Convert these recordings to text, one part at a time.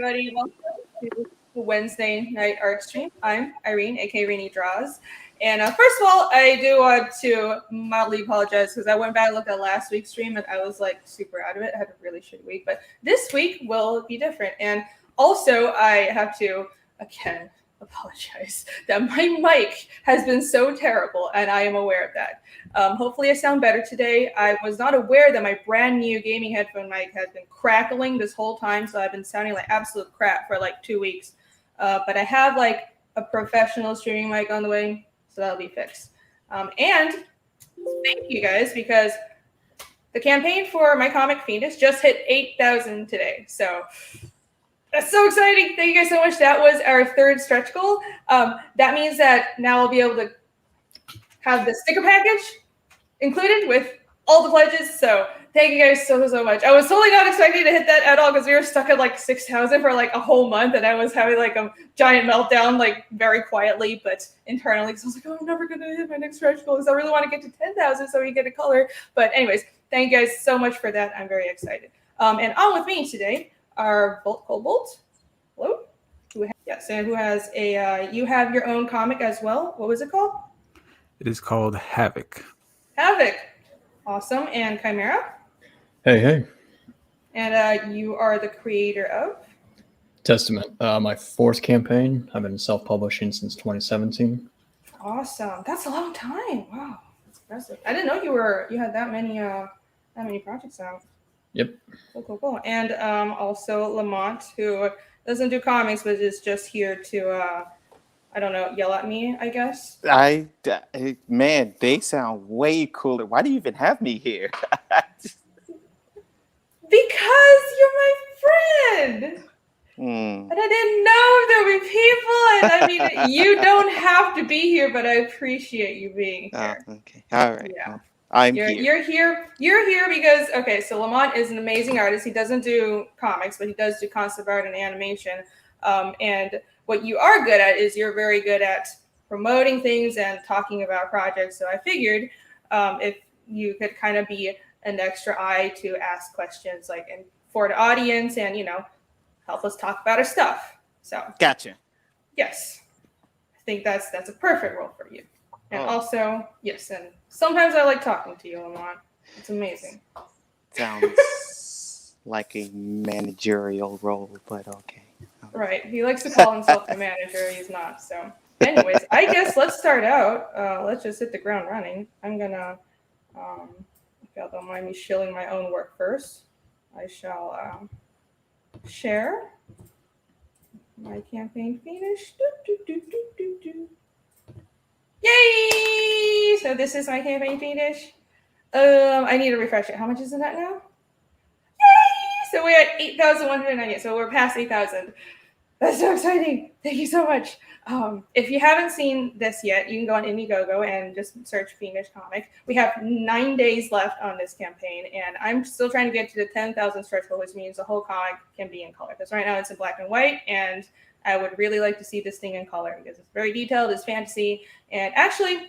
everybody. Welcome to the Wednesday night art stream. I'm Irene, aka Rainy Draws. And first of all, I do want to mildly apologize because I went back and looked at last week's stream and I was like super out of it. I had a really shitty week, but this week will be different. And also, I have to, again, apologize that my mic has been so terrible and I am aware of that. Hopefully I sound better today. I was not aware that my brand new gaming headphone mic has been crackling this whole time, so I've been sounding like absolute crap for like 2 weeks. But I have like a professional streaming mic on the way, so that'll be fixed. And thank you guys, because the campaign for my comic Phoenix just hit 8,000 today. So that's so exciting. Thank you guys so much. That was our third stretch goal. That means that now I'll be able to have the sticker package included with all the pledges. So thank you guys so much. I was totally not expecting to hit that at all because we were stuck at like 6,000 for like a whole month, and I was having like a giant meltdown, like very quietly, but internally, because I was like, oh, I'm never gonna hit my next stretch goal because I really want to get to 10,000 so we get a color. But anyways, thank you guys so much for that. I'm very excited. And on with me today are Kobold. Hello. Yes, and who has a you have your own comic as well. What was it called? It is called Havoc. Havoc. Awesome. And Chimera. Hey. And you are the creator of Testament. My fourth campaign. I've been self-publishing since 2017. Awesome. That's a long time. Wow, that's impressive. I didn't know you had that many projects out. Yep. Cool. And also Lamont, who doesn't do comics, but is just here to I don't know, yell at me, I guess. Man, they sound way cooler. Why do you even have me here? Because you're my friend. And I didn't know there would be people. And I mean, you don't have to be here, but I appreciate you being here. Okay. All right. Yeah. You're here. You're here because, okay, so Lamont is an amazing artist. He doesn't do comics, but he does do concept art and animation. And what you are good at is you're very good at promoting things and talking about projects. So I figured if you could kind of be an extra eye to ask questions like and for the audience and, help us talk about our stuff. So gotcha. Yes. I think that's a perfect role for you. And also, yes, and sometimes I like talking to you, Lamont. It's amazing. Sounds like a managerial role, but okay. Right. He likes to call himself a manager. He's not. So anyways, I guess let's start out. Let's just hit the ground running. I'm going to, if y'all don't mind me shilling my own work first, I shall share my campaign finished. Yay! So this is my campaign finish. I need to refresh it. How much is in that now? Yay! So we're at 8,198. So we're past 8,000. That's so exciting. Thank you so much. If you haven't seen this yet, you can go on Indiegogo and just search Phoenix Comic. We have 9 days left on this campaign, and I'm still trying to get to the 10,000 stretch goal, which means the whole comic can be in color. Because right now it's in black and white, and I would really like to see this thing in color because it's very detailed, it's fantasy. And actually,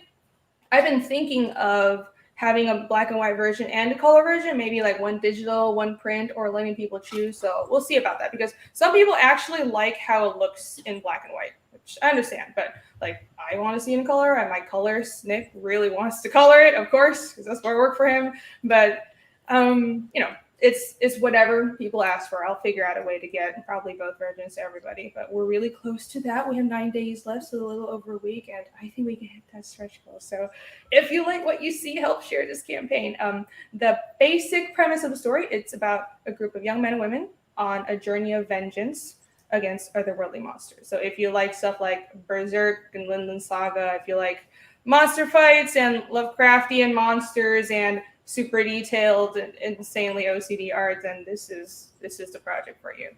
I've been thinking of having a black and white version and a color version, maybe like one digital, one print, or letting people choose. So we'll see about that because some people actually like how it looks in black and white, which I understand. But like, I want to see it in color, and my color Nick really wants to color it, of course, because that's where I work for him. But it's whatever people ask for. I'll figure out a way to get probably both versions to everybody. But we're really close to that. We have 9 days left, so a little over a week, and I think we can hit that stretch goal. So if you like what you see, help share this campaign. The basic premise of the story, it's about a group of young men and women on a journey of vengeance against otherworldly monsters. So if you like stuff like Berserk and Vinland Saga, if you like monster fights and Lovecraftian monsters and super detailed and insanely OCD art, then this is the project for you.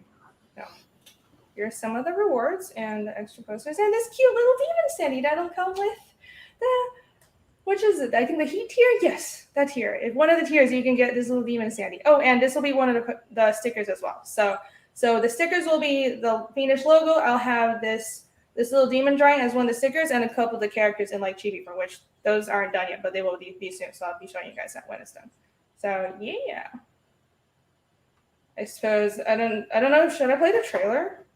So here's some of the rewards and the extra posters and this cute little demon standee that'll come with the, which is it? I think the heat tier? Yes, that tier. If one of the tiers you can get this little demon standee. Oh, and this will be one of the stickers as well. So the stickers will be the Phoenix logo. I'll have this little demon drawing as one of the stickers and a couple of the characters in like chibi form, which those aren't done yet, but they will be soon. So I'll be showing you guys that when it's done. So yeah. I suppose I don't know. Should I play the trailer?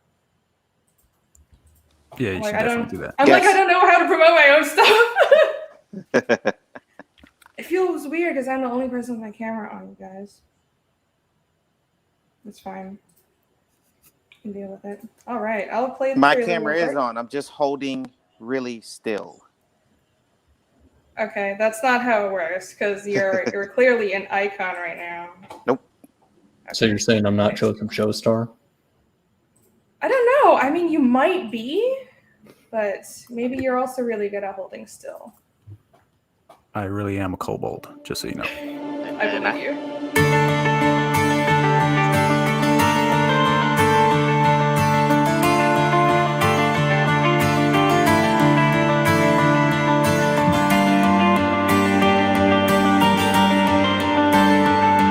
Yeah, you Like, should definitely do that. I'm Yes. like, I don't know how to promote my own stuff. It feels weird because I'm the only person with my camera on, you guys. It's fine. I can deal with it. All right, I'll play the My trailer camera real is quick. on. I'm just holding really still. Okay, that's not how it works because you're clearly an icon right now. Nope. So you're saying I'm not chosen showstar? I don't know. I mean, you might be, but maybe you're also really good at holding still. I really am a kobold, just so you know. I believe you.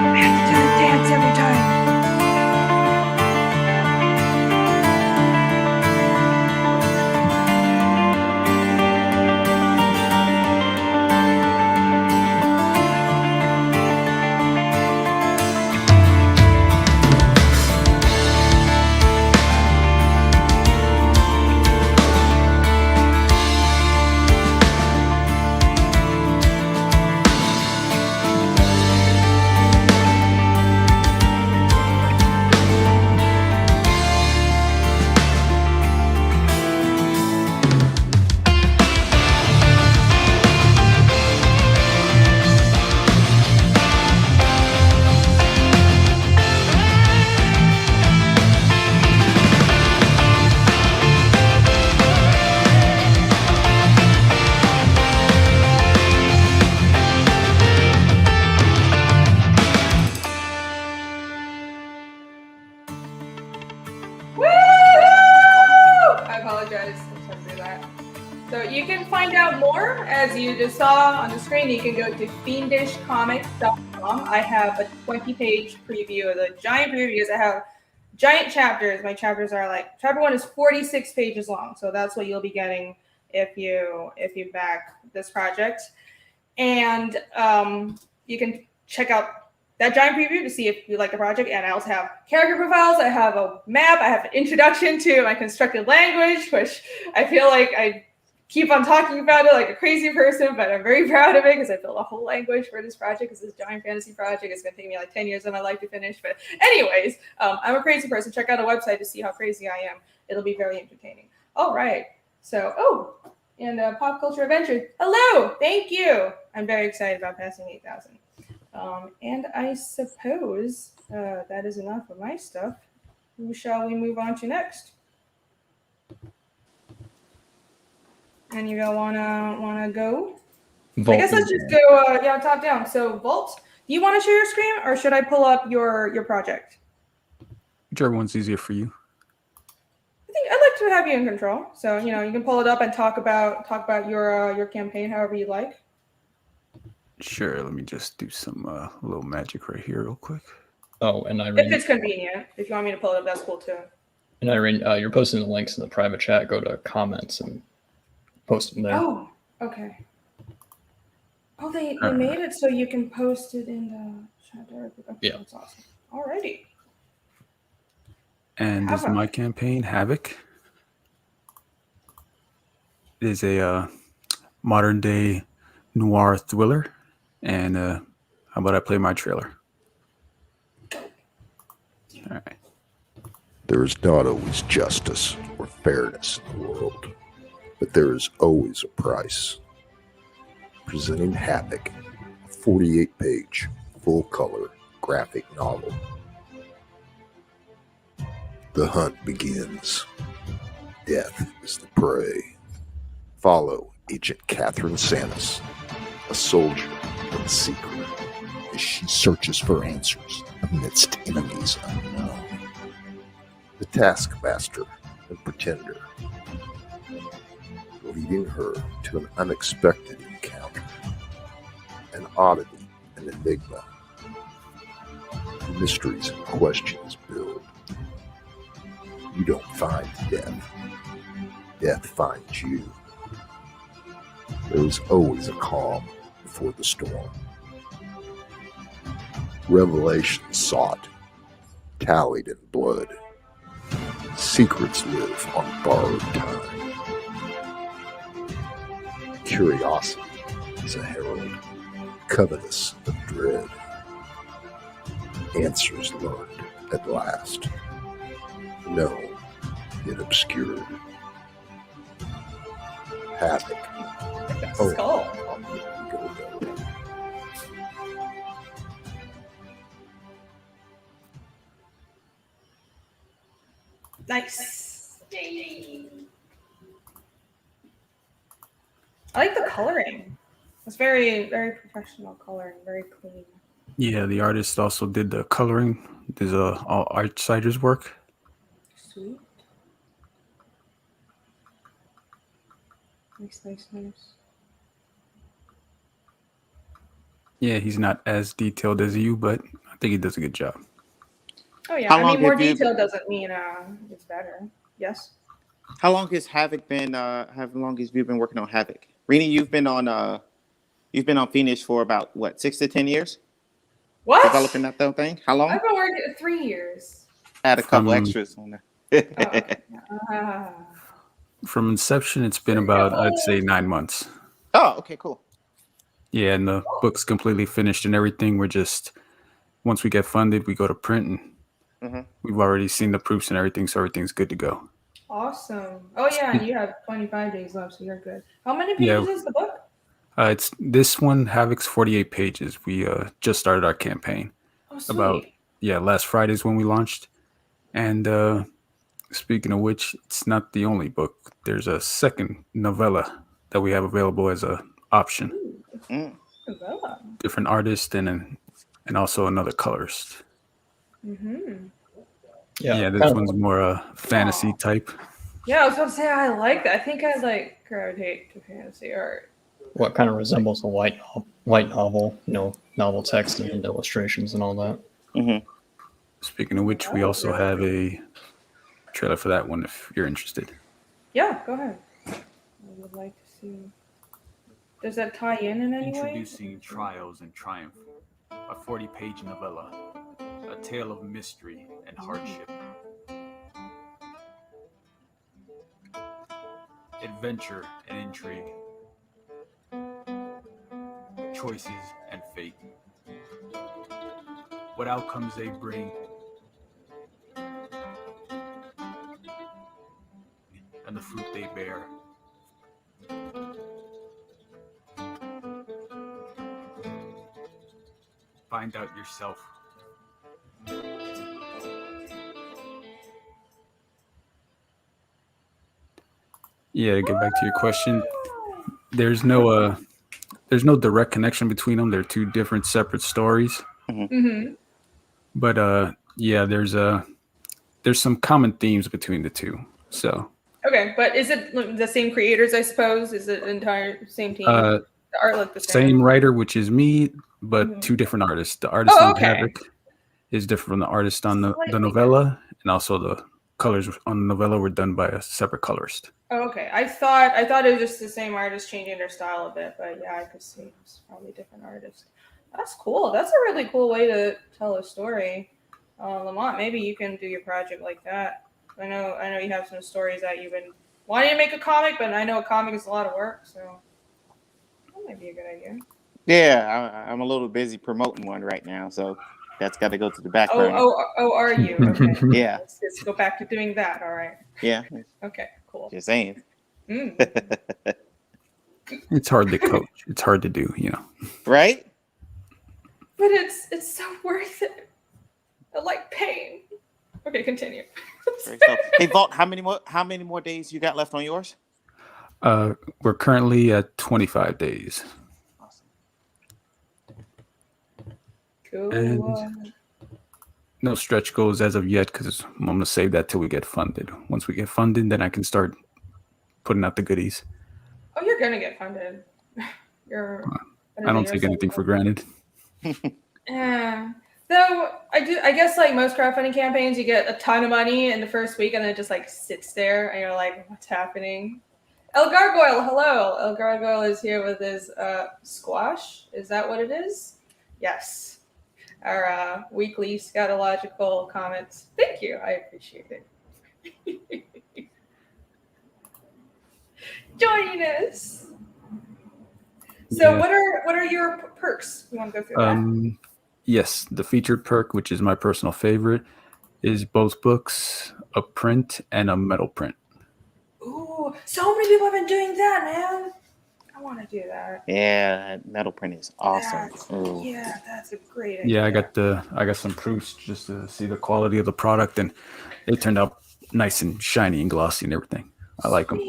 I have to do the dance every time. Woo! I apologize. I'm sorry for that. So you can find out more, as you just saw on the screen. You can go to fiendishcomics.com. I have a 20-page preview of the giant previews. I have giant chapters. My chapters are like, chapter 1 is 46 pages long, so that's what you'll be getting if you back this project. And you can check out that giant preview to see if you like the project. And I also have character profiles. I have a map. I have an introduction to my constructed language, which I feel like I keep on talking about it like a crazy person, but I'm very proud of it because I built a whole language for this project. It's this giant fantasy project. It's going to take me like 10 years of my life to finish. But anyways, I'm a crazy person. Check out a website to see how crazy I am. It'll be very entertaining. All right. So, and Pop Culture Adventure. Hello. Thank you. I'm very excited about passing 8,000. And I suppose that is enough of my stuff. Who shall we move on to next? And you all wanna go? Vault I guess let's just go top down. So Vault, do you want to share your screen or should I pull up your project? Whichever one's easier for you. I think I'd like to have you in control. So you can pull it up and talk about your campaign however you like. Sure, let me just do some little magic right here real quick. Oh, and Irene, If it's convenient. If you want me to pull it up, that's cool too. and Irene, you're posting the links in the private chat. Go to comments and post them there. Oh, okay. Oh, they made it so you can post it in the chat directly. Okay, Yeah. That's awesome. Alrighty. And this is my campaign, Havoc. It is a modern day noir thriller. And how about I play my trailer? All right. There is not always justice or fairness in the world, but there is always a price. Presenting Havoc, a 48-page, full-color graphic novel. The hunt begins. Death is the prey. Follow Agent Catherine Sanis, a soldier and seeker, as she searches for answers amidst enemies unknown. The Taskmaster and Pretender, leading her to an unexpected encounter, an oddity, an enigma. Mysteries and questions build. You don't find death. Death finds you. There is always a calm before the storm. Revelation sought. tallied in blood. Secrets live on borrowed time. Curiosity is a herald, covetous of dread. Answers learned at last, known yet obscured. Havoc. Oh. Skull. Go. Nice. I like the coloring. It's very, very professional coloring, very clean. Yeah, the artist also did the coloring. This is all Artsiders work. Sweet. Nice. Yeah, he's not as detailed as you, but I think he does a good job. Oh yeah, How I long mean more have you- detail doesn't mean it's better. Yes. How long has Havoc been? How long have you been working on Havoc? Rini, you've been on Phoenix for about what, 6 to 10 years? What? Developing that thing. How long? I've been working 3 years. I had a couple From- extras on there. Oh, okay. From inception, it's been about, I'd say, 9 months. Oh, okay, cool. Yeah, and the book's completely finished and everything. We're just, once we get funded, we go to print, and we've already seen the proofs and everything, so everything's good to go. Awesome. Oh yeah, and you have 25 days left, so you're good. How many Yeah. pages is the book? It's this one, Havoc's 48 pages. We just started our campaign. Oh, sweet. About, last Friday's when we launched. And speaking of which, it's not the only book. There's a second novella that we have available as a option. Novella. Different artist and also another colorist. Mm-hmm. Yeah, this one's more fantasy type. Yeah, I was about to say I like that. I think I like gravitate to fantasy art. What kind of resembles a light novel, novel text and illustrations and all that. Speaking of which, we also have a trailer for that one if you're interested. Yeah, go ahead. I would like to see. Does that tie in any way? Introducing Trials and Triumph, a 40-page novella, a tale of mystery and hardship. Adventure and intrigue. Choices and fate. What outcomes they bring. And the fruit they bear. Find out yourself. Yeah, to get back to your question, there's no direct connection between them. They're two different separate stories. Mm-hmm. But there's some common themes between the two. So Okay, but is it the same creators? I suppose is it entire same team? The art look the same writer, which is me, but two different artists. The artist on Havoc is different from the artist on the novella, and also the colors on the novella were done by a separate colorist. Oh, okay. I thought it was just the same artist changing their style a bit, but yeah, I could see it's probably different artists. That's cool. That's a really cool way to tell a story. Lamont, maybe you can do your project like that. I know you have some stories that you've been wanting to make a comic, but I know a comic is a lot of work, so that might be a good idea. Yeah, I'm a little busy promoting one right now, so that's got to go to the background. Oh, are you? Okay. Yeah. Let's go back to doing that. All right. Yeah. Okay, cool. Just saying. It's hard to coach. It's hard to do, Right? But it's so worth it. I like pain. Okay, continue. Hey, Vault, how many more days you got left on yours? We're currently at 25 days. Awesome. Cool. And no stretch goals as of yet, because I'm going to save that till we get funded. Once we get funded, then I can start putting out the goodies. Oh, you're gonna get funded. I don't take anything for granted. Yeah. Though I guess like most crowdfunding campaigns, you get a ton of money in the first week, and then it just like sits there, and you're like, "What's happening?" El Gargoyle, hello. El Gargoyle is here with his squash. Is that what it is? Yes. our weekly scatological comments. Thank you. I appreciate it. Joining us. So Yeah. what are your perks? You want to go through that? Yes, the featured perk, which is my personal favorite, is both books, a print and a metal print. Ooh, so many people have been doing that, man. I want to do that. Yeah, that metal print is awesome. That's a great idea. Yeah, I got some proofs just to see the quality of the product, and they turned out nice and shiny and glossy and everything. I like them.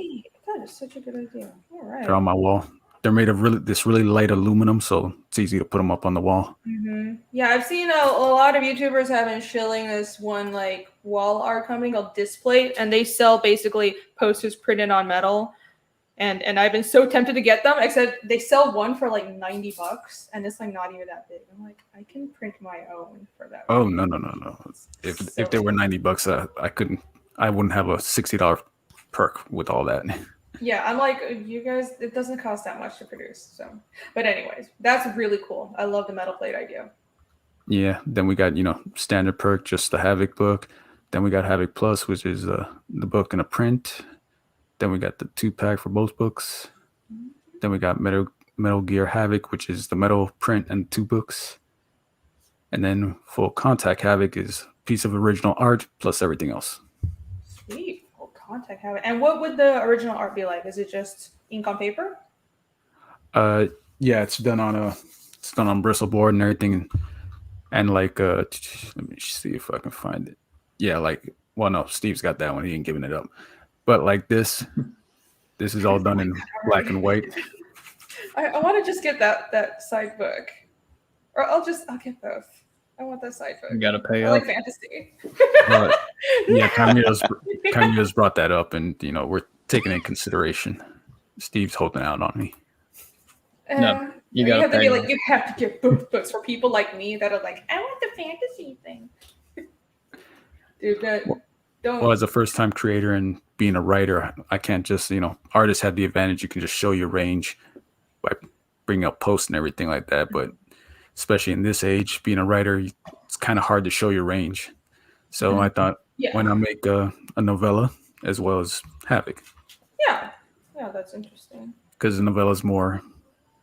That is such a good idea. All right. They're on my wall. They're made of really light aluminum, so it's easy to put them up on the wall. Mm-hmm. Yeah, I've seen a lot of YouTubers have been shilling this one like wall art company called Displate, and they sell basically posters printed on metal. And I've been so tempted to get them, except they sell one for like $90, and it's like not even that big. I'm like, I can print my own for that. Oh no! If they were $90, I wouldn't have a $60 perk with all that. Yeah, I'm like, you guys, it doesn't cost that much to produce. So, but anyways, that's really cool. I love the metal plate idea. Yeah, then we got, standard perk, just the Havoc book. Then we got Havoc Plus, which is the book and a print. Then we got the 2-pack for both books. Then we got Metal Gear Havoc, which is the metal print and 2 books. And then Full Contact Havoc is a piece of original art plus everything else. Sweet. Full Contact Havoc. And what would the original art be like? Is it just ink on paper? Yeah, it's done on bristle board and everything, and like let me see if I can find it. Yeah, no, Steve's got that one. He ain't giving it up. But like this is all done in black and white. I want to just get that side book, or I'll get both. I want that side book. You gotta pay I up. like fantasy. Yeah, Chimera's brought that up, and we're taking it in consideration. Steve's holding out on me. No, you have to gotta pay be up. you have to get both books for people like me that are like, I want the fantasy thing. Dude, don't. Well, as a first-time creator and being a writer, I can't just, artists have the advantage. You can just show your range by bringing up posts and everything like that. But especially in this age, being a writer, it's kind of hard to show your range. So I thought, why not make a novella as well as Havoc? Yeah, that's interesting. Because the novella is more,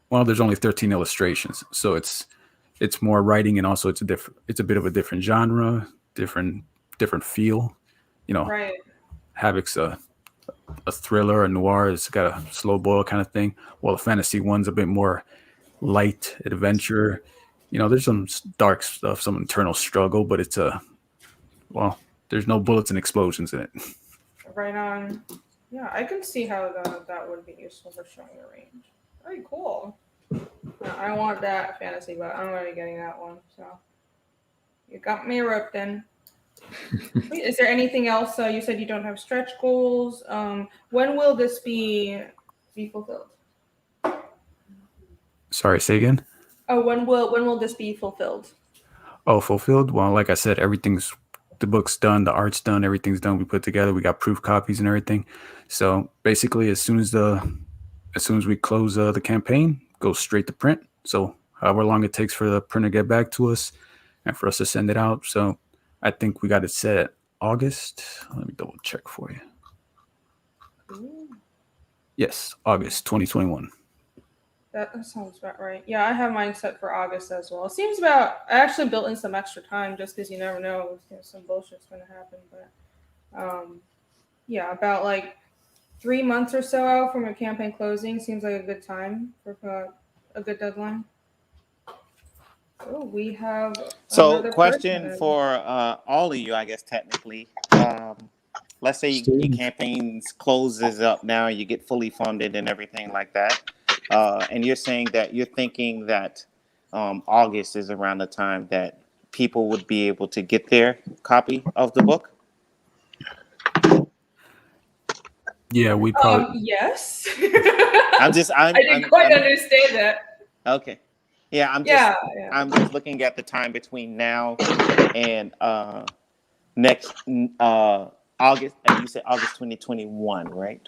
well, there's only 13 illustrations, so it's more writing, and also it's a bit of a different genre, different feel. Right. Havoc's a thriller, a noir. It's got a slow boil kind of thing. While the fantasy one's a bit more light adventure. There's some dark stuff, some internal struggle, but it's there's no bullets and explosions in it. Right on. Yeah, I can see how that would be useful for showing the range. Very cool. I want that fantasy, but I'm going to be getting that one. So you got me roped in. Wait, is there anything else? You said you don't have stretch goals. When will this be fulfilled? Sorry, say again? Oh, when will this be fulfilled? Oh, fulfilled? Well, like I said, the book's done, the art's done, everything's done. We put together, we got proof copies and everything. So basically, as soon as we close the campaign, goes straight to print. So however long it takes for the printer to get back to us and for us to send it out. So I think we got it set at August. Let me double check for you. Ooh. Yes, August 2021. That sounds about right. Yeah, I have mine set for August as well. It seems I actually built in some extra time just because you never know, some bullshit's going to happen. But yeah, about like 3 months or so out from a campaign closing seems like a good time for a good deadline. Oh, we have. So, another question person. for all of you, I guess technically. Let's say your campaigns closes up now, you get fully funded and everything like that, and you're saying that you're thinking that August is around the time that people would be able to get their copy of the book. Yeah, we probably. Yes. I didn't quite understand that. Okay. Yeah, I'm just looking at the time between now and next August, and you said August 2021, right?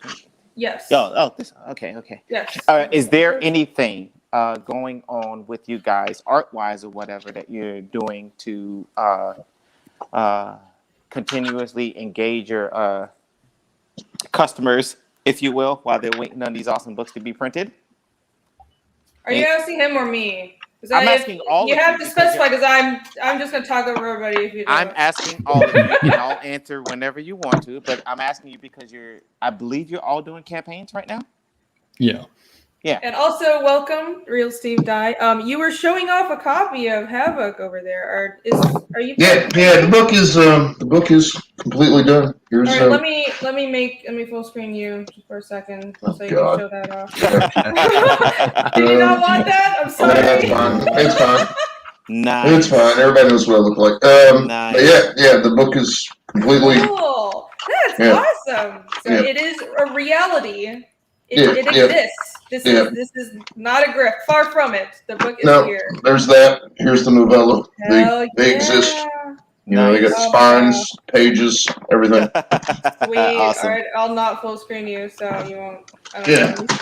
Yes. Okay. Yes. Is there anything going on with you guys, art-wise or whatever, that you're doing to continuously engage your customers, if you will, while they're waiting on these awesome books to be printed? Are you asking him or me? I'm asking all of you. You have to specify, because I'm just going to talk over everybody if you don't. I'm asking all of you, and I'll answer whenever you want to, but I'm asking you because I believe you're all doing campaigns right now? Yeah. Yeah. And also, welcome, Real Steve Dye. You were showing off a copy of Havoc over there. Are you? Yeah. The book is completely done. Here's. All right, let me full screen you for a second so you can show that off. Did you not want that? I'm sorry. It's fine. It's fine. Nice. It's fine. Everybody knows what I look like. Nice. But yeah. The book is completely. Cool. That's awesome. So it is a reality. It exists. This is not a grift. Far from it. The book is here. There's that. Here's the novella. They exist. You know, they got spines, pages, everything. Sweet. Awesome. All right, I'll not full screen you, so you won't.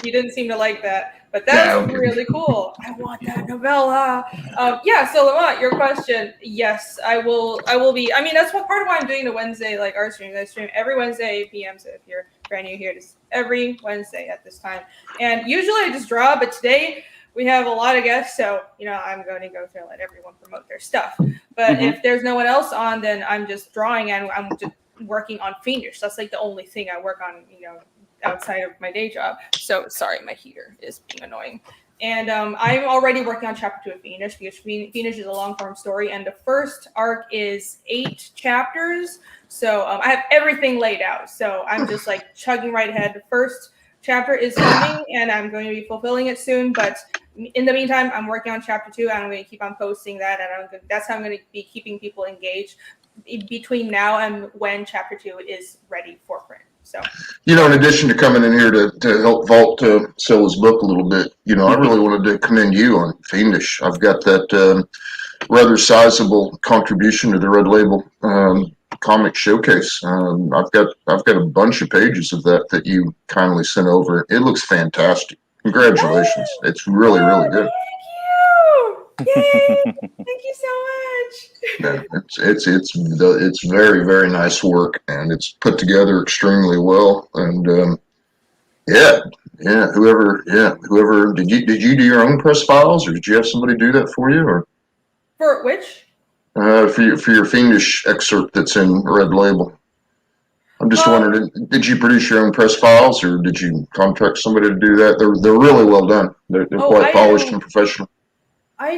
You didn't seem to like that, but that's really cool. I want that novella. So Lamont, your question. Yes, I will be. I mean, that's what part of why I'm doing the Wednesday art streams. I stream every Wednesday 8 p.m. So if you're brand new here, it's every Wednesday at this time. And usually I just draw, but today we have a lot of guests, so I'm going to go through and let everyone promote their stuff. But if there's no one else on, then I'm just drawing and I'm just working on Fiendish. That's like the only thing I work on, outside of my day job. So sorry, my heater is being annoying. And I'm already working on chapter 2 of Fiendish, because Fiendish is a long form story, and the first arc is 8 chapters. So I have everything laid out. So I'm just chugging right ahead. The first chapter is coming, and I'm going to be fulfilling it soon. But in the meantime, I'm working on chapter 2, and I'm going to keep on posting that, and that's how I'm going to be keeping people engaged between now and when chapter 2 is ready for print. So, in addition to coming in here to help Vault to sell his book a little bit, I really wanted to commend you on Fiendish. I've got that rather sizable contribution to the Red Label comic showcase. I've got a bunch of pages of that you kindly sent over. It looks fantastic. Congratulations! It's really good. Thank you. Yay! Thank you so much. It's very, very nice work, and it's put together extremely well. And whoever did you do your own press files, or did you have somebody do that for you, or for which? For your Fiendish excerpt that's in Red Label. I'm just wondering, did you produce your own press files, or did you contract somebody to do that? They're really well done. They're quite polished and professional. I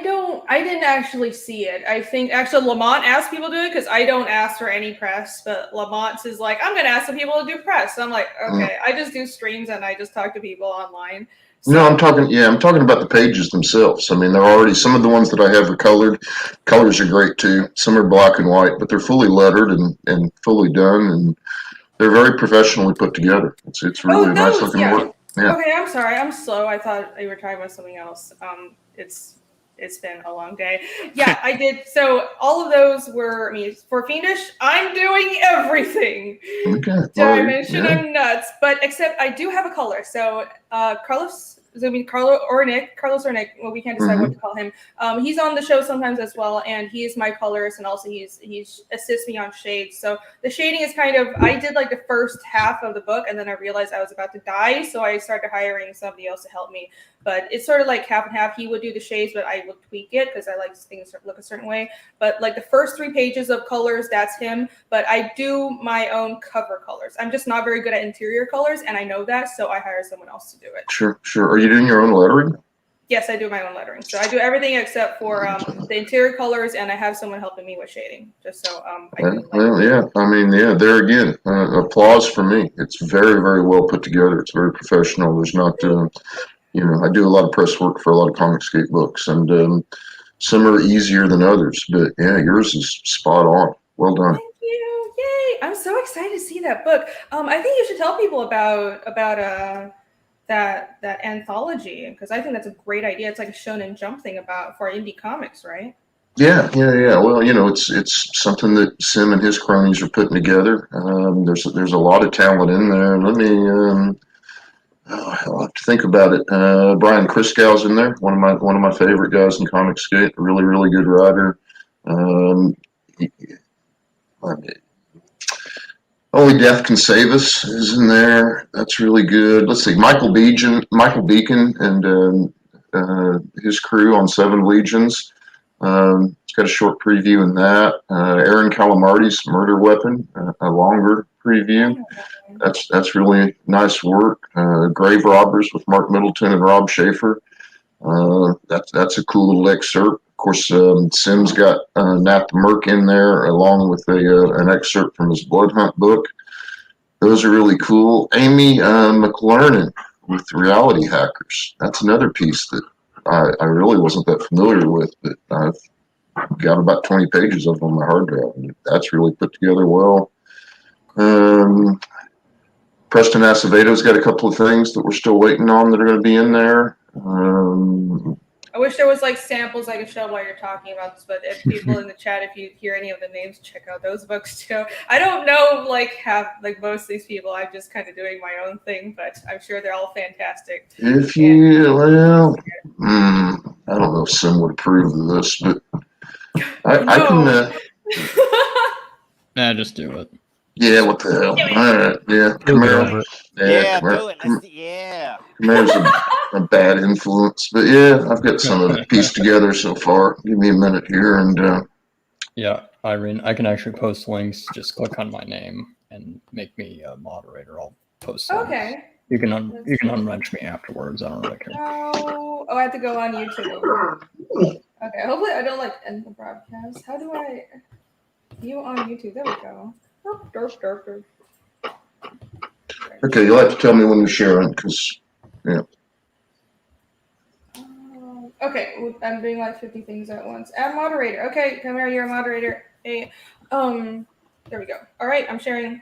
didn't actually see it. I think actually Lamont asked people to do it, because I don't ask for any press, but Lamont is like, I'm going to ask some people to do press. So I'm like, okay, I just do streams and I just talk to people online. So. No, I'm talking about the pages themselves. I mean, they're already, some of the ones that I have are colored. Colors are great too. Some are black and white, but they're fully lettered and fully done, and they're very professionally put together. It's really nice looking work. Yeah. Okay, I'm sorry. I'm slow. I thought you were talking about something else. It's been a long day. Yeah, I did. So all of those were, for Fiendish, I'm doing everything. Okay. Dimension, I'm nuts. But except I do have a color. So Carlos Ornick, well, we can't decide what to call him. He's on the show sometimes as well, and he's my colorist, and also he assists me on shades. So the shading is kind of, I did the first half of the book, and then I realized I was about to die, so I started hiring somebody else to help me. But it's sort of half and half. He would do the shades, but I would tweak it because I like things to look a certain way. But the first 3 pages of colors, that's him. But I do my own cover colors. I'm just not very good at interior colors, and I know that, so I hire someone else to do it. Sure. Are you doing your own lettering? Yes, I do my own lettering. So I do everything except for the interior colors, and I have someone helping me with shading, just so there again, applause for me. It's very, very well put together. It's very professional. There's not, I do a lot of press work for a lot of Comicscape books, and some are easier than others, but yeah, yours is spot on. Well done. Thank you. Yay. I'm so excited to see that book. I think you should tell people about that anthology, because I think that's a great idea. It's like a Shonen Jump thing for indie comics, right? Yeah. Well, it's something that Sim and his cronies are putting together. There's a lot of talent in there. Let me I'll have to think about it. Brian Kriskow's in there, one of my favorite guys in Comicsgate. Really, really good writer. He, I mean, Only Death Can Save Us is in there. That's really good. Let's see, Michael Beacon, and his crew on Seven Legions. It's got a short preview in that. Aaron Calamarti's Murder Weapon, a longer preview. That's really nice work. Grave Robbers with Mark Middleton and Rob Schaefer. That's a cool little excerpt. Of course, Sim's got Nat the Merc in there, along with an excerpt from his Blood Hunt book. Those are really cool. Amy McLernan with Reality Hackers. That's another piece that I really wasn't that familiar with, but I've got about 20 pages of it on my hard drive. That's really put together well. Preston Acevedo's got a couple of things that we're still waiting on that are going to be in there. I wish there was like samples I could show while you're talking about this, but if people in the chat, if you hear any of the names, check out those books too. I don't know most of these people. I'm just kind of doing my own thing, but I'm sure they're all fantastic. If you, well, I don't know if Sim would approve of this, but I can. Nah, just do it. Yeah, what the hell? All right, yeah, Chimera. Yeah, Chimera. do it. Yeah. Chimera's a bad influence, but yeah, I've got some of it pieced together so far. Give me a minute here, and Yeah, Irene, I can actually post links. Just click on my name and make me a moderator. I'll post links. Okay. You can unwrench me afterwards. I don't really care. Oh, I have to go on YouTube. Okay, hopefully I don't end the broadcast. How do I view on YouTube? There we go. Derp. okay, you'll have to tell me when you're sharing, because yeah. Okay, I'm doing like 50 things at once. Add moderator. Okay, Chimera, you're a moderator. Hey, there we go. All right, I'm sharing.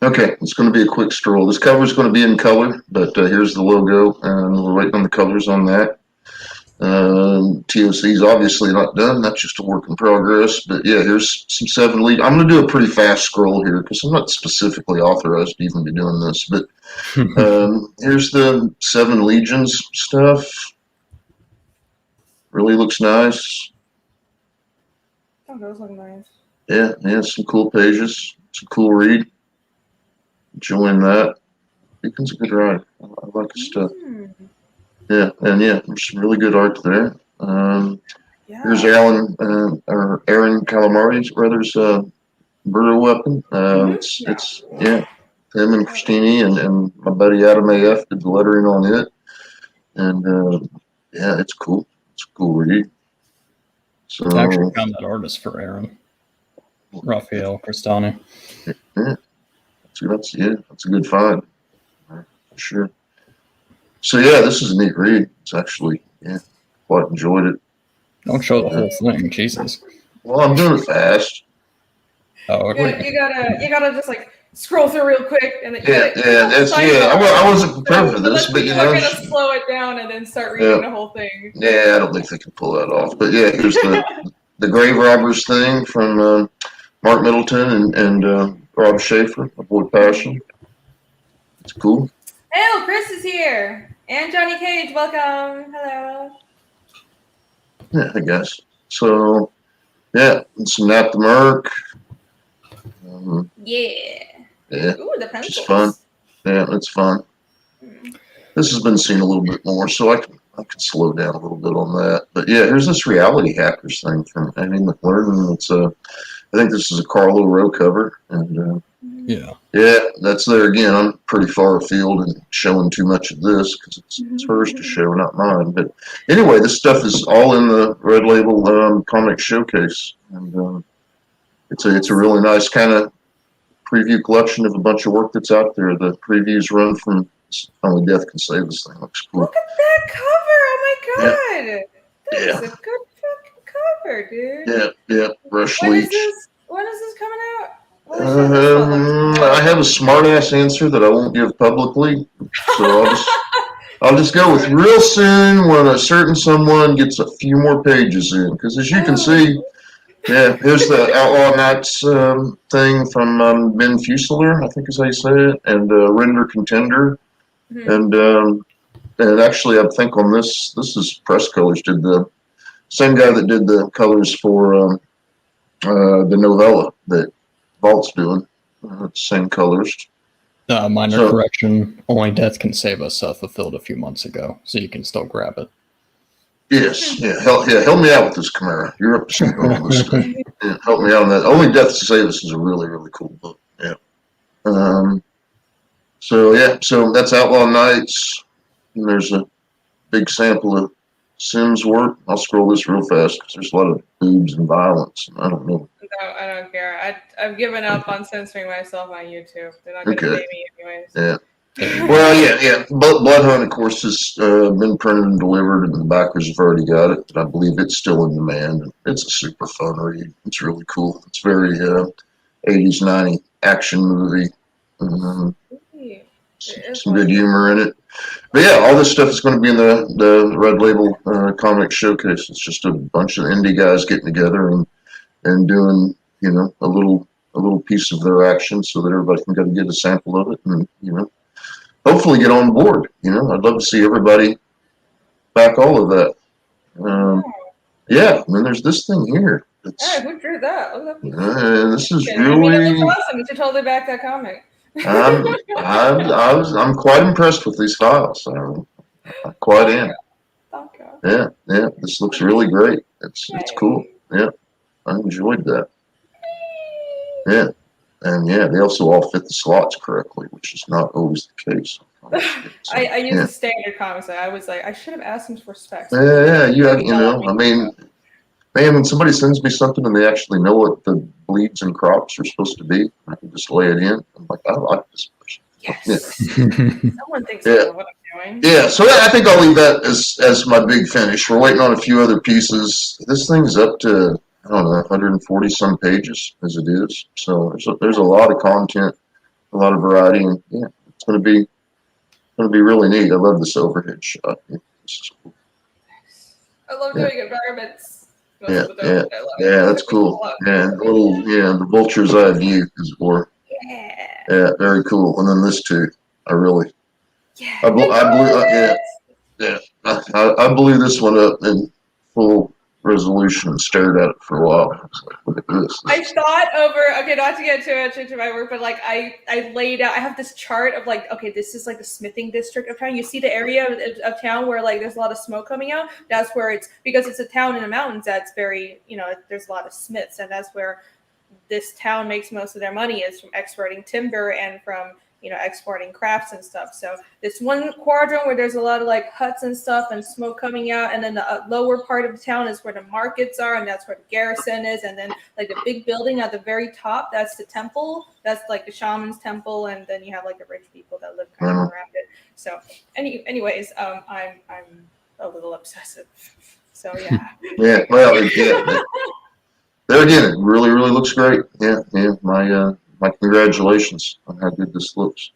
Okay, it's going to be a quick stroll. This cover is going to be in color, but here's the logo, and we're waiting on the colors on that. TOC is obviously not done. That's just a work in progress. But yeah, here's some 7 lead. I'm going to do a pretty fast scroll here because I'm not specifically authorized to even be doing this. But here's the 7 Legions stuff. Really looks nice. Oh, those look nice. Yeah, some cool pages. It's a cool read. Enjoying that. Beacon's a good ride. I like his stuff. Yeah, and yeah, there's some really good art there. Here's Aaron Calamarti's brother's murder weapon. It's him and Christine and my buddy Adam AF did the lettering on it, and yeah, it's cool. It's a cool read. So I actually found that artist for Aaron, Raphael Cristani. Yeah, that's a good find, for sure. So yeah, this is a neat read. It's actually, quite enjoyed it. Don't show the whole thing, Jesus. Well, I'm doing it fast. Oh, okay. You gotta just like scroll through real quick and then I wasn't prepared for this, but people are gonna slow it down and then start reading the whole thing. Yeah, I don't think they can pull that off. But yeah, here's the Grave Robbers thing from Mark Middleton and Rob Schaefer, Avoid Passion. It's cool. Hello, Chris is here. And Johnny Cage, welcome. Hello. Yeah, I guess. So, yeah, and some Nat the Merc. Yeah. Ooh, the pencils. It's fun. Yeah, it's fun. This has been seen a little bit more, so I can slow down a little bit on that. But yeah, here's this Reality Hackers thing from Amy McLernan. It's I think this is a Carlo Rowe cover, and yeah, that's there again. I'm pretty far afield and showing too much of this because it's hers to show, not mine. But anyway, this stuff is all in the Red Label comic showcase, and it's a really nice kind of preview collection of a bunch of work that's out there. The previews run from Only Death Can Save This thing. Looks cool. Look at that cover! Oh my god, that is a good fucking cover, dude. Yeah, Rush Leach. When is this coming out? I have a smart-ass answer that I won't give publicly, so I'll just go with real soon when a certain someone gets a few more pages in. Because as you can see, here's the Outlaw Nights thing from Ben Fuselier, I think is how you say it, and Render Contender. And actually, I think on this is Press Colors did the same guy that did the colors for the novella that Vault's doing. Same colors. Minor So- correction. Only Death Can Save Us fulfilled a few months ago, so you can still grab it. Yes, help me out with this, Chimera. You're up to something on this stuff. Yeah, help me out on that. Only Death to Save Us is a really, really cool book. Yeah. So that's Outlaw Nights. And there's a big sample of Sims work. I'll scroll this real fast because there's a lot of boobs and violence. And I don't know. No, I don't care. I've given up on censoring myself on YouTube. They're not going to pay me anyways. Yeah. Well, yeah. Blood Hunt, of course, has been printed and delivered, and the backers have already got it. And I believe it's still in demand. It's a super fun read. It's really cool. It's very 80s, 90s action movie. Some good humor in it. But yeah, all this stuff is going to be in the Red Label comic showcase. It's just a bunch of indie guys getting together and doing, a little piece of their action so that everybody can get a sample of it and, hopefully get on board. I'd love to see everybody back all of that. Yeah, and then there's this thing here. Who drew that? This is it really looks awesome. You should totally back that comic. I'm quite impressed with these files. I'm quite in. Okay. Yeah. This looks really great. It's cool. Yeah, I enjoyed that. Yeah, and they also all fit the slots correctly, which is not always the case. I use the standard comics. I was like, I should have asked him for specs. Yeah. I mean, man, when somebody sends me something and they actually know what the bleeds and crops are supposed to be, I can just lay it in. I'm like, I like this person. Yes. Yeah. Someone thinks I know what I'm doing. Yeah, so I think I'll leave that as my big finish. We're waiting on a few other pieces. This thing's up to, I don't know, 140 some pages as it is. So there's a lot of content, a lot of variety, and it's going to be really neat. I love this overhead shot. This is cool. I love doing environments. Yeah, that's cool. Yeah, the vulture's eye view, as it were. Yeah, very cool. And then this too, I blew this one up in full resolution and stared at it for a while. I was like, look at this. I thought over, not to get too much into my work, but like I laid out, I have this chart of like, okay, this is like the smithing district of town. You see the area of town where like there's a lot of smoke coming out. That's where it's, because it's a town in the mountains that's very, there's a lot of smiths, and that's where this town makes most of their money, is from exporting timber and from exporting crafts and stuff. So this one quadrant where there's a lot of like huts and stuff and smoke coming out, and then the lower part of the town is where the markets are, and that's where the garrison is, and then like the big building at the very top, that's the temple. That's like the shaman's temple, and then you have like the rich people that live kind of around it. So anyways, I'm a little obsessive. So yeah. Yeah, well, there again, it really, really looks great. Yeah. My congratulations on how good this looks.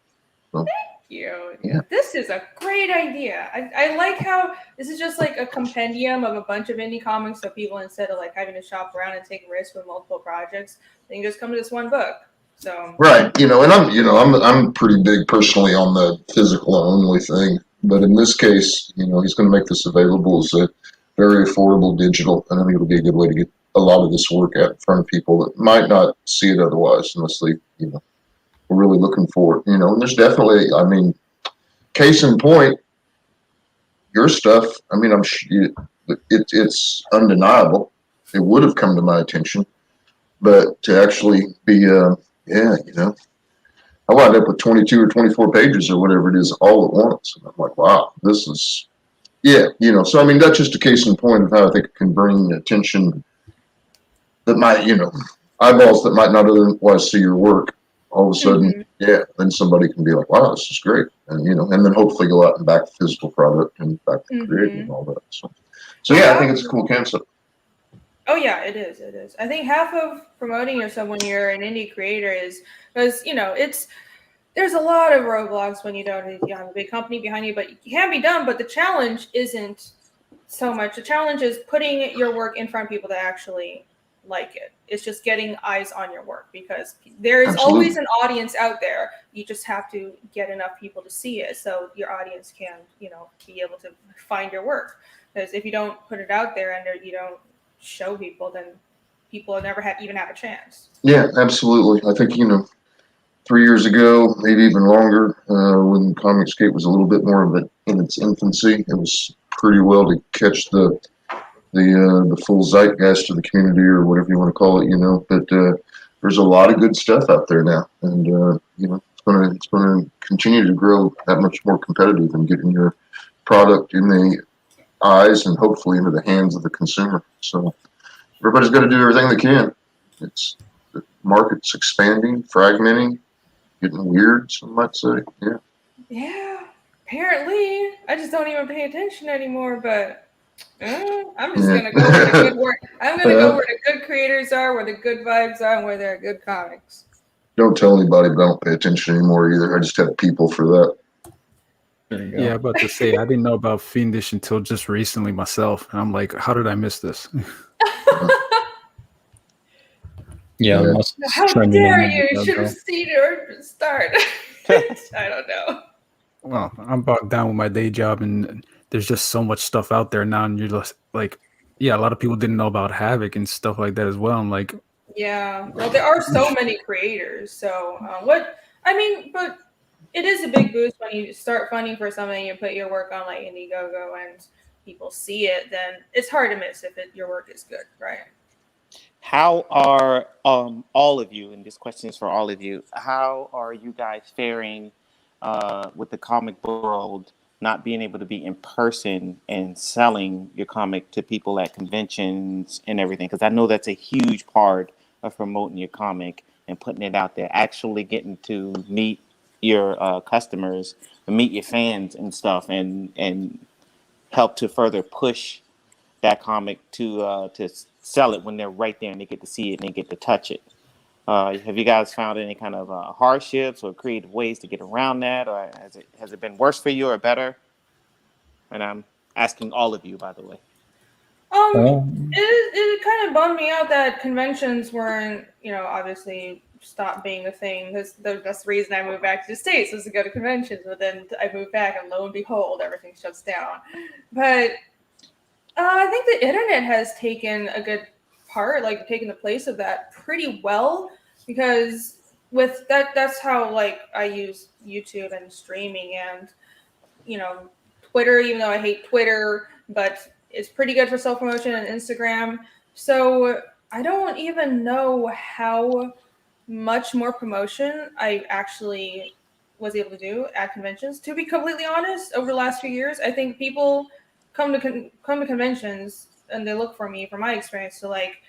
So, Thank you. Yeah. This is a great idea. I like how this is just like a compendium of a bunch of indie comics, so people, instead of like having to shop around and take risks with multiple projects, they can just come to this one book. So right, and I'm pretty big personally on the physical only thing, but in this case, he's going to make this available as a very affordable digital, and I think it'll be a good way to get a lot of this work out in front of people that might not see it otherwise, unless they, were really looking for it. And there's definitely, case in point, your stuff. I'm sure it's undeniable. It would have come to my attention, but to actually be, I wound up with 22 or 24 pages or whatever it is all at once, and I'm like, wow, this is, So that's just a case in point of how I think it can bring attention that might, eyeballs that might not otherwise see your work. All of a sudden, then somebody can be like, wow, this is great. And, and then hopefully go out and back the physical product and back the creating and all that. So I think it's a cool concept. Oh yeah, it is. It is. I think half of promoting yourself when you're an indie creator is because, there's a lot of roadblocks when you don't have a big company behind you, but it can be done. But the challenge isn't so much. The challenge is putting your work in front of people that actually like it. It's just getting eyes on your work, because there is Absolutely. always an audience out there. You just have to get enough people to see it so your audience can, be able to find your work. Because if you don't put it out there and you don't show people, then people will never even have a chance. Yeah, absolutely. I think, 3 years ago, maybe even longer, when Comicscape was a little bit more of it in its infancy, it was pretty well to catch the full zeitgeist of the community, or whatever you want to call it, But there's a lot of good stuff out there now, and it's gonna continue to grow that much more competitive and getting your product in the eyes and hopefully into the hands of the consumer. So everybody's got to do everything they can. It's the market's expanding, fragmenting, getting weird, some might say. Yeah. Yeah, apparently. I just don't even pay attention anymore, but I'm just gonna go where the good work. I'm gonna go where the good creators are, where the good vibes are, and where there are good comics. Don't tell anybody, but I don't pay attention anymore either. I just have people for that. There you go. Yeah, about to say, I didn't know about Fiendish until just recently myself. And I'm like, how did I miss this? Yeah, Yeah. Russ is How trending dare in you? You should Indiegogo. have seen her start. I don't know. Well, I'm bogged down with my day job, and there's just so much stuff out there now. And you're just like, yeah, a lot of people didn't know about Havoc and stuff like that as well. I'm like, Yeah, well, there are so many creators. So but it is a big boost when you start funding for something. You put your work on like Indiegogo and people see it. Then it's hard to miss if your work is good, right? How are all of you, and this question is for all of you, how are you guys faring with the comic book world not being able to be in person and selling your comic to people at conventions and everything? Because I know that's a huge part of promoting your comic and putting it out there, actually getting to meet your customers, meet your fans and stuff, and help to further push that comic to sell it when they're right there and they get to see it and they get to touch it. Have you guys found any kind of hardships or creative ways to get around that, or has it been worse for you or better? And I'm asking all of you, by the way. It kind of bummed me out that conventions weren't, obviously stopped being a thing. That's the reason I moved back to the States, was to go to conventions. But then I moved back, and lo and behold, everything shuts down. But I think the internet has taken a good part, like taken the place of that pretty well, because with that's how like I use YouTube and streaming and Twitter, even though I hate Twitter, but it's pretty good for self-promotion, and Instagram. So I don't even know how much more promotion I actually was able to do at conventions. To be completely honest, over the last few years, I think people come to conventions and they look for me, from my experience, to like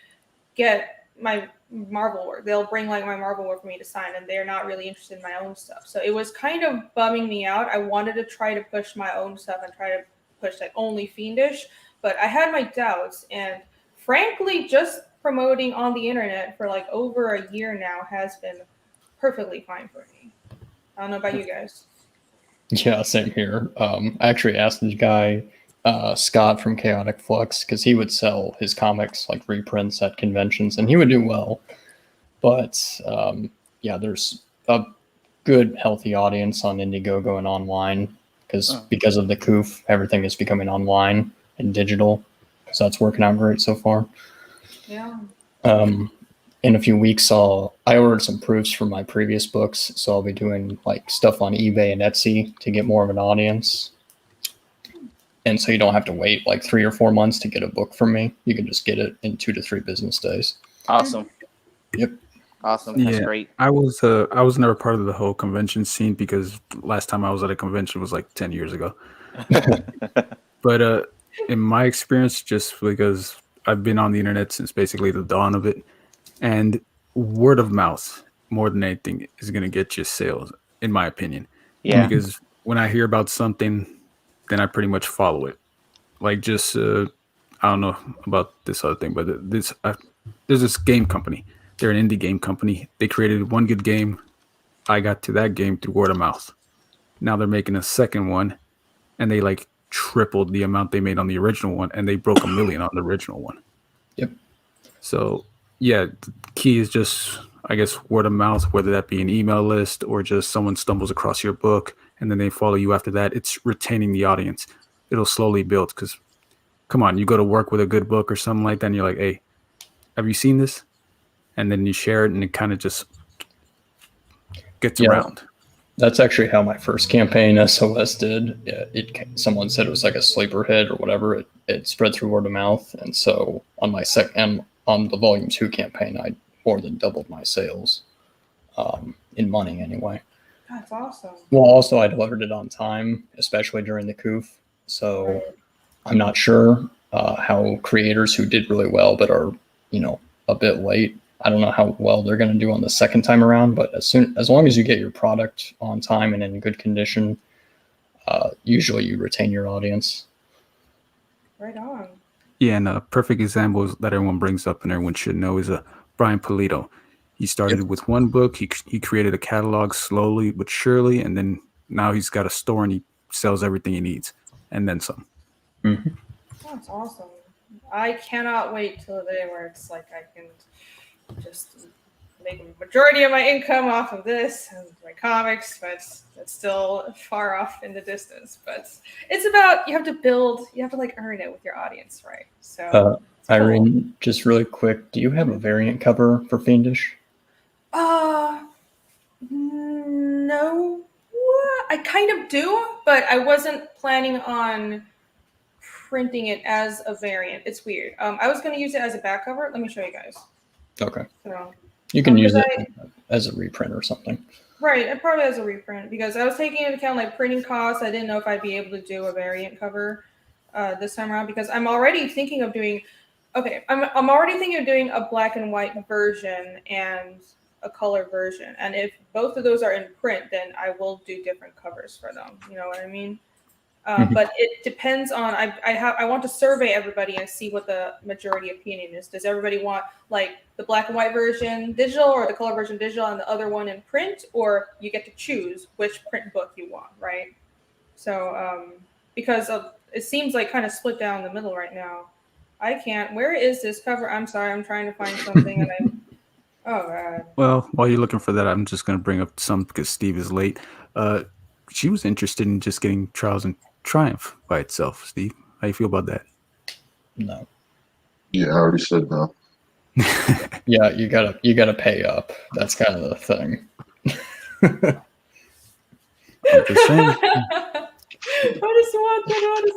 get my Marvel work. They'll bring like my Marvel work for me to sign, and they're not really interested in my own stuff. So it was kind of bumming me out. I wanted to try to push my own stuff and try to push like only Fiendish, but I had my doubts. And frankly, just promoting on the internet for like over a year now has been perfectly fine for me. I don't know about you guys. Yeah, same here. I actually asked the guy, Scott from Chaotic Flux, because he would sell his comics like reprints at conventions, and he would do well. But yeah, there's a good, healthy audience on Indiegogo and online, because of the COOF, everything is becoming online and digital. So that's working out great so far. Yeah. In a few weeks, I ordered some proofs for my previous books, so I'll be doing like stuff on eBay and Etsy to get more of an audience. And so you don't have to wait like 3 or 4 months to get a book from me. You can just get it in 2 to 3 business days. Awesome. Yep. Awesome. That's great. I was never part of the whole convention scene, because last time I was at a convention was like 10 years ago. But in my experience, just because I've been on the internet since basically the dawn of it, and word of mouth more than anything is going to get you sales, in my opinion. Yeah. Because when I hear about something, then I pretty much follow it. Like just I don't know about this other thing, but there's this game company. They're an indie game company. They created one good game. I got to that game through word of mouth. Now they're making a second one, and they like tripled the amount they made on the original one, and they broke 1 million on the original one. Yep. So Yeah, the key is just, I guess, word of mouth, whether that be an email list or just someone stumbles across your book and then they follow you after that. It's retaining the audience. It'll slowly build because, come on, you go to work with a good book or something like that and you're like, hey, have you seen this? And then you share it and it kind of just gets around. That's actually how my first campaign SOS did. Someone said it was like a sleeper hit or whatever. It spread through word of mouth, and so on my on the Volume 2 campaign, I more than doubled my sales, in money anyway. That's awesome. Well, also I delivered it on time, especially during the COOF. So I'm not sure how creators who did really well but are a bit late. I don't know how well they're going to do on the second time around, but as long as you get your product on time and in good condition, usually you retain your audience. Right on. Yeah, and a perfect example that everyone brings up and everyone should know is Brian Polito. He started with one book. He created a catalog slowly but surely, and then now he's got a store and he sells everything he needs, and then some. Mm-hmm. That's awesome. I cannot wait till the day where it's like I can just make a majority of my income off of this and my comics, but it's still far off in the distance. But it's about, you have to build, you have to like earn it with your audience, right? So Irene, just really quick, do you have a variant cover for Fiendish? No, I kind of do, but I wasn't planning on printing it as a variant. It's weird. I was going to use it as a back cover. Let me show you guys. Okay. So, you can use it as a reprint or something. Right, and probably as a reprint because I was taking into account like printing costs. I didn't know if I'd be able to do a variant cover this time around because I'm already thinking of doing. Okay, I'm already thinking of doing a black and white version and a color version, and if both of those are in print, then I will do different covers for them. You know what I mean? But it depends on. I want to survey everybody and see what the majority opinion is. Does everybody want like the black and white version digital or the color version digital and the other one in print, or you get to choose which print book you want, right? So because it seems like kind of split down the middle right now. I can't. Where is this cover? I'm sorry. I'm trying to find something and oh god. Well, while you're looking for that, I'm just going to bring up some because Steve is late. She was interested in just getting Trials and Triumph by itself. Steve, how you feel about that? No. Yeah, I already said no. Yeah, you gotta pay up. That's kind of the thing. I'm just saying.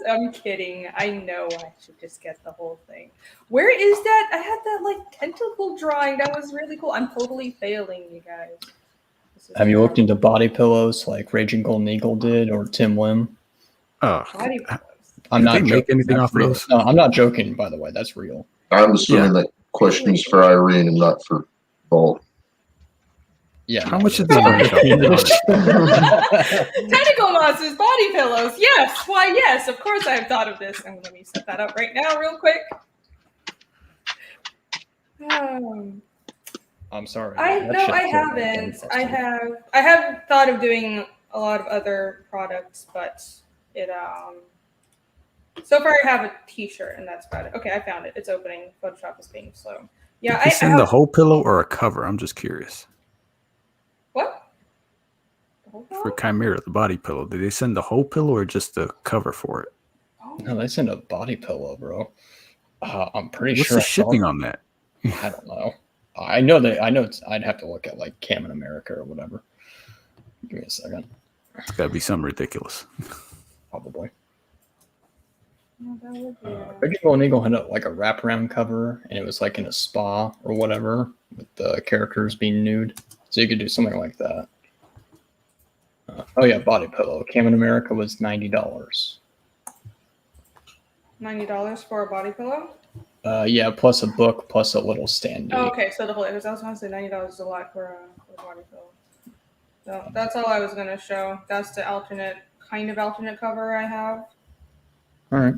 I'm kidding. I know I should just get the whole thing. Where is that? I had that like tentacle drawing. That was really cool. I'm totally failing, you guys. Have you looked into body pillows like Raging Golden Eagle did or Tim Lim? Oh, Body pillows. I'm not joking. Make anything off of those? No, I'm not joking. By the way, that's real. I'm assuming that question is for Irene and not for Paul. Yeah. How much is the Tentacle monsters, body pillows. Yes. Why, yes. Of course I have thought of this. And let me set that up right now real quick. I'm sorry. I haven't. I have thought of doing a lot of other products, but it so far I have a t-shirt and that's about it. Okay, I found it. It's opening. Photoshop is being slow. Yeah, Did they send the whole pillow or a cover? I'm just curious. What? For Chimera, the body pillow, did they send the whole pillow or just the cover for it? No, they sent a body pillow, bro. I'm pretty What's sure. the shipping on that? I don't know. I know I'd have to look at like Cam in America or whatever. Give me a second. It's got to be something ridiculous. Probably. No, that would be Raging Golden Eagle had like a wraparound cover, and it was like in a spa or whatever, with the characters being nude. So you could do something like that. Oh yeah, body pillow. Cam in America was $90. $90 for a body pillow? Yeah, plus a book, plus a little standee. Oh, okay, so the whole. Because I was going to say $90 is a lot for a body pillow. So that's all I was going to show. That's the alternate cover I have. All right.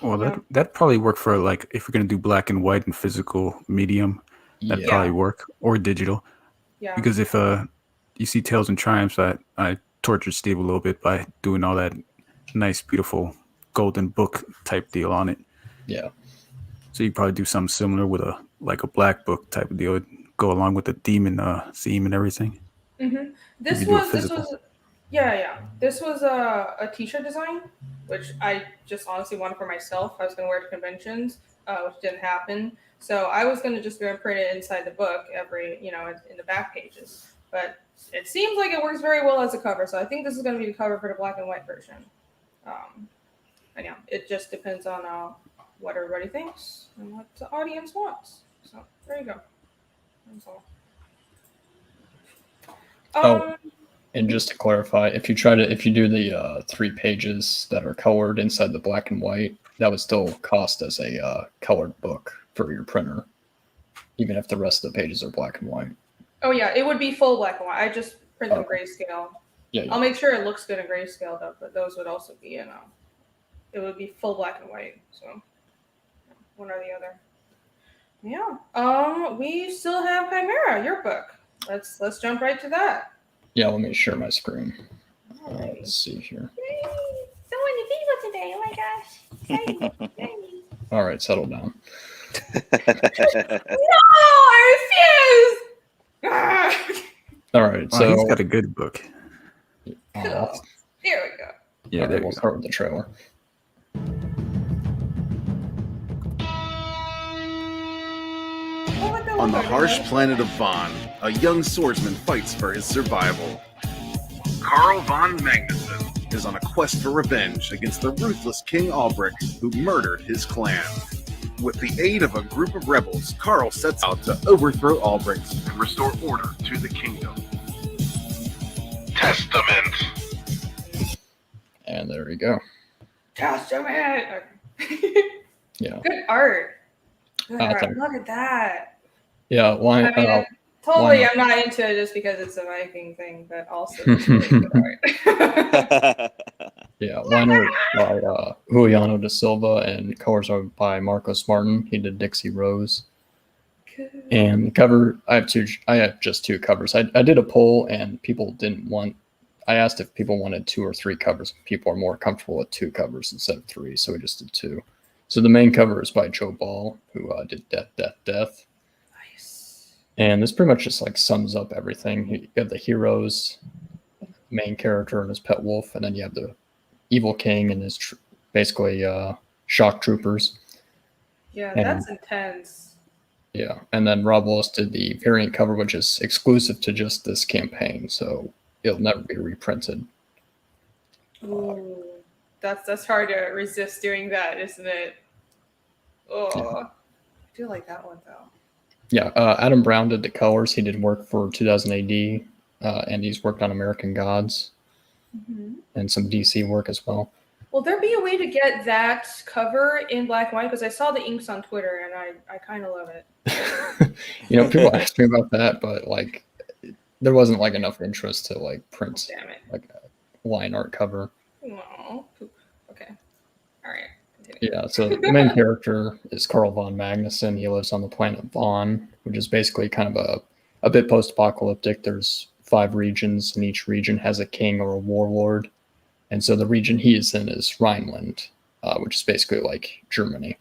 Well, that probably work for like if you're gonna do black and white and physical medium. That'd probably work, or digital. Yeah. Because if you see Tales and Triumphs, I tortured Steve a little bit by doing all that nice, beautiful golden book type deal on it. Yeah. So you probably do something similar with a like a black book type of deal. It'd go along with the demon theme and everything. Mm-hmm. If you do a physical. This was a t-shirt design, which I just honestly wanted for myself. I was going to wear to conventions, which didn't happen. So I was going to just go and print it inside the book in the back pages. But it seems like it works very well as a cover. So I think this is going to be the cover for the black and white version. And yeah, it just depends on what everybody thinks and what the audience wants. So there you go. That's all. And just to clarify, if you do the 3 pages that are colored inside the black and white, that would still cost as a colored book for your printer, even if the rest of the pages are black and white. Oh yeah, it would be full black and white. I just print them grayscale. Yeah. I'll make sure it looks good in grayscale though, but those would also be it would be full black and white. So one or the other. Yeah. We still have Chimera, your book. Let's jump right to that. Yeah, let me share my screen. All right. Let's see here. Yay! Someone to people today. Oh my gosh. Yay. All right, settle down. No, I refuse. All right, Wow, so he's got a good book. Cool. Here we go. Yeah, there we'll you go. start with the trailer. On the harsh planet of Vaughn, a young swordsman fights for his survival. Carl von Magnussen is on a quest for revenge against the ruthless King Albrecht, who murdered his clan. With the aid of a group of rebels, Carl sets out to overthrow Albrecht and restore order to the kingdom. Testament. And there you go. Testament. Yeah. Good art. Good art. Thanks. Look at that. Yeah, why? I mean, totally, why not? I'm not into it just because it's a Viking thing, but also it's really good art. Yeah, liner by Juliano da Silva and colors are by Marcos Martin. He did Dixie Rose. And the cover, I have just 2 covers. I did a poll and people didn't want. I asked if people wanted 2 or 3 covers. People are more comfortable with 2 covers instead of 3, so we just did 2. So the main cover is by Joe Ball, who did Death, Death, Death. Nice. And this pretty much just like sums up everything. You have the heroes, main character and his pet wolf, and then you have the evil king and his basically shock troopers. Yeah, And- that's intense. Yeah, and then Rob Willis did the variant cover, which is exclusive to just this campaign, so it'll never be reprinted. Ooh, that's hard to resist doing that, isn't it? Oh, Yeah. I do like that one though. Yeah, Adam Brown did the colors. He did work for 2000 AD, and he's worked on American Gods and some DC work as well. Will there be a way to get that cover in black and white? Because I saw the inks on Twitter and I kind of love it. People asked me about that, but like there wasn't like enough interest to like print Damn it. like a line art cover. Oh, poop. Okay. All right. Continue. Yeah, so the main character is Carl von Magnussen. He lives on the planet Vaughn, which is basically kind of a bit post-apocalyptic. There's 5 regions, and each region has a king or a warlord. And so the region he is in is Rhineland, which is basically like Germany.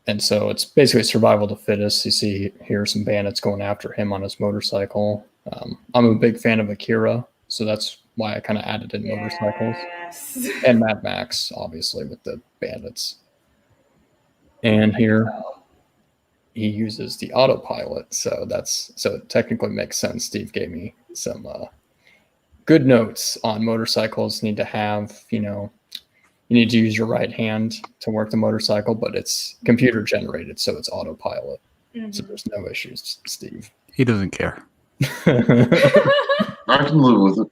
And so it's basically survival of the fittest. You see here some bandits going after him on his motorcycle. I'm a big fan of Akira, so that's why I kind of added in motorcycles. Yes. And Mad Max, obviously, with the bandits. And here he uses the autopilot, so it technically makes sense. Steve gave me some good notes on motorcycles. Need to have, you need to use your right hand to work the motorcycle, but it's computer generated, so it's autopilot. So there's no issues, Steve. He doesn't care. I can live with it.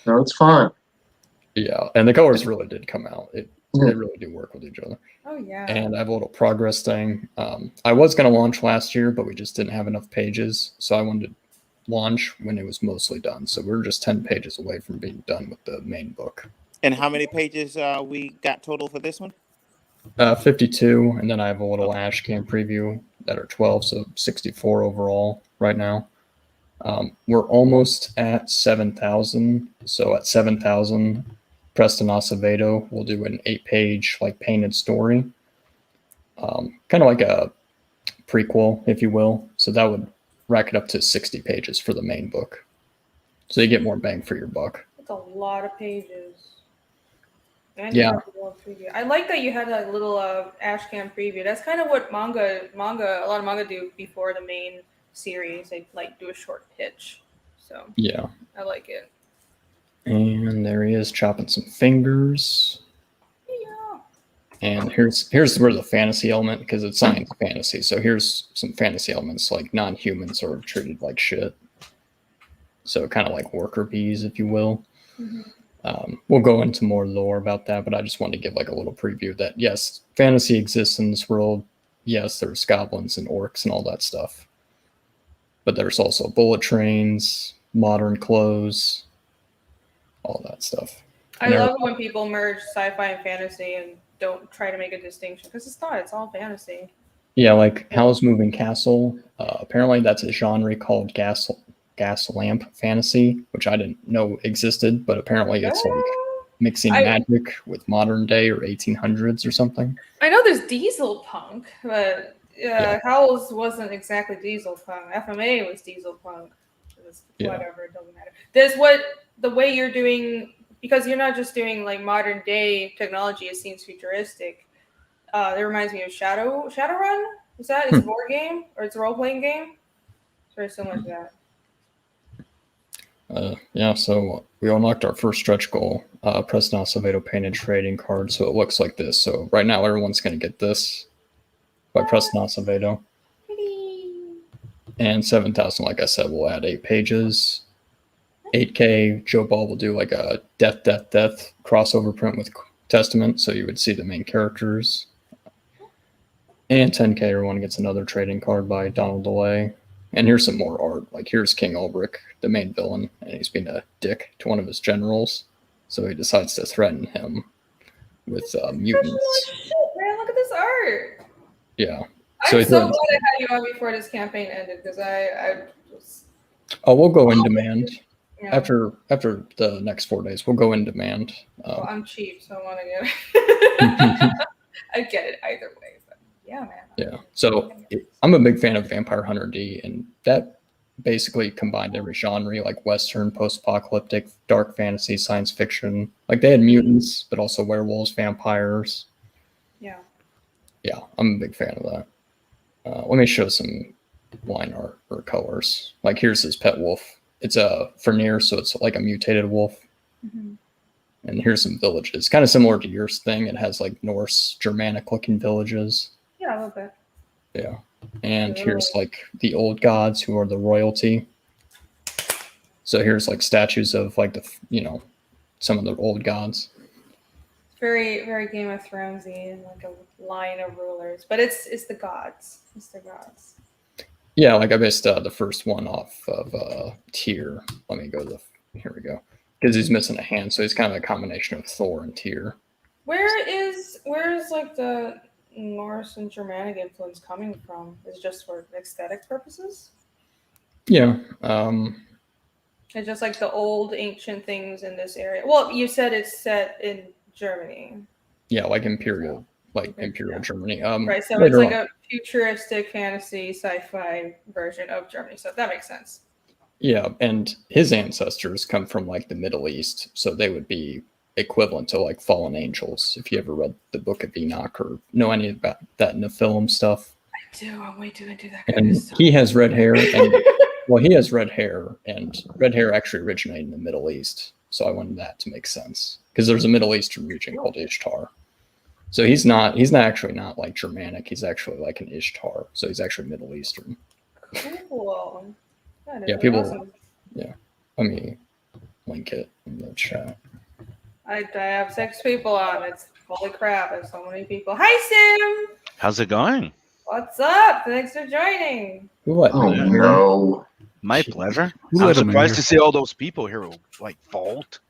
It's fine. Yeah, and the colors really did come out. They really do work with each other. Oh yeah. And I have a little progress thing. I was going to launch last year, but we just didn't have enough pages. So I wanted to launch when it was mostly done. So we're just 10 pages away from being done with the main book. And how many pages we got total for this one? 52. And then I have a little Ash Can preview that are 12. So 64 overall right now. We're almost at 7,000. So at 7,000, Preston Acevedo will do an 8-page like painted story. kind of like a prequel, if you will. So that would rack it up to 60 pages for the main book. So you get more bang for your buck. That's a lot of pages. And Yeah. you have a little preview. I like that you had a little Ashcan preview. That's kind of what a lot of manga do before the main series. They like do a short pitch. So Yeah. I like it. And there he is chopping some fingers. Yeah. And here's where the fantasy element, because it's science fantasy. So here's some fantasy elements, like non-humans are treated like shit. So kind of like worker bees, if you will. Mm-hmm. We'll go into more lore about that, but I just wanted to give like a little preview that yes, fantasy exists in this world. Yes, there's goblins and orcs and all that stuff. But there's also bullet trains, modern clothes, all that stuff. I love when people merge sci-fi and fantasy and don't try to make a distinction, because it's all fantasy. Yeah, like Howl's Moving Castle. Apparently that's a genre called gas lamp fantasy, which I didn't know existed, but apparently it's like mixing magic with modern day or 1800s or something. I know there's diesel punk, but Howl's wasn't exactly diesel punk. FMA was diesel punk. Whatever, it doesn't matter. The way you're doing, because you're not just doing like modern day technology, it seems futuristic. It reminds me of Shadowrun. Is that it's a board game or it's a role playing game? It's very similar to that. So we unlocked our first stretch goal, President Acevedo painted trading card, so it looks like this. So right now everyone's going to get this by President Acevedo. And 7,000, like I said, we'll add 8 pages. 8K, Joe Ball will do like a death crossover print with Testament, so you would see the main characters. And 10K, everyone gets another trading card by Donald DeLay. And here's some more art. Like here's King Ulbrich, the main villain, and he's being a dick to one of his generals. So he decides to threaten him with mutants. Shit, man, look at this art. Yeah. I'm so glad I had you on before this campaign ended, because I was... Oh, we'll go in demand. Yeah. After the next 4 days, we'll go in demand. Well, I'm cheap, so I want to get it. I get it either way. But yeah, man. Yeah. So I'm a big fan of Vampire Hunter D, and that basically combined every genre, like Western, post-apocalyptic, dark fantasy, science fiction. Like they had mutants, but also werewolves, vampires. Yeah. Yeah, I'm a big fan of that. Let me show some line art or colors. Like here's his pet wolf. It's a Fenrir, so it's like a mutated wolf. Mm-hmm. And here's some villages. Kind of similar to yours thing. It has like Norse, Germanic looking villages. Yeah, a little bit. Yeah. And here's like the old gods who are the royalty. So here's like statues of like the, some of the old gods. Very, very Game of Thronesy, and like a line of rulers. But it's the gods. It's the gods. Yeah, like I based the first one off of Tyr. Let me go here we go. Because he's missing a hand, so he's kind of a combination of Thor and Tyr. Where is like the Norse and Germanic influence coming from? Is it just for aesthetic purposes? Yeah. It's just like the old ancient things in this area. Well, you said it's set in Germany. Yeah, like Imperial Germany. Right, so it's like a futuristic fantasy sci-fi version of Germany. So that makes sense. Yeah, and his ancestors come from like the Middle East, so they would be equivalent to like fallen angels. If you ever read the Book of Enoch or know any about that Nephilim stuff. I do. I'm way too into that. And he has red hair, and well, he has red hair, and red hair actually originated in the Middle East. So I wanted that to make sense because there's a Middle Eastern region called Ishtar. So he's not actually not like Germanic. He's actually like an Ishtar. So he's actually Middle Eastern. Cool. Yeah, people. Awesome. Yeah, let me link it in the chat. I have 6 people on. It's holy crap. There's so many people. Hi, Sim. How's it going? What's up? Thanks for joining. Oh no. My pleasure. I'm surprised to see all those people here, like Vault,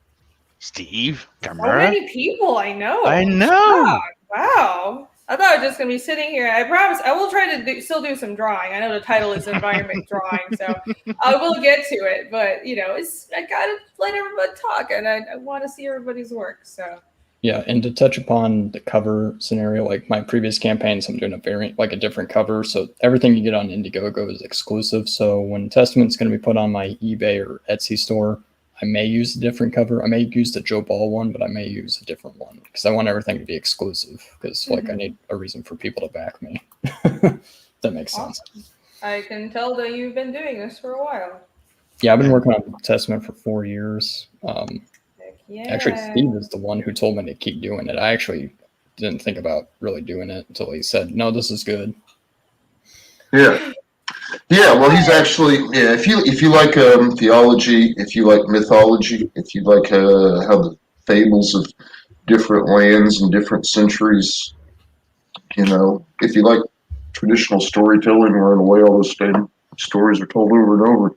Steve, Chimera. So many people, I know. I know. Wow. I thought I was just going to be sitting here. I promise I will try to still do some drawing. I know the title is Environment Drawing, so I will get to it. But, I got to let everybody talk, and I want to see everybody's work. So Yeah, and to touch upon the cover scenario, like my previous campaigns, I'm doing a variant, like a different cover. So everything you get on Indiegogo is exclusive. So when Testament's going to be put on my eBay or Etsy store, I may use a different cover. I may use the Joe Ball one, but I may use a different one because I want everything to be exclusive. Because like I need a reason for people to back me. That makes sense. I can tell that you've been doing this for a while. Yeah, I've been working on Testament for 4 years. Yeah. Actually, Steve is the one who told me to keep doing it. I actually didn't think about really doing it until he said, "No, this is good." Yeah. Yeah, well, he's actually, yeah, if you like theology, if you like mythology, if you like how the fables of different lands and different centuries, if you like traditional storytelling where in a way all those same stories are told over and over,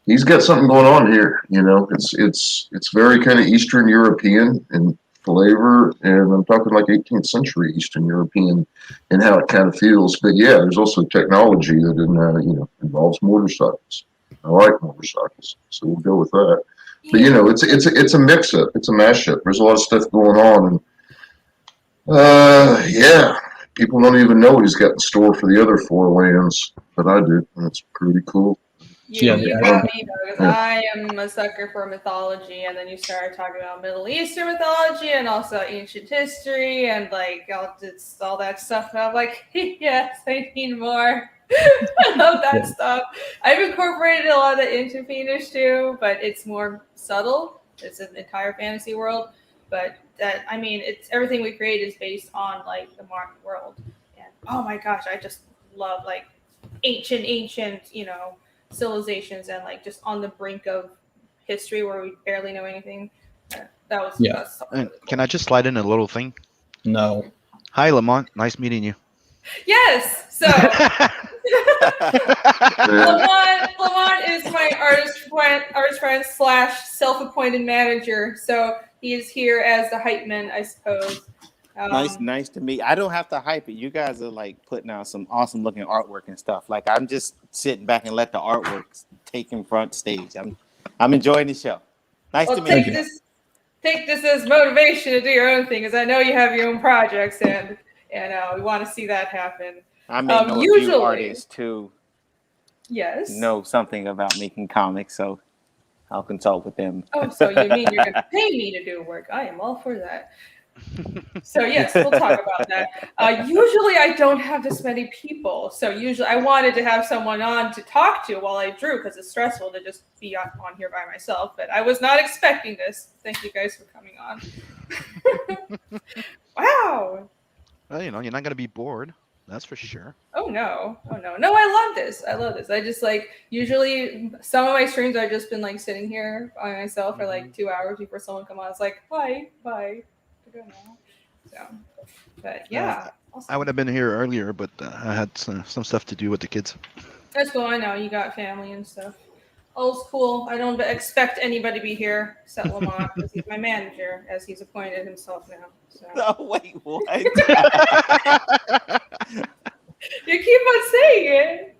he's got something going on here. It's very kind of Eastern European in flavor, and I'm talking like 18th century Eastern European and how it kind of feels. But yeah, there's also technology that involves motorcycles. I like motorcycles, so we'll go with that. But it's a mix up, it's a mashup. There's a lot of stuff going on, and yeah, people don't even know what he's got in store for the other 4 lands, but I do. And it's pretty cool. You got me because I am a sucker for mythology, and then you started talking about Middle Eastern mythology and also ancient history and like all that stuff. And I'm like, yes, I need more. I love that stuff. I've incorporated a lot of that into Fiendish too, but it's more subtle. It's an entire fantasy world, but it's everything we create is based on like the modern world. And oh my gosh, I just love like ancient, civilizations and like just on the brink of history where we barely know anything. That was And really cool. Can I just slide in a little thing? No. Hi, Lamont. Nice meeting you. Yes. So Lamont is my artist friend / self-appointed manager. So he is here as the hype man, I suppose. Nice to meet. I don't have to hype it. You guys are like putting out some awesome looking artwork and stuff. Like I'm just sitting back and let the artwork take in front stage. I'm enjoying the show. Nice to meet you. Take this as motivation to do your own thing, because I know you have your own projects, and we want to see that happen. I may know a few artists too. Yes. Know something about making comics, so I'll consult with them. Oh, so you mean you're going to pay me to do work? I am all for that. So yes, we'll talk about that. Usually I don't have this many people. So usually I wanted to have someone on to talk to while I drew, because it's stressful to just be on here by myself. But I was not expecting this. Thank you guys for coming on. Wow. Well, you're not going to be bored. That's for sure. Oh no. No, I love this. I just like, usually some of my streams I've just been like sitting here by myself for like 2 hours before someone comes on. It's like, bye. So, but yeah. I would have been here earlier, but I had some stuff to do with the kids. That's cool. I know you got family and stuff. All's cool. I don't expect anybody to be here except Lamont, because he's my manager, as he's appointed himself now. So. Oh wait, what? You keep on saying it.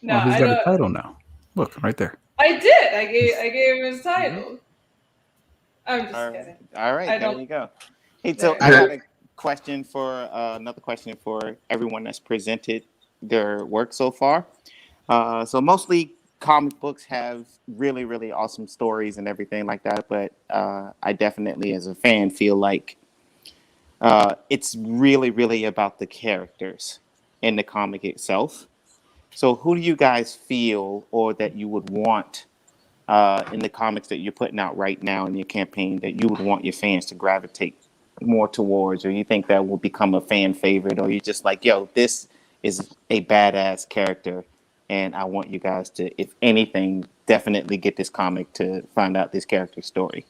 No, well, he's got a title now. Look, right there. I did. I gave him his title. I'm just kidding. All right, there you go. Hey, so I got a question for another question for everyone that's presented their work so far. So mostly comic books have really, really awesome stories and everything like that, but I definitely, as a fan, feel like it's really, really about the characters in the comic itself. So who do you guys feel, or that you would want in the comics that you're putting out right now in your campaign, that you would want your fans to gravitate more towards, or you think that will become a fan favorite, or you're just like, yo, this is a badass character, and I want you guys to, if anything, definitely get this comic to find out this character's story?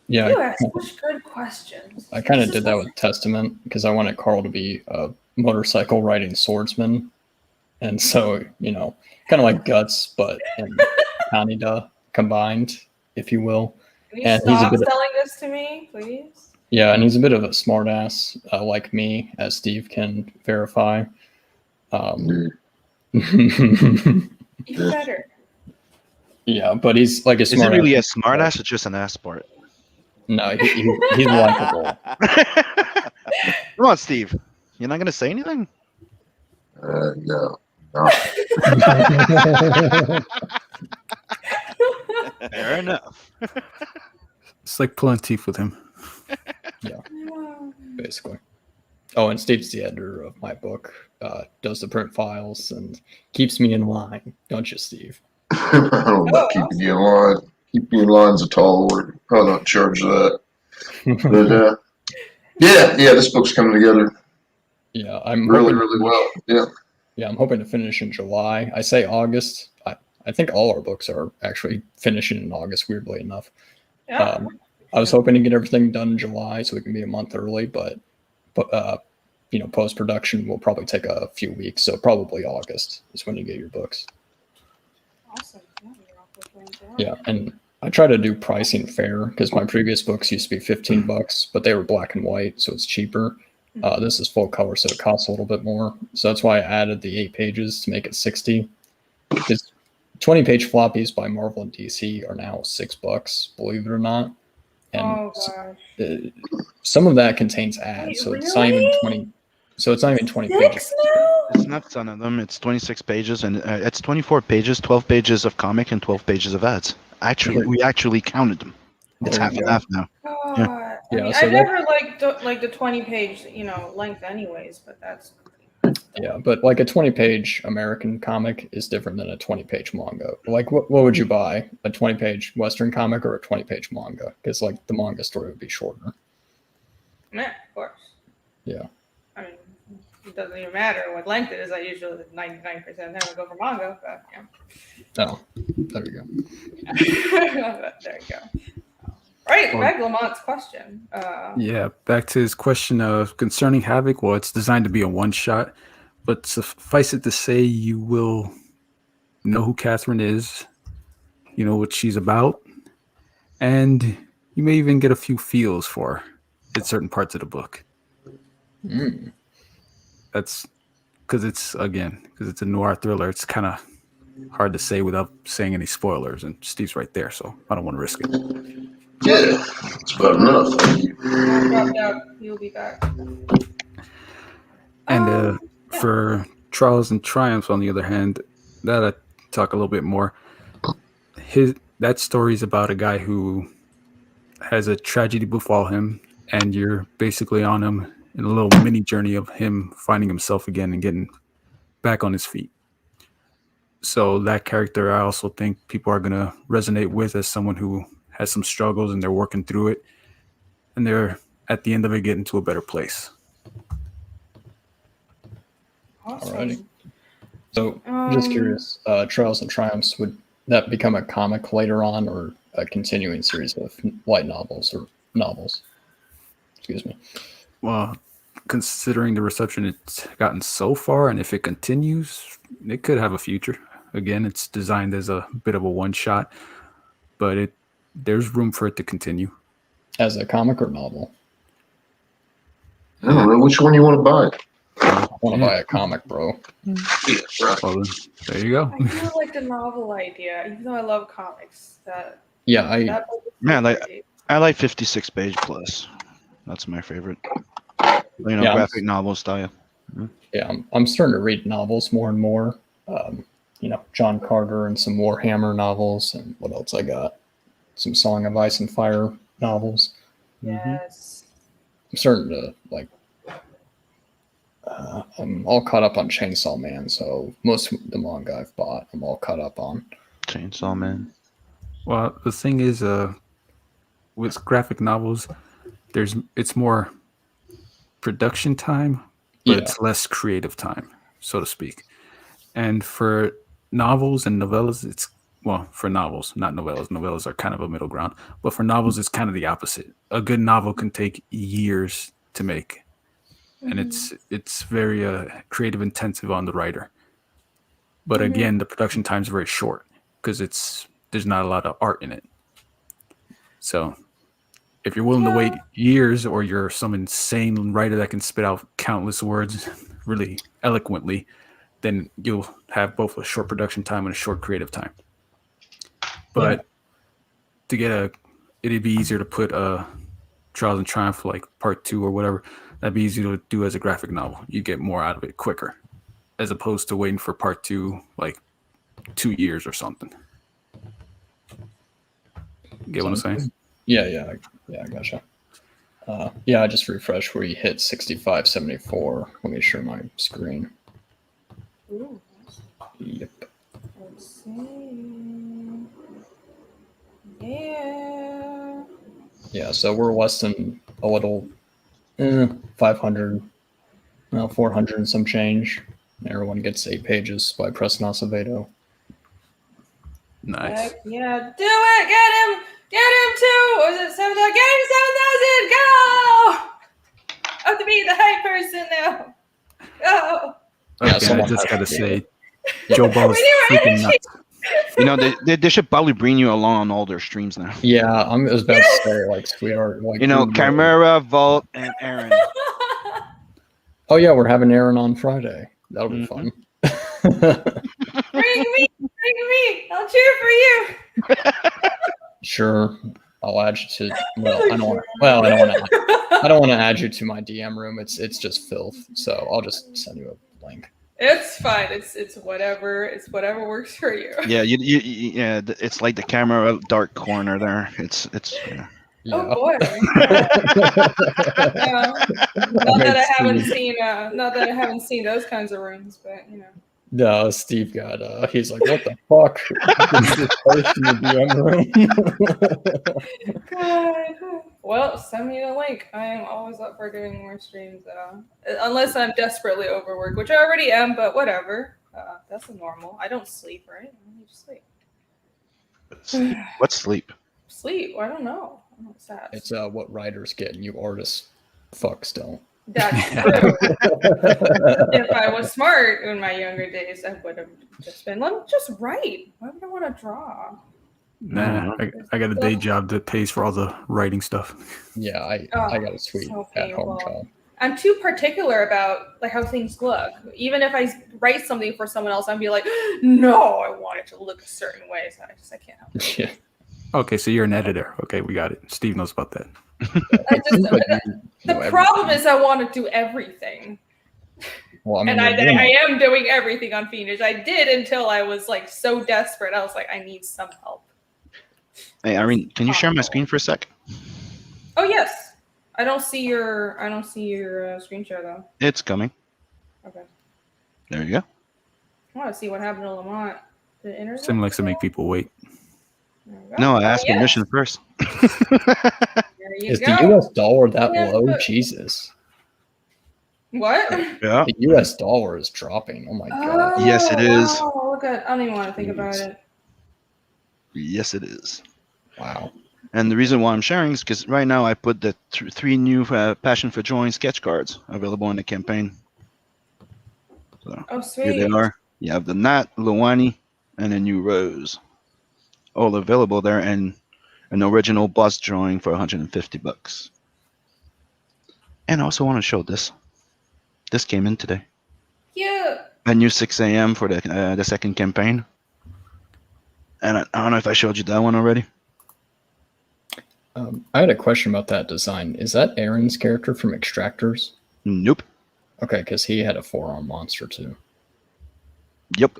Yeah, you ask such good questions. I kind of did that with Testament, because I wanted Carl to be a motorcycle riding swordsman, and so kind of like Guts, but in Canada combined, if you will. Can you stop selling this to me, please? Yeah, and he's a bit of a smartass, like me, as Steve can verify. Even better. Yeah, but he's like a smart. Is it really a smartass or just an ass part? No, he's likable. Come on, Steve. You're not gonna say anything? No. Fair enough. It's like pulling teeth with him. Yeah, basically. Oh, and Steve's the editor of my book, does the print files, and keeps me in line. Don't you, Steve? I don't know about keeping you in line. Keeping you in line's a tall order. Probably not charge that. But yeah, this book's coming together Yeah, I'm really, hoping, really well. Yeah. Yeah, I'm hoping to finish in July. I say August. I think all our books are actually finishing in August, weirdly enough. Yeah. I was hoping to get everything done in July so we can be a month early, but post-production will probably take a few weeks. So probably August is when you get your books. Awesome. Yeah, and I try to do pricing fair because my previous books used to be $15, but they were black and white, so it's cheaper. This is full color, so it costs a little bit more. So that's why I added the 8 pages to make it 60. Because 20-page floppies by Marvel and DC are now $6, believe it or not. And some of that contains ads, so it's not even 20. So it's not even 20 pages. It's not some of them. It's 26 pages, and it's 24 pages, 12 pages of comic, and 12 pages of ads. Actually, we actually counted them. It's half and half now. God. Yeah, I mean, so I never liked the 20-page, length anyways, but that's. Yeah, but like a 20-page American comic is different than a 20-page manga. Like, what would you buy? A 20-page Western comic or a 20-page manga? Because like the manga story would be shorter. Yeah, of course. Yeah. I mean, it doesn't even matter what length it is. I usually 99% of the time I go for manga, but yeah. Oh, there you go. There you go. All right, back to Lamont's question. Yeah, back to his question of concerning Havoc. Well, it's designed to be a one-shot, but suffice it to say, you will know who Catherine is, you know what she's about, and you may even get a few feels for her in certain parts of the book. That's because it's a noir thriller. It's kind of hard to say without saying any spoilers, and Steve's right there, so I don't want to risk it. Yeah, that's about enough. Thank you. Dropped out. He'll be back. And for Trials and Triumphs, on the other hand, that I talk a little bit more. That story is about a guy who has a tragedy befall him, and you're basically on him in a little mini journey of him finding himself again and getting back on his feet. So that character, I also think people are going to resonate with as someone who has some struggles and they're working through it, and they're at the end of it getting to a better place. Awesome. Alrighty. So, I'm just curious, Trials and Triumphs, would that become a comic later on or a continuing series of light novels or novels? Excuse me. Well, considering the reception it's gotten so far, and if it continues, it could have a future. Again, it's designed as a bit of a one-shot, but there's room for it to continue. As a comic or novel? I don't know which one you want to buy. I want to buy a comic, bro. Yeah, right. Well, there you go. I do like the novel idea, even though I love comics. Yeah, I like 56 page plus. That's my favorite. Graphic novel style. Yeah, I'm starting to read novels more and more. John Carter and some Warhammer novels, and what else I got? Some Song of Ice and Fire novels. Yes. I'm starting to I'm all caught up on Chainsaw Man, so most of the manga I've bought, I'm all caught up on. Chainsaw Man. Well, the thing is, with graphic novels, it's more production time, but it's less creative time, so to speak. And for novels and novellas, for novels, not novellas. Novellas are kind of a middle ground, but for novels, it's kind of the opposite. A good novel can take years to make, and it's very creative intensive on the writer. But again, the production time is very short because there's not a lot of art in it. So if you're willing to wait years, or you're some insane writer that can spit out countless words really eloquently, then you'll have both a short production time and a short creative time. But to get it'd be easier to put Trials and Triumph like part 2 or whatever. That'd be easy to do as a graphic novel. You get more out of it quicker, as opposed to waiting for part 2 like 2 years or something. Get what I'm saying? Yeah, I gotcha. Yeah, I just refreshed where you hit 6574. Let me share my screen. Ooh. Yep. Let's see. Yeah. Yeah, so we're less than a little 500, 400 and some change. Everyone gets 8 pages by pressing Acevedo. Nice. Heck yeah, do it! Get him! Get him too! Or is it 7,000? Get him 7,000! Go! I have to be the hype person now. Go! Yeah, Okay, I someone just has gotta to do say, it. Joe Ball's We need more freaking energy. nuts. You know, they should probably bring you along on all their streams now. Yeah, I was about to say, like, sweetheart. Like, You know, we- Chimera, Vault, and Aaron. Oh, yeah, we're having Aaron on Friday. That'll be fun. Bring me! I'll cheer for you! Sure. I'll add you to. Well, I don't want. Well, I don't want to. I don't want to add you to my DM room. It's just filth. So I'll just send you a link. It's fine. It's whatever. It's whatever works for you. Yeah, yeah, it's like the camera dark corner there. It's yeah. Yeah. Oh boy. Not that I haven't seen those kinds of rooms, but you know. No, Steve got. He's like, what the fuck? This post in the DM room. God. Well, send me the link. I am always up for doing more streams, unless I'm desperately overworked, which I already am. But whatever. That's normal. I don't sleep, right? I don't need to sleep. What's sleep? Sleep? I don't know. I don't know what's that. It's what writers get, and you artists fuck still. That's true. If I was smart in my younger days, I would have just been, let me just write. Why would I want to draw? Nah, I got a day job that pays for all the writing stuff. Yeah, I got a sweet so at-home painful. job. I'm too particular about like how things look. Even if I write something for someone else, I'd be like, no, I want it to look a certain way. So I can't help it. Yeah. Okay, so you're an editor. Okay, we got it. Steve knows about that. The problem is I want to do everything. Well, I mean, and I am doing everything on Fiendish. I did until I was like so desperate. I was like, I need some help. Hey, Irene, can you share my screen for a sec? Oh yes. I don't see your screen share though. It's coming. Okay. There you go. I want to see what happened to Lamont. The internet. Sim likes to make people wait. No, I asked permission first. There you Is go. the US dollar that Yeah, low? but- Jesus. What? Yeah. The US dollar is dropping. Oh my god. Yes, it is. Wow, look at, I don't even want to think about it. Yes, it is. Wow. And the reason why I'm sharing is because right now I put the 3 new Passion for Drawing sketch cards available in the campaign. So Oh, sweet. here they are. You have the Nat, Luwani, and a new Rose. All available there, and an original boss drawing for $150. And I also want to show this. This came in today. Yeah. A new 6 a.m. for the second campaign. And I don't know if I showed you that one already. I had a question about that design. Is that Aaron's character from Extractors? Nope. Okay, because he had a 4-arm monster too. Yep.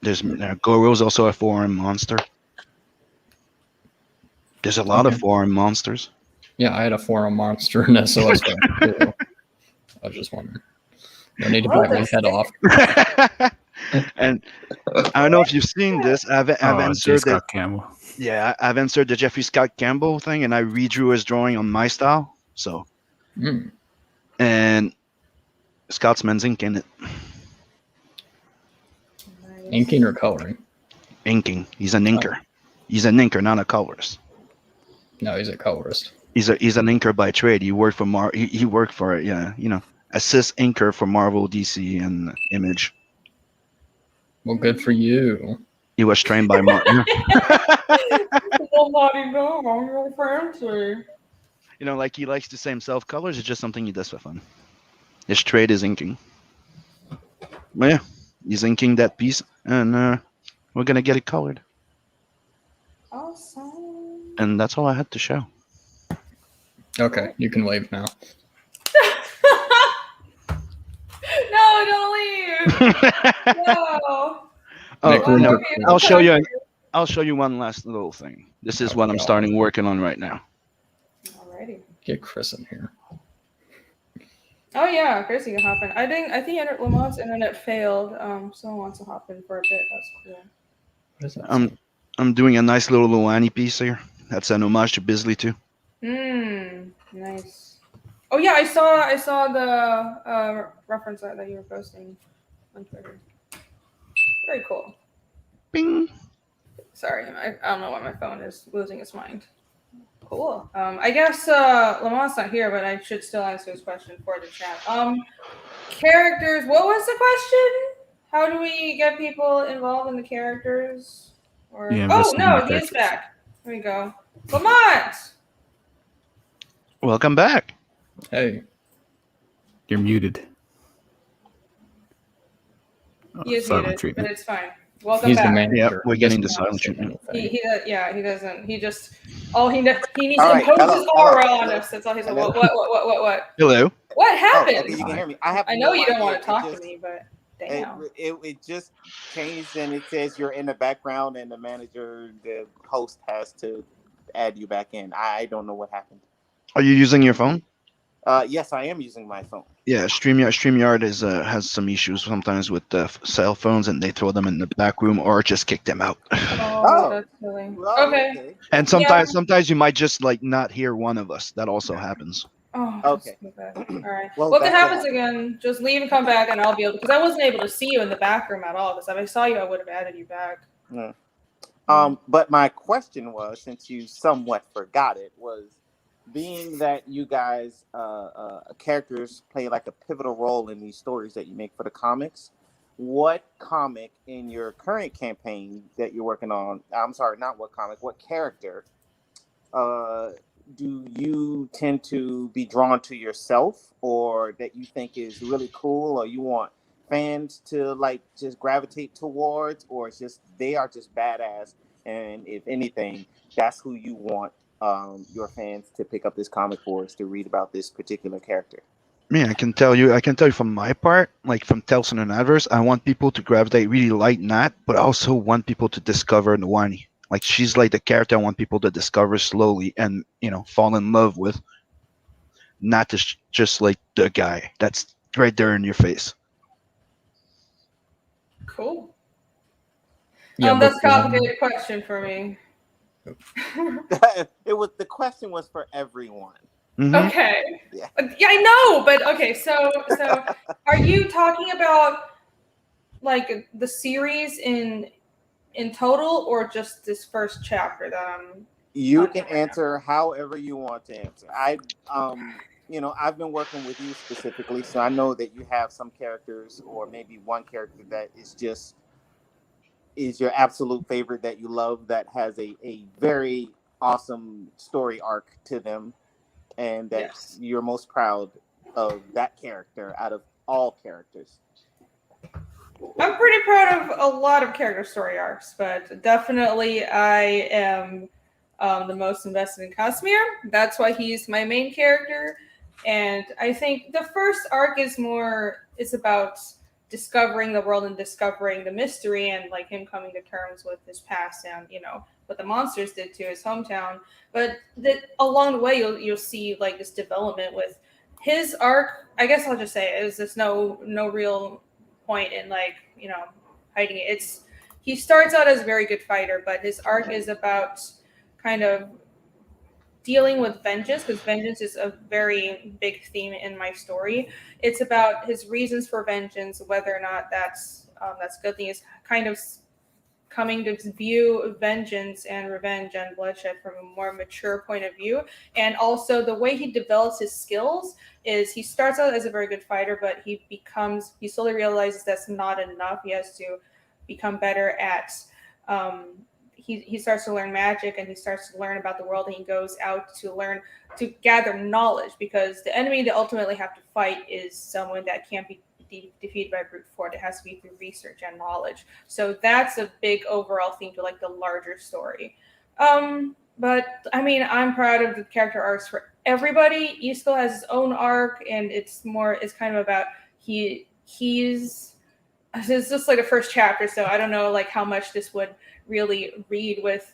There's Goro's also a 4-arm monster. There's a lot of 4-arm monsters. Yeah, I had a 4-arm monster in SOS too. I was just wondering. No need to bite my head off. And I don't know if you've seen this. I've J. answered the, Scott Campbell. yeah, I've answered the Jeffrey Scott Campbell thing, and I redrew his drawing on my style. So, and Scotsman's inking it. Inking or coloring? Inking. He's an inker. He's an inker, not a colorist. No, he's a colorist. He's an inker by trade. He worked for he worked for assist inker for Marvel, DC, and Image. Well, good for you. He was trained by Martin. Nobody knows. I'm your fancy. You know, like he likes the same self colors. It's just something he does for fun. His trade is inking. But yeah, he's inking that piece, and we're gonna get it colored. Awesome. And that's all I had to show. Okay, you can wave now. No, don't leave. No. Make Oh, room no. for- I'll show you. I'll show you one last little thing. This is Oh, what I'm God. starting working on right now. Alrighty. Get Chris in here. Oh yeah, Gracie can hop in. I think Lamont's internet failed. Someone wants to hop in for a bit. That's cool. What is that? I'm doing a nice little Luani piece here. That's an homage to Bisley too. Nice. Oh yeah, I saw the reference that you were posting on Twitter. Very cool. Bing. Sorry, I don't know why my phone is losing its mind. Cool. I guess Lamont's not here, but I should still answer his question for the chat. Characters. What was the question? How do we get people involved in the characters? Or invest in the he is characters. back. Here we go. Lamont. Welcome back. Hey, You're muted. Oh, He is silent muted, treatment. but it's fine. Welcome he's back. the manager. we're getting the He silent doesn't treatment. say anything. He doesn't. He doesn't. He needs All to right, impose hello, his aura hello, on hello. us. That's all he's like. Hello. What? Hello. What Oh, happened? okay, you can hear me. I have. I know no you don't idea. want to It talk just- to me, but damn. It just changed and it says you're in the background and the host has to add you back in. I don't know what happened. Are you using your phone? Yes, I am using my phone. Yeah, StreamYard is has some issues sometimes with cell phones, and they throw them in the back room or just kick them out. Oh, that's silly. Well, Okay. And sometimes you might just like not hear one of us. That also happens. Oh, Okay. that's so bad. All right. Well, Well, if it that's happens again, just leave and come back, and I'll be able to. Because I wasn't able to see you in the back room at all. Because if I saw you, I would have added you back. Yeah. But my question was, since you somewhat forgot it, was being that you guys characters play like a pivotal role in these stories that you make for the comics. What comic in your current campaign that you're working on? I'm sorry, not what comic. What character do you tend to be drawn to yourself, or that you think is really cool, or you want fans to like just gravitate towards, or it's just they are just badass, and if anything, that's who you want your fans to pick up this comic for, is to read about this particular character? Yeah, I can tell you from my part, like from Tales and Adverse, I want people to gravitate really like Nat, but I also want people to discover Nwani. Like she's like the character I want people to discover slowly and fall in love with. Not just like the guy that's right there in your face. Cool. Yeah, That's a but, complicated question for me. The question was for everyone. Mhm. Okay. Yeah. Yeah, I know, but okay. So are you talking about like the series in total, or just this first chapter that I'm? You can answer however you want to answer. I've been working with you specifically, so I know that you have some characters, or maybe one character that is your absolute favorite that you love, that has a very awesome story arc to them, and that you're most proud of that character out of all characters. I'm pretty proud of a lot of character story arcs, but definitely I am the most invested in Casimir. That's why he's my main character. And I think the first arc is about discovering the world and discovering the mystery, and like him coming to terms with his past and what the monsters did to his hometown. But along the way you'll see like this development with his arc. I guess I'll just say is there's no real point in hiding it. He starts out as a very good fighter, but his arc is about kind of dealing with vengeance, because vengeance is a very big theme in my story. It's about his reasons for vengeance, whether or not that's a good thing. Is kind of coming to view vengeance and revenge and bloodshed from a more mature point of view. And also the way he develops his skills is he starts out as a very good fighter, but he slowly realizes that's not enough. He has to become better at he starts to learn magic, and he starts to learn about the world, and he goes out to gather knowledge, because the enemy that ultimately have to fight is someone that can't be defeated by brute force. It has to be through research and knowledge. So that's a big overall theme to like the larger story. but I mean, I'm proud of the character arcs for everybody. Isko has his own arc, and it's kind of about he's it's just like the first chapter, so I don't know like how much this would really read with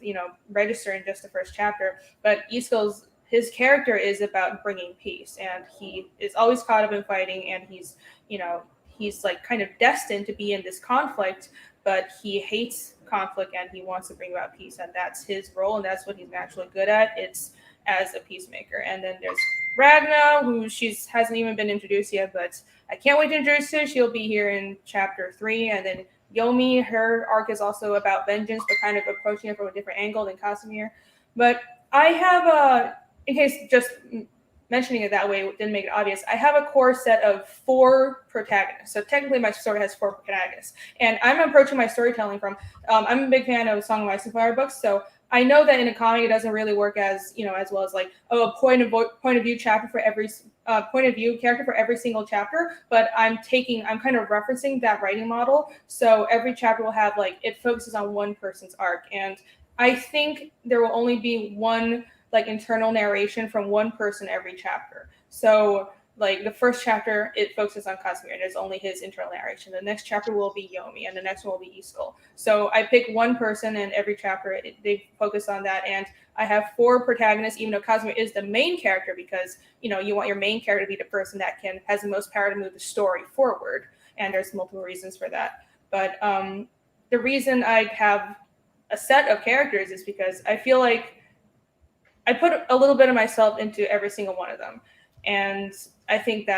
register in just the first chapter. But Isko's his character is about bringing peace, and he is always caught up in fighting, and he's like kind of destined to be in this conflict, but he hates conflict and he wants to bring about peace, and that's his role, and that's what he's naturally good at. It's as a peacemaker. And then there's Ragna, who hasn't even been introduced yet, but I can't wait to introduce her. She'll be here in chapter 3. And then Yomi, her arc is also about vengeance, but kind of approaching it from a different angle than Casimir. But I have in case just mentioning it that way didn't make it obvious, I have a core set of 4 protagonists. So technically my story has 4 protagonists. And I'm approaching my storytelling from, I'm a big fan of Song of Ice and Fire books, so I know that in a comic it doesn't really work as well as like a point of view chapter for every point of view character for every single chapter, but I'm kind of referencing that writing model. So every chapter will have like, it focuses on one person's arc, and I think there will only be one like internal narration from one person every chapter. So like the first chapter, it focuses on Casimir, and there's only his internal narration. The next chapter will be Yomi, and the next one will be Isko. So I pick one person, and every chapter they focus on that. And I have 4 protagonists, even though Casimir is the main character, because you want your main character to be the person that has the most power to move the story forward. And there's multiple reasons for that. But the reason I have a set of characters is because I feel like I put a little bit of myself into every single one of them. And I think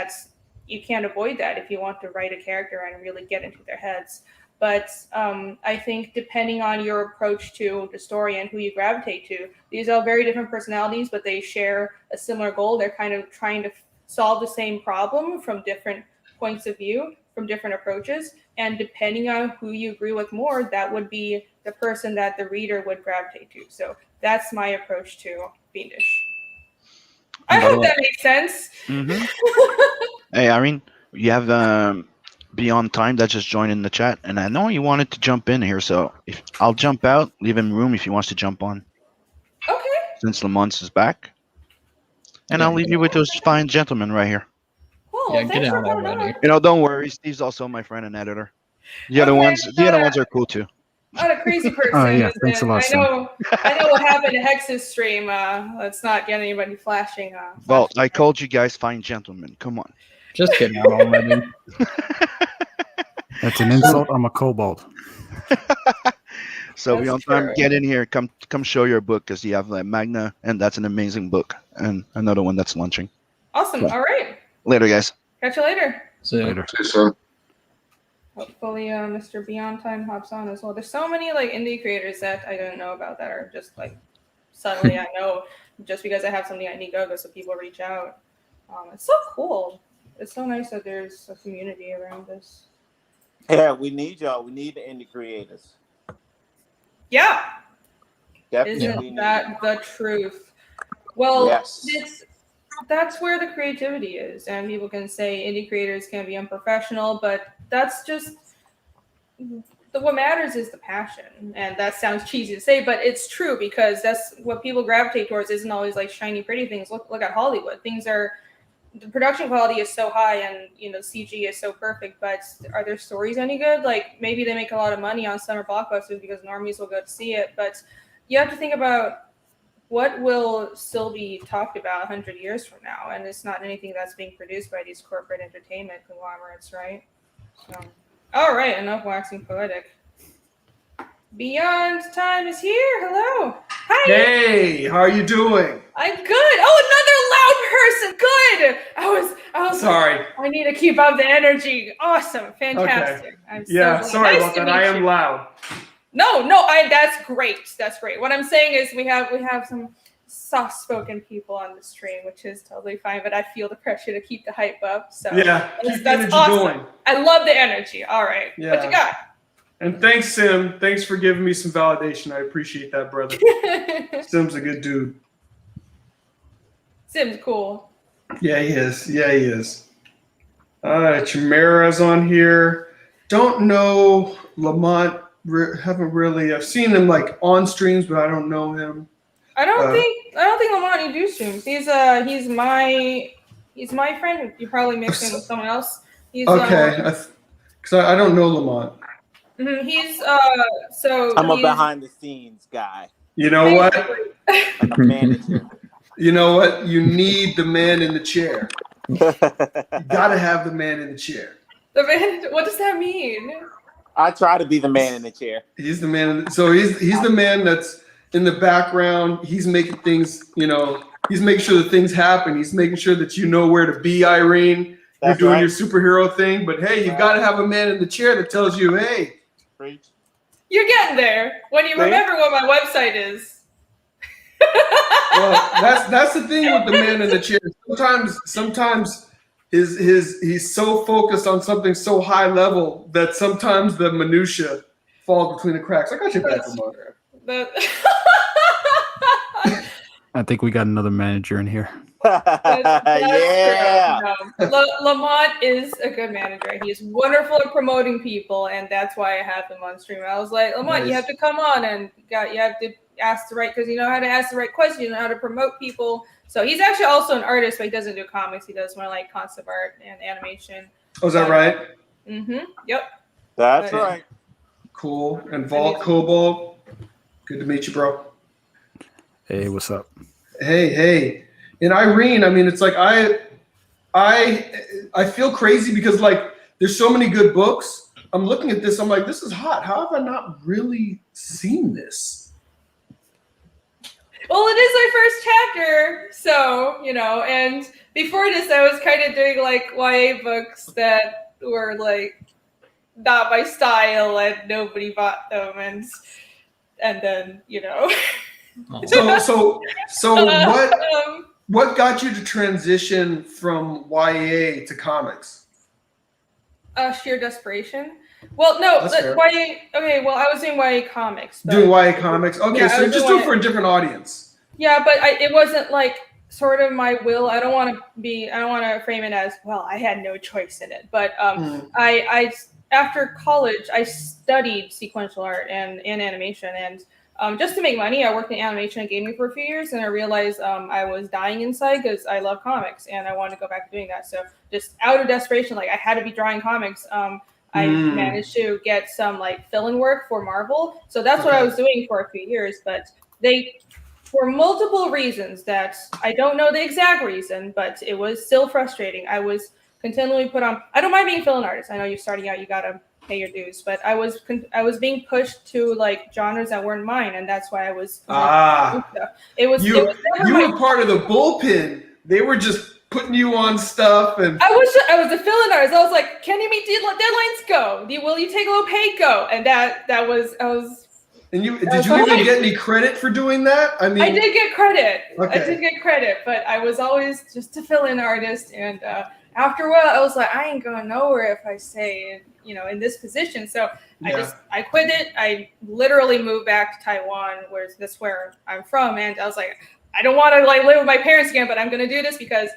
you can't avoid that if you want to write a character and really get into their heads. But I think depending on your approach to the story and who you gravitate to, these are very different personalities, but they share a similar goal. They're kind of trying to solve the same problem from different points of view, from different approaches. And depending on who you agree with more, that would be the person that the reader would gravitate to. So that's my approach to Fiendish. I hope that makes sense. Mm-hmm. Hey, Irene, you have Beyond Time that just joined in the chat, and I know you wanted to jump in here, so I'll jump out, leave him room if he wants to jump on. Okay. Since Lamont is back. And I'll leave you with those fine gentlemen right here. Cool. Yeah, get out already. Don't worry, Steve's also my friend and editor. The other ones are cool too. Not a crazy person. Oh yeah, thanks a lot. I know what happened to Hex's stream. Let's not get anybody flashing. Well, I called you guys fine gentlemen. Come on. Just get out already. That's an insult. I'm a kobold. So Beyond Time, get in here. Come show your book, because you have Magna, and that's an amazing book, and another one that's launching. Awesome. So, all right. Later, guys. Catch you later. See you Later. See you soon. Hopefully, Mr. Beyond Time hops on as well. There's so many like indie creators that I don't know about that are just like suddenly I know just because I have something at Indiegogo, so people reach out. It's so cool. It's so nice that there's a community around this. Yeah, we need y'all. We need the indie creators. Yeah. Definitely. Isn't that the truth? Well, Yes. that's where the creativity is. And people can say indie creators can be unprofessional, but that's just what matters is the passion. And that sounds cheesy to say, but it's true, because that's what people gravitate towards. Isn't always like shiny, pretty things. Look at Hollywood. The production quality is so high, and CG is so perfect, but are their stories any good? Like, maybe they make a lot of money on summer blockbusters because normies will go to see it, but you have to think about what will still be talked about 100 years from now, and it's not anything that's being produced by these corporate entertainment conglomerates, right? So, all right, enough waxing poetic. Beyond Time is here. Hello. Hi. Hey, how are you doing? I'm good. Oh, another loud person. Good. I was Sorry. like, I need to keep up the energy. Awesome. Fantastic. Okay. I'm so Yeah, glad. sorry Nice about to that. meet I am you. loud. No, that's great. That's great. What I'm saying is we have some soft-spoken people on the stream, which is totally fine, but I feel the pressure to keep the hype up. So Yeah, keep the that's energy awesome. going. I love the energy. All right. Yeah. What you got? And thanks, Sim. Thanks for giving me some validation. I appreciate that, brother. Sim's a good dude. Sim's cool. Yeah, he is. Chimera's on here. Don't know Lamont. Haven't really. I've seen him like on streams, but I don't know him. I don't think Lamont do streams. He's my friend. You probably mixed him with someone else. He's okay. Because I don't know Lamont. He's I'm a he's, behind the scenes guy, You know what? like a manager. You know what? You need the man in the chair. You gotta have the man in the chair. the man. What does that mean? I try to be the man in the chair. He's the man. So he's the man that's in the background. He's making things. He's making sure that things happen. He's making sure that you know where to be, Irene. That's You're doing right. your superhero thing, but hey, you've got to have a man in the chair that tells you, hey. Preach. You're getting there when you remember what my website is. Well, that's the thing with the man in the chair. Sometimes he's so focused on something so high level that sometimes the minutia falls between the cracks. I got your back, promoter. I think we got another manager in here. Yeah. No. Lamont is a good manager. He's wonderful at promoting people, and that's why I have him on stream. I was like, Lamont, Nice. you have to come on, and you have to ask the right, because you know how to ask the right questions, you know how to promote people. So he's actually also an artist, but he doesn't do comics. He does more like concept art and animation. Oh, is that right? Yep. That's right. Cool. And Vault Kobold, good to meet you, bro. Hey, what's up? Hey. And Irene, I mean, it's like I feel crazy because like there's so many good books. I'm looking at this, I'm like, this is hot. How have I not really seen this? Well, it is my first chapter, so, and before this, I was kind of doing, like, YA books that were, like, not my style, and nobody bought them, and then, So what got you to transition from YA to comics? Sheer desperation. Well, no, That's fair. YA. Okay, well, I was doing YA comics. But, Doing YA comics. Okay, Yeah, I so was just doing do it for a different audience. Yeah, but it wasn't like sort of my will. I don't want to frame it as, well, I had no choice in it. But I after college, I studied sequential art and animation, and just to make money, I worked in animation and gaming for a few years, and I realized I was dying inside because I love comics and I wanted to go back to doing that. So just out of desperation, like I had to be drawing comics. I managed to get some like fill-in work for Marvel. So that's what I was doing for a few years, but for multiple reasons that I don't know the exact reason, but it was still frustrating. I was continually put on, I don't mind being fill-in artist. I know you're starting out, you got to pay your dues, but I was being pushed to like genres that weren't mine, and that's why I was. It was. You were part of the bullpen. They were just putting you on stuff, and I was a fill-in artist. I was like, can you meet deadlines? Go. Will you take a low pay? Go. And that was. And did you even get any credit for doing that? I mean, I did get credit. Okay. I did get credit, but I was always just a fill-in artist, and after a while, I was like, I ain't going nowhere if I stay, in this position. So I quit it. I literally moved back to Taiwan, where I'm from, and I was like, I don't want to like live with my parents again, but I'm going to do this because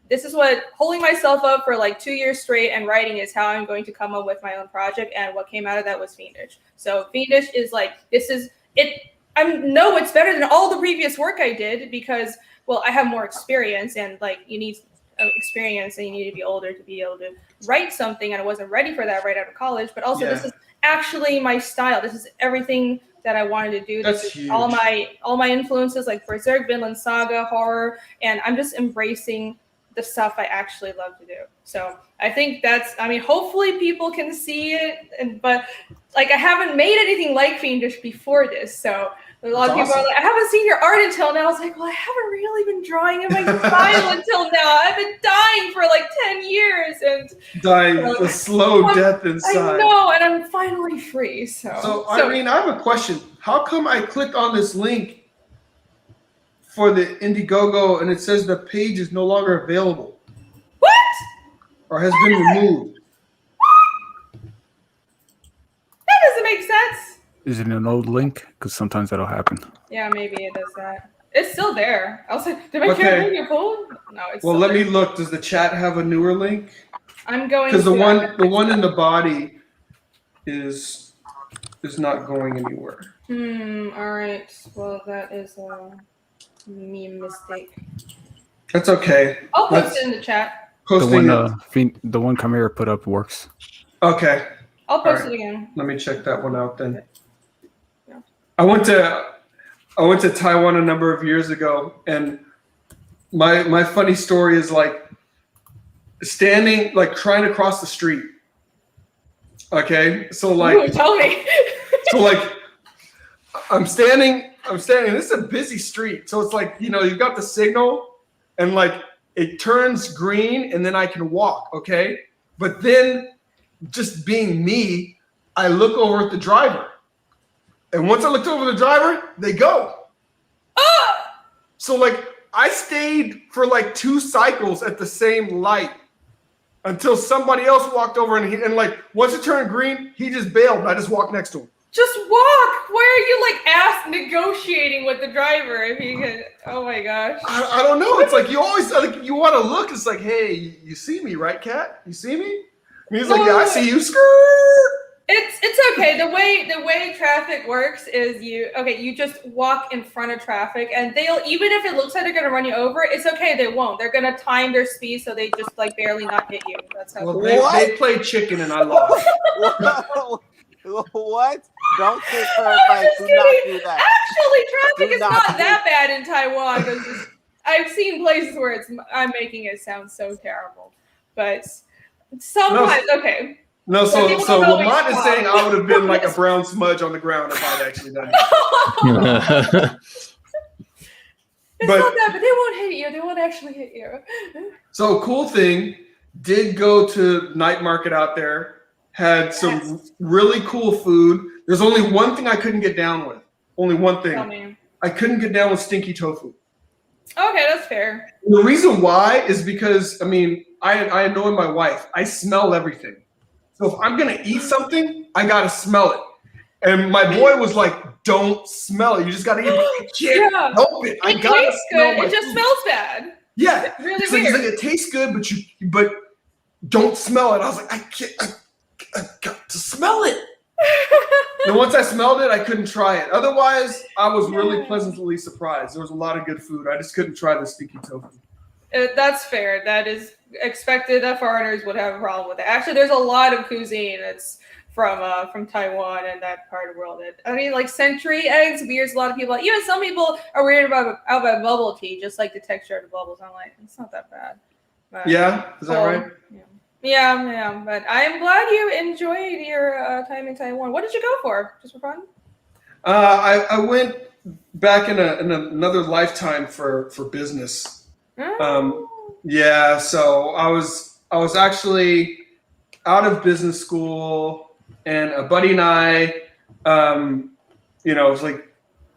this is what holding myself up for like 2 years straight and writing is how I'm going to come up with my own project. And what came out of that was Fiendish. So Fiendish is like, this is it. I know it's better than all the previous work I did because, well, I have more experience, and like you need experience and you need to be older to be able to write something. And I wasn't ready for that right out of college, but also this is actually my style. This is everything that I wanted to do. That's this is huge. all my influences like Berserk, Vinland Saga, horror, and I'm just embracing the stuff I actually love to do. So I think hopefully people can see it, but like I haven't made anything like Fiendish before this, so a lot of people are like, I haven't seen your art until now. I was like, well, I haven't really been drawing in my style until now. I've been dying for like 10 years and dying a slow death inside. I know, and I'm finally free. So Irene, I have a question. How come I clicked on this link for the Indiegogo and it says the page is no longer available? What? Or has been removed? That doesn't make sense. Is it an old link? Because sometimes that'll happen. Yeah, maybe it does that. It's still there. I was like, did my camera get pulled? No, it's Well, still let there. me look. Does the chat have a newer link? I'm going Because the to one in the body is not going anywhere. All right. Well, that is me mistake. That's okay. I'll post it in the chat. The one Chimera put up works. Okay. I'll post it again. Let me check that one out then. Yeah. I went to Taiwan a number of years ago, and my funny story is like standing, like trying to cross the street. Okay, so like, ooh, tell me. so like, I'm standing. This is a busy street, so it's like, you've got the signal, and like it turns green, and then I can walk. Okay, but then, just being me, I look over at the driver, and once I looked over the driver, they go. Ah! So like, I stayed for like 2 cycles at the same light until somebody else walked over, and like once it turned green, he just bailed, and I just walked next to him. Just walk. Why are you like negotiating with the driver if you could? Oh my gosh. I don't know. It's like you always like you want to look. It's like, hey, you see me, right, Kat? You see me? And he's like, yeah, I see you. Skirt. It's okay. The way traffic works is you just walk in front of traffic, and they'll, even if it looks like they're gonna run you over, it's okay. They won't. They're gonna time their speed so they just like barely not hit you. That's how. Well, they played chicken and I lost. What? Don't take her advice. Do not do that. Actually, traffic is not that bad in Taiwan. I've seen places where I'm making it sound so terrible, but sometimes okay. No, so Lamont is saying I would have been like a brown smudge on the ground if I'd actually done it. It's not that, but they won't hit you. They won't actually hit you. So cool thing, did go to night market out there. Had some really cool food. There's only one thing I couldn't get down with. Only one thing. Tell me. I couldn't get down with stinky tofu. Okay, that's fair. The reason why is because, I annoy my wife. I smell everything. So if I'm going to eat something, I got to smell it. And my boy was like, don't smell it. You just got to eat it. I can't help it. I got to smell it. It just smells bad. Yeah. It's really He's weird. like, it tastes good, but don't smell it. I was like, I can't. I got to smell it. And once I smelled it, I couldn't try it. Otherwise, I was really pleasantly surprised. There was a lot of good food. I just couldn't try the stinky tofu. That's fair. That is expected that foreigners would have a problem with it. Actually, there's a lot of cuisine that's from Taiwan and that part of the world. Like century eggs, weirds a lot of people. Even some people are weird about bubble tea, just like the texture of the bubbles. I'm like, it's not that bad. But, yeah, is that right? Yeah, but I'm glad you enjoyed your time in Taiwan. What did you go for? Just for fun? I went back in another lifetime for business. Yeah, so I was actually out of business school, and a buddy and I, it was like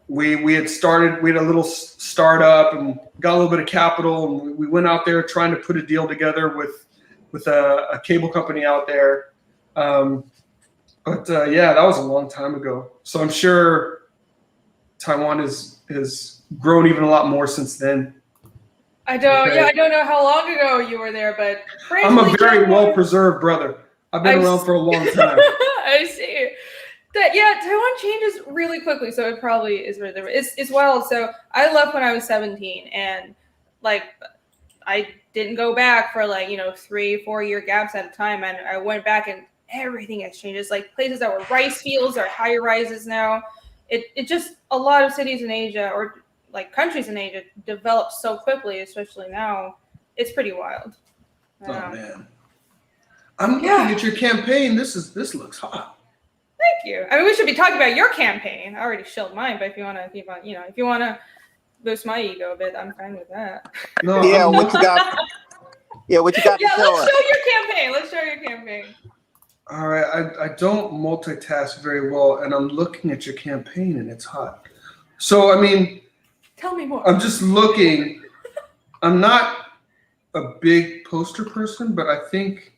we had a little startup and got a little bit of capital, and we went out there trying to put a deal together with a cable company out there. But that was a long time ago. So I'm sure Taiwan has grown even a lot more since then. I don't know how long ago you were there, but I'm a very well-preserved brother. I've been around for a long time. I see. Taiwan changes really quickly, so it probably is really different. It's wild. So I left when I was 17, and like I didn't go back for 3-4 year gaps at a time, and I went back and everything has changed. It's like places that were rice fields are high rises now. It just, a lot of cities in Asia or like countries in Asia develop so quickly, especially now. It's pretty wild. Oh man, I'm looking at your campaign. This looks hot. Thank you. I mean, we should be talking about your campaign. I already shilled mine, but if you want to keep on, if you want to boost my ego a bit, I'm fine with that. No, what you got? Yeah, what you got? Yeah, let's show your campaign. Let's show your campaign. All right, I don't multitask very well, and I'm looking at your campaign, and it's hot. So, tell me more. I'm just looking. I'm not a big poster person, but I think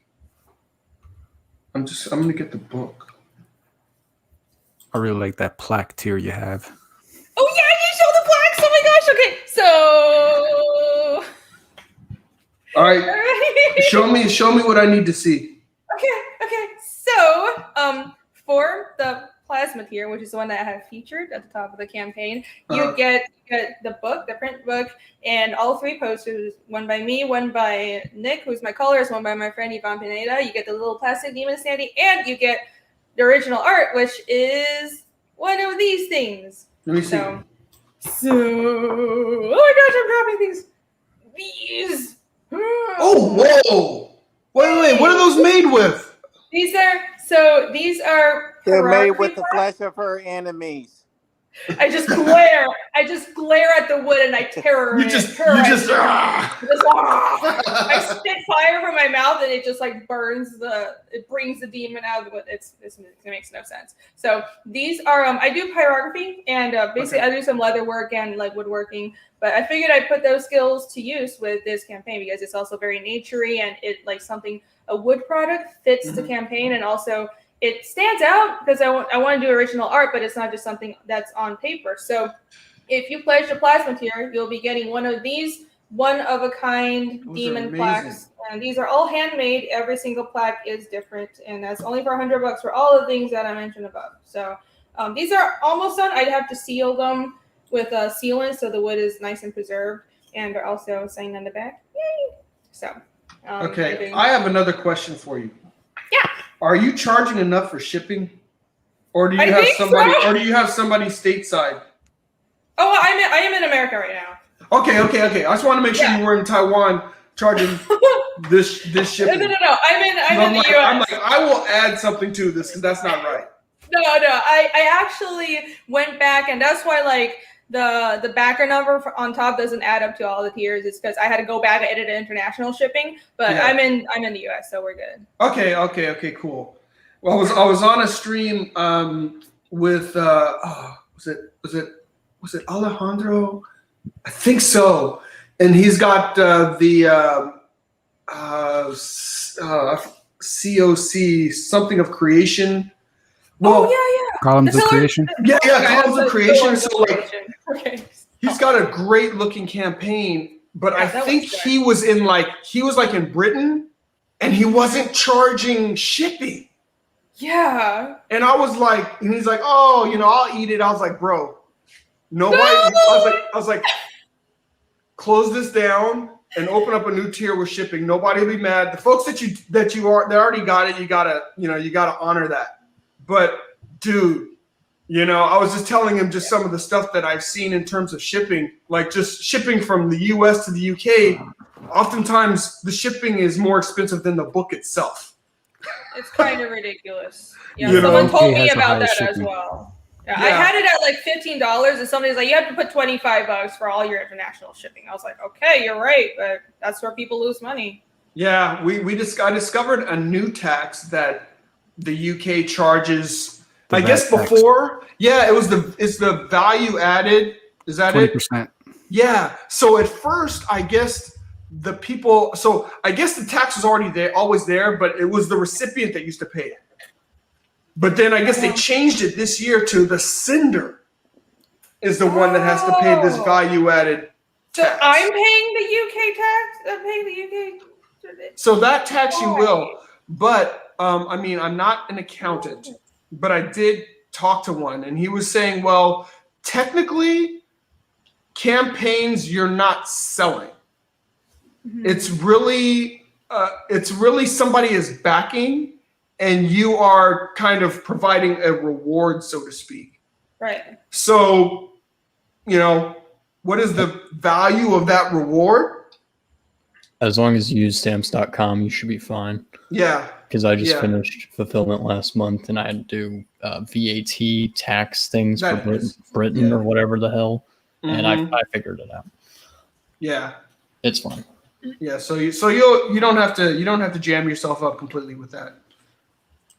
I'm going to get the book. I really like that plaque tier you have. Oh, yeah, you show the plaques. Oh, my gosh. Okay, so. All right. Show me what I need to see. Okay. So, for the plasma tier, which is the one that I have featured at the top of the campaign, you get the book, the print book, and all 3 posters, one by me, one by Nick, who's my colorist, one by my friend Yvonne Pineda. You get the little plastic demon standee, and you get the original art, which is one of these things. Let me see. So, oh my gosh, I'm dropping things. These. Oh, whoa! Wait, what are those made with? These are They're made Pyrography with the parts. flesh of her enemies. I just glare at the wood and I terrorize. I spit fire from my mouth and it just like it brings the demon out of the wood. It makes no sense. So these are I do pyrography and basically I do some leather work and like woodworking. But I figured I'd put those skills to use with this campaign because it's also very naturey and it like a wood product fits the campaign, and also it stands out because I want to do original art, but it's not just something that's on paper. So if you pledge the plasma tier, you'll be getting one of these one-of-a-kind demon plaques. And these are all handmade. Every single plaque is different, and that's only for $100 for all the things that I mentioned above. So these are almost done. I'd have to seal them with a sealant so the wood is nice and preserved, and they're also signed on the back. Yay! So okay, I have another question for you. Yeah. Are you charging enough for shipping, or do you have somebody? Or do you have somebody stateside? Oh, well, I am in America right now. Okay. I just want to make sure you were in Taiwan charging this shipping. No. I'm in the US. I'm like, I will add something to this because that's not right. No. I actually went back, and that's why like the backer number on top doesn't add up to all the tiers. It's because I had to go back and edit international shipping, but I'm in the US, so we're good. Okay, cool. Well, I was on a stream with was it Alejandro? I think so, and he's got the COC, something of creation. Well, yeah. Columns of creation. Yeah, columns of creation. So like, okay. He's got a great looking campaign, but I think he was in Britain, and he wasn't charging shipping. Yeah. And I was like, and he's like, oh, I'll eat it. I was like, bro, nobody. I was like, close this down and open up a new tier with shipping. Nobody will be mad. The folks that already got it. You gotta honor that. But dude, I was just telling him just some of the stuff that I've seen in terms of shipping, like just shipping from the US to the UK. Oftentimes the shipping is more expensive than the book itself. It's kind of ridiculous. Yeah, someone told me about that as well. Yeah, I had it at like $15, and somebody's like, you have to put $25 for all your international shipping. I was like, okay, you're right, but that's where people lose money. Yeah, I discovered a new tax that the UK charges. I guess before, it's the value added. Is that 20%. it? Yeah. So at first, I guess the tax was always there, but it was the recipient that used to pay it. But then I guess they changed it this year to the sender is the one that has to pay this value added tax. So I'm paying the UK tax? I'm paying the UK. So that tax you will, but I'm not an accountant, but I did talk to one, and he was saying, well, technically, campaigns you're not selling. Mm-hmm. It's really somebody is backing, and you are kind of providing a reward, so to speak. Right. So, what is the value of that reward? As long as you use stamps.com, you should be fine. Yeah. Because I just finished fulfillment last month, and I had to do VAT tax things for Britain or whatever the hell, and I figured it out. Yeah, it's fine. Yeah, so you don't have to jam yourself up completely with that.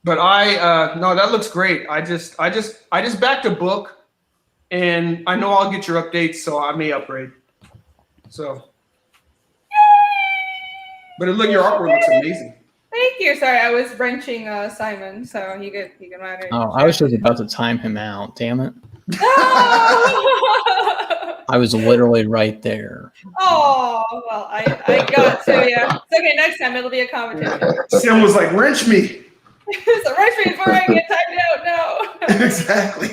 But no, that looks great. I just backed a book, and I know I'll get your updates, so I may upgrade. So, but your artwork looks amazing. Thank you. Sorry, I was wrenching Simon, so he could matter. Oh, I was just about to time him out. Damn it! I was literally right there. Oh well, I got to. Yeah, it's okay. Next time it'll be a competition. Sim was like, wrench me. So wrench me before I get timed out. No. Exactly.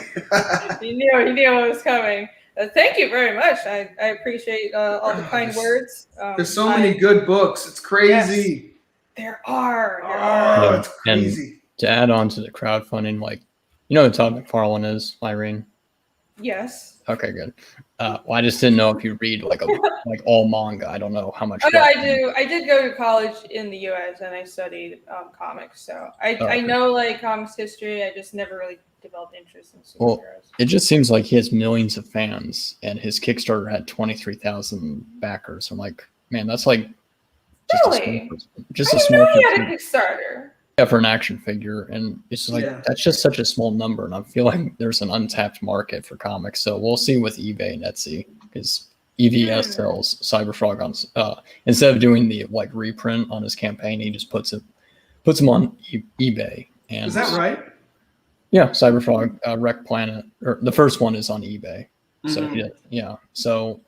He knew it was coming. Thank you very much. I appreciate all the kind words. There's so many good books. It's crazy. There are. Oh, it's crazy. And to add on to the crowdfunding, like, you know who Todd McFarlane is, Irene? Yes. Okay, good. Well, I just didn't know if you read like all manga. I don't know how much. Oh, no, I do. I did go to college in the U.S. and I studied comics, so I know like comics history. I just never really developed interest in superheroes. Well, it just seems like he has millions of fans, and his Kickstarter had 23,000 backers. I'm like, man, that's like just a small. He had a Kickstarter. Yeah, for an action figure, and it's just like that's just such a small number, and I feel like there's an untapped market for comics. So we'll see with eBay and Etsy, because EVS sells Cyberfrog on instead of doing the like reprint on his campaign, he just puts them on eBay. And is that right? Yeah, Cyberfrog Wreck Planet, or the first one is on eBay. So so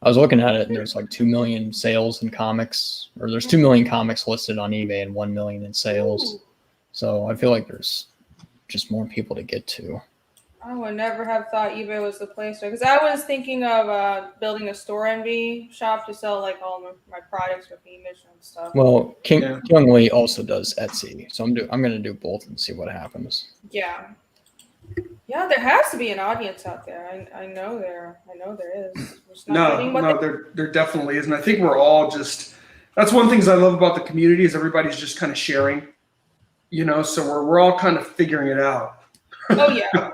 I was looking at it, and there's like 2 million sales in comics, or there's 2 million comics listed on eBay and 1 million in sales. So I feel like there's just more people to get to. I would never have thought eBay was the place, because I was thinking of building a store envy shop to sell like all my products for Beamish and stuff. Well, Kyung Lee also does Etsy, so I'm gonna do both and see what happens. Yeah, there has to be an audience out there. I know there is. There definitely is, and I think we're all just. That's one of the things I love about the community is everybody's just kind of sharing, So we're all kind of figuring it out. Oh yeah.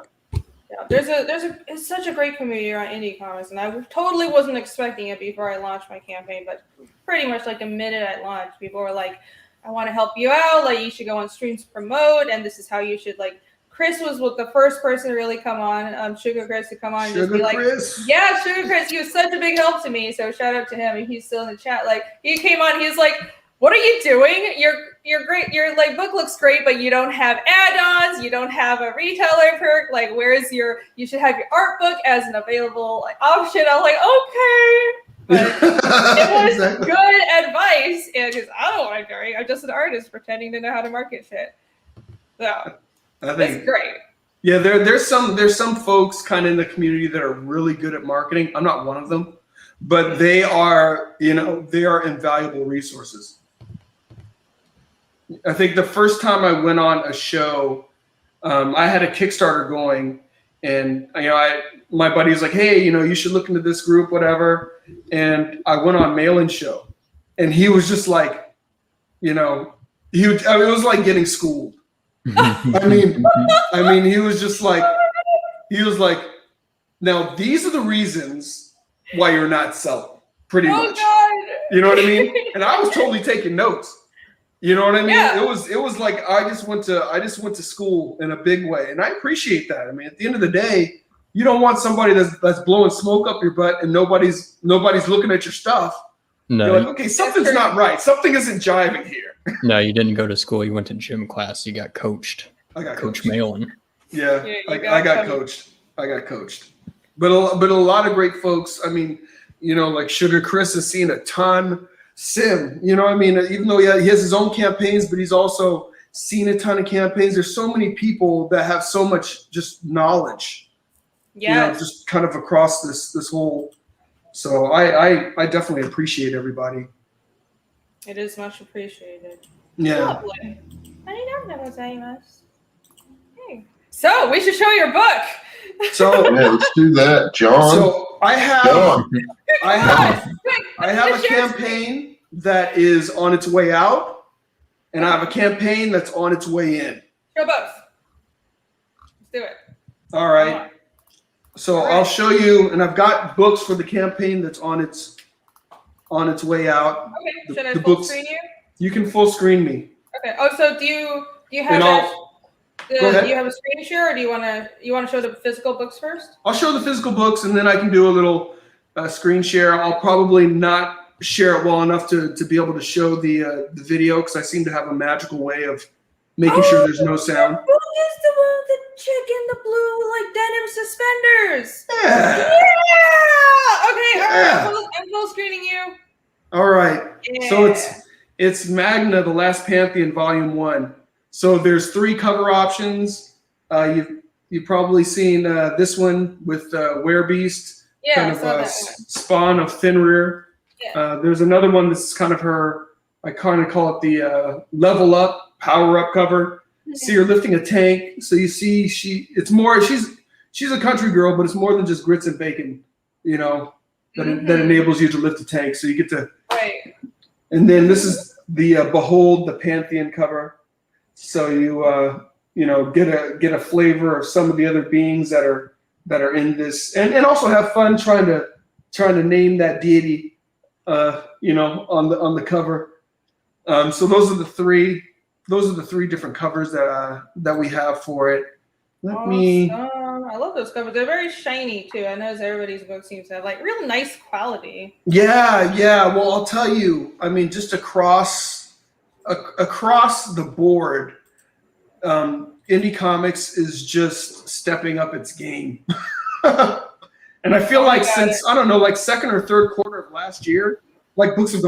It's such a great community around indie comics, and I totally wasn't expecting it before I launched my campaign. But pretty much like the minute I launched, people were like, "I want to help you out. Like you should go on streams to promote, and this is how you should like." Chris was the first person to really come on, Sugar Chris to come on and just be like, yeah, Sugar Chris, he was such a big help to me. So shout out to him, and he's still in the chat. Like he came on, he's like, what are you doing? You're great. Your like book looks great, but you don't have add-ons. You don't have a retailer perk. Like, where's you should have your art book as an available like option. I was like, okay. But it was good advice, and because I don't want to do it. I'm just an artist pretending to know how to market shit. So I think it's great. Yeah, there's some folks kind of in the community that are really good at marketing. I'm not one of them, but they are invaluable resources. I think the first time I went on a show, I had a Kickstarter going, and my buddy was like, hey, you should look into this group, whatever. And I went on Mail-In Show, and he was just like, it was like getting schooled. I mean, he was like, now these are the reasons why you're not selling, pretty much. God. You know what I mean? And I was totally taking notes. You know what I mean? Yeah. It was like I just went to school in a big way, and I appreciate that. I mean, at the end of the day, you don't want somebody that's blowing smoke up your butt and nobody's looking at your stuff. No, you're like, okay, something's not right. Something isn't jiving here. No, you didn't go to school. You went to gym class. You got coached. I got coached. Mail-In. Yeah, I got coached. But a lot of great folks. I mean, like Sugar Chris has seen a ton. Sim, I mean, even though he has his own campaigns, but he's also seen a ton of campaigns. There's so many people that have so much just knowledge. Yeah. Just kind of across this whole. So I definitely appreciate everybody. It is much appreciated. Yeah. Lovely. Hey. So we should show your book. So yeah, let's do that, John. So I have a campaign that is on its way out, and I have a campaign that's on its way in. Show both. Let's do it. All right. So I'll show you, and I've got books for the campaign that's on its way out. Okay. Should I full screen you? You can full screen me. Okay. Oh, so do you have do you have a screen share, or do you want to show the physical books first? I'll show the physical books, and then I can do a little screen share. I'll probably not share it well enough to be able to show the video, because I seem to have a magical way of making sure there's no sound. Who is the one with the chick in the blue like denim suspenders? Yeah. Okay. All right. I'm full screening you. All right. Yeah. So it's Magna, the Last Pantheon, Volume 1. So there's 3 cover options. You've probably seen this one with Werebeast, Yeah, kind I of saw that one. spawn of Fenrir. Yeah. There's another one that's kind of her. I kind of call it the level up, power up cover. See her lifting a tank, so you see it's more. She's a country girl, but it's more than just grits and bacon, that enables you to lift a tank. So you get to. Right. And then this is the Behold the Pantheon cover. So you get a flavor of some of the other beings that are in this, and also have fun trying to name that deity, on the cover. So those are the three different covers that we have for it. I love those covers. They're very shiny too. I know everybody's book seems to have like real nice quality. Yeah. Well, I'll tell you. I mean, just across the board, indie comics is just stepping up its game. And I feel like since I don't know, like second or third quarter of last year, like books have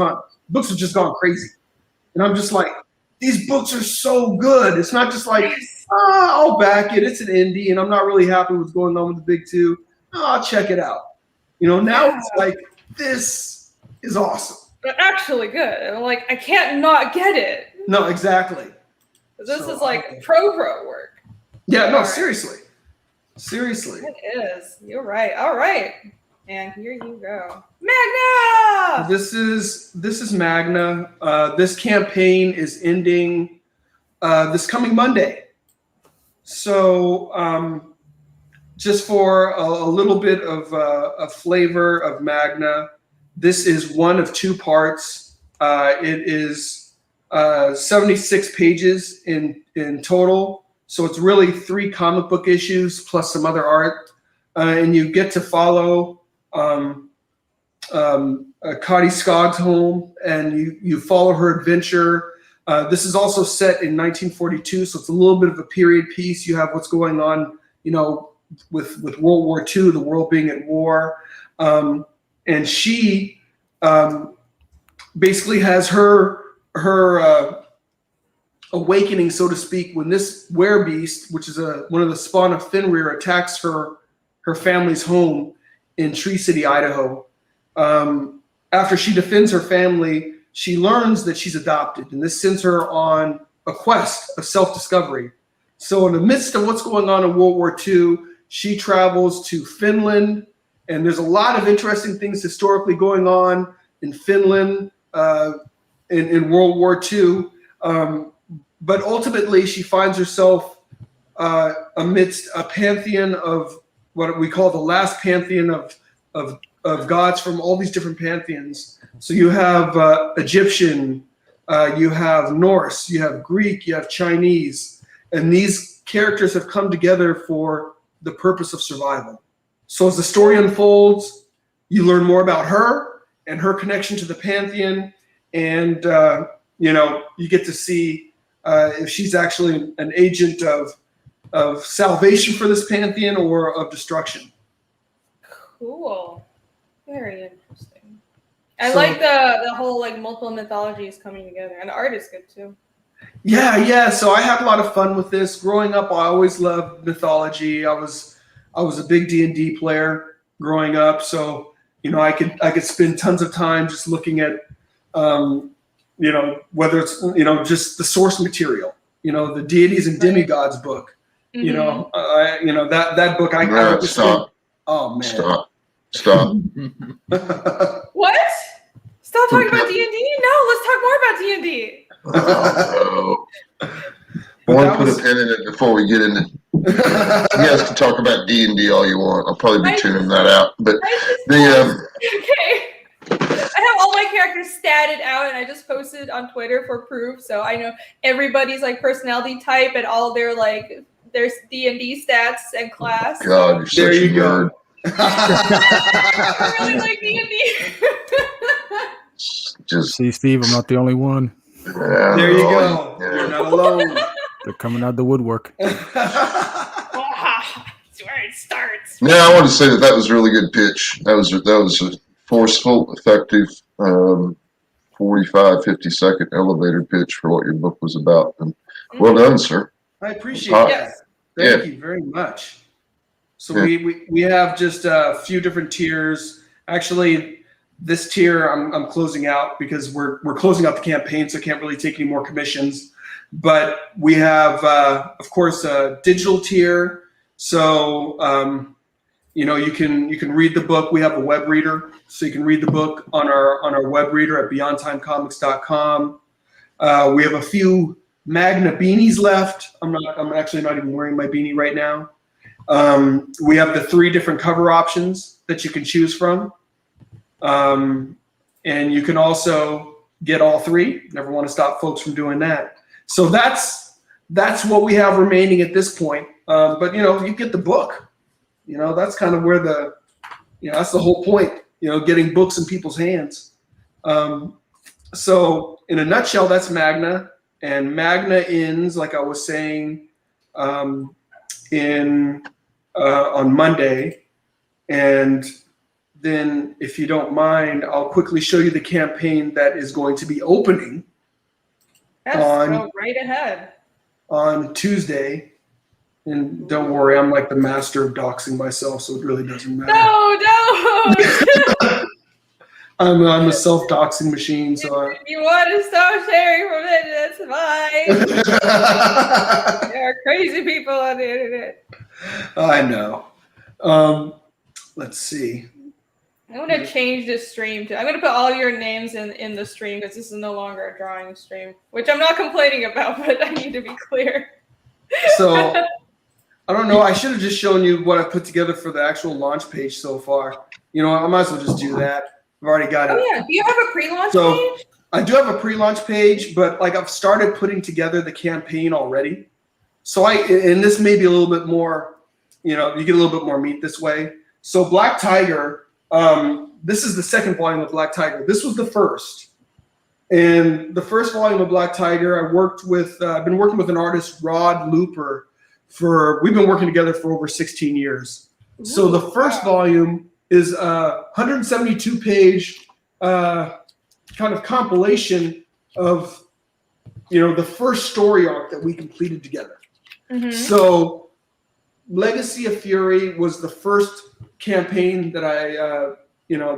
just gone crazy. And I'm just like, these books are so good. It's not just like, I'll back it. It's an indie, and I'm not really happy with what's going on with the big two. I'll check it out. Now it's like, this is awesome. They're actually good. And like, I can't not get it. No, exactly. This is like pro work. Yeah, no, seriously. It is. You're right. All right. And here you go. Magna! This is Magna. This campaign is ending this coming Monday. So just for a little bit of a flavor of Magna, this is one of two parts. It is 76 pages in total. So it's really 3 comic book issues plus some other art. And you get to follow Cotty Scogg's home, and you follow her adventure. This is also set in 1942, so it's a little bit of a period piece. You have what's going on, with World War II, the world being at war. And she basically has her awakening, so to speak, when this werebeast, which is one of the spawn of Fenrir, attacks her family's home in Tree City, Idaho. After she defends her family, she learns that she's adopted, and this sends her on a quest of self-discovery. So in the midst of what's going on in World War II, she travels to Finland, and there's a lot of interesting things historically going on in Finland in World War II. But ultimately, she finds herself amidst a pantheon of what we call the last pantheon of gods from all these different pantheons. So you have Egyptian, you have Norse, you have Greek, you have Chinese, and these characters have come together for the purpose of survival. So as the story unfolds, you learn more about her and her connection to the pantheon, and you get to see if she's actually an agent of salvation for this pantheon or of destruction. Cool. Very interesting. I like the whole like multiple mythologies coming together, and the art is good too. Yeah. So I had a lot of fun with this. Growing up, I always loved mythology. I was a big D&D player growing up, so I could spend tons of time just looking at whether it's just the source material, the deities and demigods book. Mm-hmm. That book I stop. Oh man. Stop. What? Stop talking about D&D? No, let's talk more about D&D. Oh, no. I want to put a pin in it before we get into. You guys can talk about D&D all you want. I'll probably be tuning that out. But okay. I have all my characters statted out, and I just posted on Twitter for proof, so I know everybody's like personality type and all their D&D stats and class. God, you're such a nerd. I really like D&D. Just see, Steve, I'm not the only one. Yeah, there you go. You're not alone. They're coming out the woodwork. That's where it starts. Yeah, I want to say that was a really good pitch. That was a forceful, effective, 45, 50-second elevator pitch for what your book was about. And well done, sir. I appreciate that. Thank you very much. So we have just a few different tiers. Actually, this tier I'm closing out because we're closing out the campaign, so I can't really take any more commissions. But we have, of course, a digital tier. So you can read the book. We have a web reader, so you can read the book on our web reader at BeyondTimeComics.com. We have a few Magna beanies left. I'm actually not even wearing my beanie right now. We have the 3 different cover options that you can choose from. And you can also get all 3. Never want to stop folks from doing that. So that's what we have remaining at this point. But you get the book. That's kind of where that's the whole point. Getting books in people's hands. So in a nutshell, that's Magna. And Magna ends, like I was saying, on Monday. And then, if you don't mind, I'll quickly show you the campaign that is going to be opening. Yes, go right ahead. On Tuesday. And don't worry, I'm like the master of doxing myself, so it really doesn't matter. No. I'm a self-doxing machine, so if you want to stop sharing from it, that's fine. There are crazy people on the internet. I know. Let's see. I'm going to change this stream to. I'm going to put all your names in the stream because this is no longer a drawing stream, which I'm not complaining about, but I need to be clear. So, I don't know. I should have just shown you what I put together for the actual launch page so far. I might as well just do that. I've already got it. Oh, yeah. Do you have a pre-launch page? I do have a pre-launch page, but I've started putting together the campaign already. So and this may be a little bit more, you get a little bit more meat this way. So Black Tiger, this is the second volume of Black Tiger. This was the first. And the first volume of Black Tiger, I've been working with an artist, Rod Looper, we've been working together for over 16 years. Ooh, so the first volume is a 172-page kind of compilation of, the first story arc that we completed together. Mm-hmm. So Legacy of Fury was the first campaign that I,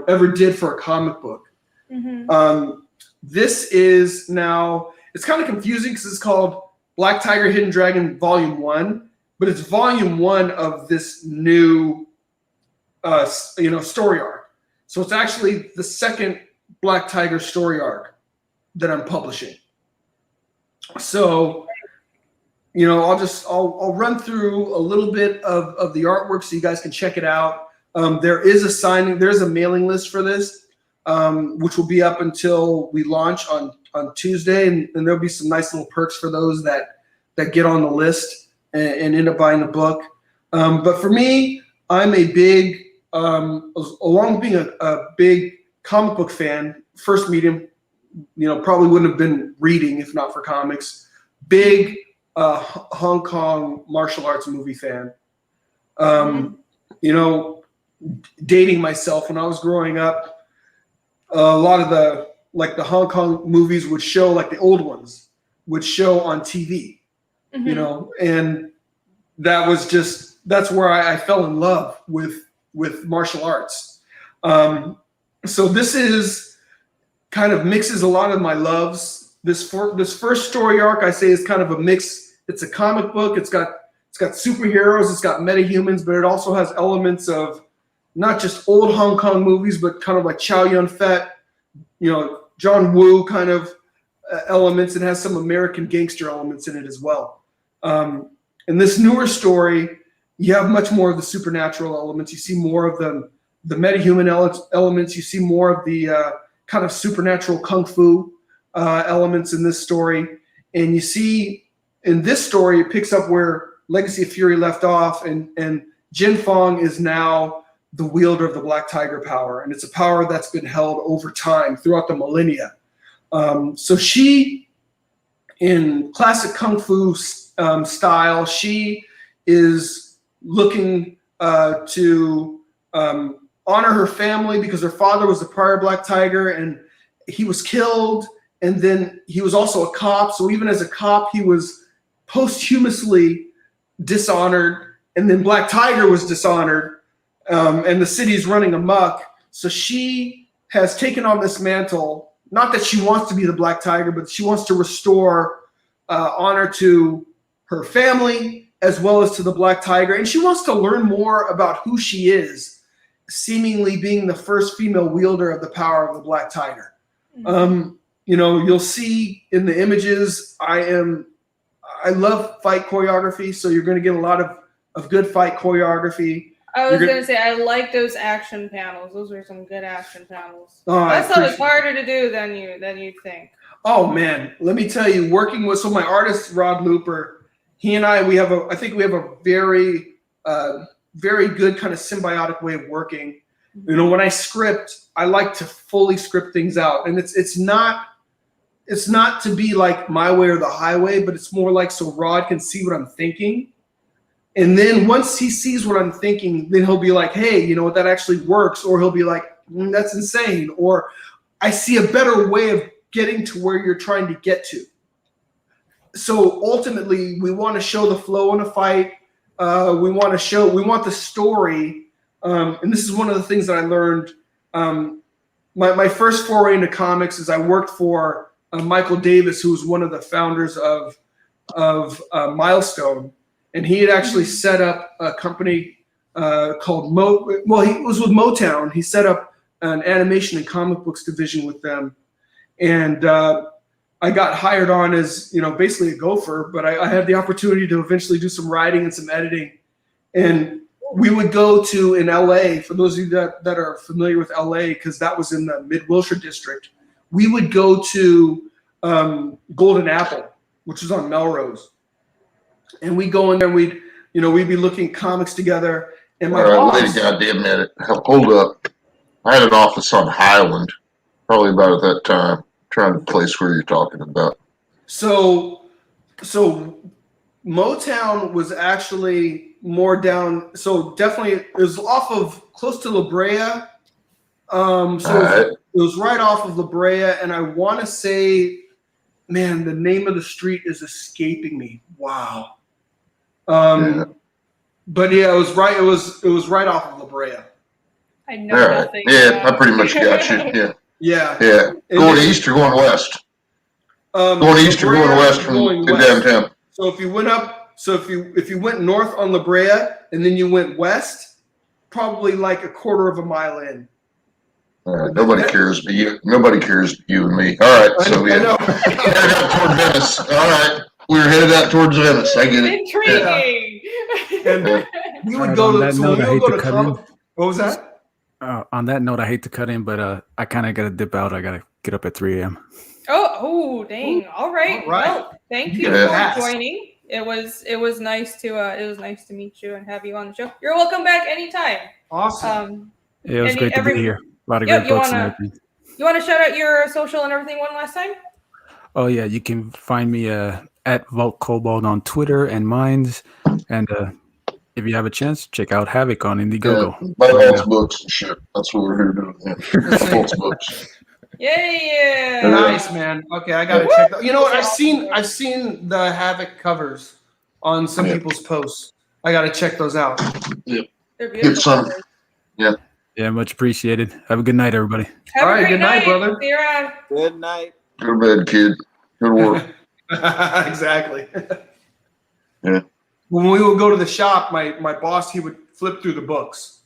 ever did for a comic book. Mm-hmm. This is now, it's kind of confusing because it's called Black Tiger Hidden Dragon Volume 1, but it's Volume 1 of this new, story arc. So it's actually the second Black Tiger story arc that I'm publishing. So, I'll run through a little bit of the artwork so you guys can check it out. There's a mailing list for this, which will be up until we launch on Tuesday, and there'll be some nice little perks for those that get on the list and end up buying the book. But for me, I'm a big, along with being a big comic book fan, first medium, probably wouldn't have been reading if not for comics. Big Hong Kong martial arts movie fan. Dating myself, when I was growing up, a lot of the Hong Kong movies would show, like the old ones would show on TV, mm-hmm. And that's where I fell in love with martial arts. So this is kind of mixes a lot of my loves. This first story arc, I say, is kind of a mix. It's a comic book. It's got superheroes. It's got metahumans, but it also has elements of not just old Hong Kong movies, but kind of like Chow Yun-Fat, John Woo kind of elements. It has some American gangster elements in it as well. In this newer story, you have much more of the supernatural elements. You see more of the metahuman elements. You see more of the kind of supernatural kung fu elements in this story. And you see in this story, it picks up where Legacy of Fury left off, and Jin Fong is now the wielder of the Black Tiger power. And it's a power that's been held over time throughout the millennia. So she, in classic kung fu style, she is looking to honor her family because her father was the prior Black Tiger and he was killed. And then he was also a cop. So even as a cop, he was posthumously dishonored, and then Black Tiger was dishonored, and the city's running amok. So she has taken on this mantle. Not that she wants to be the Black Tiger, but she wants to restore honor to her family as well as to the Black Tiger. And she wants to learn more about who she is, seemingly being the first female wielder of the power of the Black Tiger. You know, you'll see in the images, I love fight choreography, so you're going to get a lot of good fight choreography. I was going to say, I like those action panels. Those are some good action panels. That stuff is harder to do than you think. Oh man, let me tell you, working with my artist Rod Looper, he and I think we have a very very good kind of symbiotic way of working. You know, when I script, I like to fully script things out, and it's not to be like my way or the highway, but it's more like so Rod can see what I'm thinking. And then once he sees what I'm thinking, then he'll be like, hey, you know what, that actually works. Or he'll be like, that's insane. Or I see a better way of getting to where you're trying to get to. So ultimately, we want to show the flow in a fight. We want the story. And this is one of the things that I learned. My first foray into comics is I worked for Michael Davis, who was one of the founders of Milestone. And he had actually set up a company called he was with Motown. He set up an animation and comic books division with them. And I got hired on as, you know, basically a gopher, but I had the opportunity to eventually do some writing and some editing. And we would go to, in LA, for those of you that are familiar with LA, because that was in the Mid-Wilshire district, we would go to Golden Apple, which was on Melrose. And we go in there and we'd be looking at comics together. And my boss, wait a goddamn minute. Hold up. I had an office on Highland, probably about at that time, trying to place where you're talking about. So Motown was actually more down. So definitely it was off of close to La Brea. It was right off of La Brea. And I want to say, man, the name of the street is escaping me. Wow. But yeah, it was right. It was right off of La Brea. I know nothing. Yeah, I pretty much got you. Yeah. Going east or going west? Going east or going west from downtown? So if you went up, if you went north on La Brea and then you went west, probably like a quarter of a mile in. Nobody cares but you. Nobody cares but you and me. All right, so yeah, headed out toward Venice. All right, we were headed out towards Venice. I get it. Intriguing. And we would go to comic. What was that? On that note, I hate to cut in, but I kind of got to dip out. I got to get up at 3 a.m. Oh, dang! All right. Well, thank you for joining. It was nice to meet you and have you on the show. You're welcome back anytime. Awesome. Yeah, it was great to be here. A lot of great books and everything. You want to shout out your social and everything one last time? Oh yeah, you can find me at Vault Kobold on Twitter and Minds, and if you have a chance, check out Havoc on Indiegogo. Yeah, buy Vault's books and shit. That's what we're here doing. Yeah. Vault's books. Yeah. Nice, man. Okay, I gotta check that. You know what? I've seen the Havoc covers on some people's posts. I gotta check those out. Yep. They're beautiful. Yeah. Yeah, much appreciated. Have a good night, everybody. Have a great good night, brother. See you around. Good night. Go to bed, kid. Go to work. Exactly. Yeah. When we would go to the shop, my boss, he would flip through the books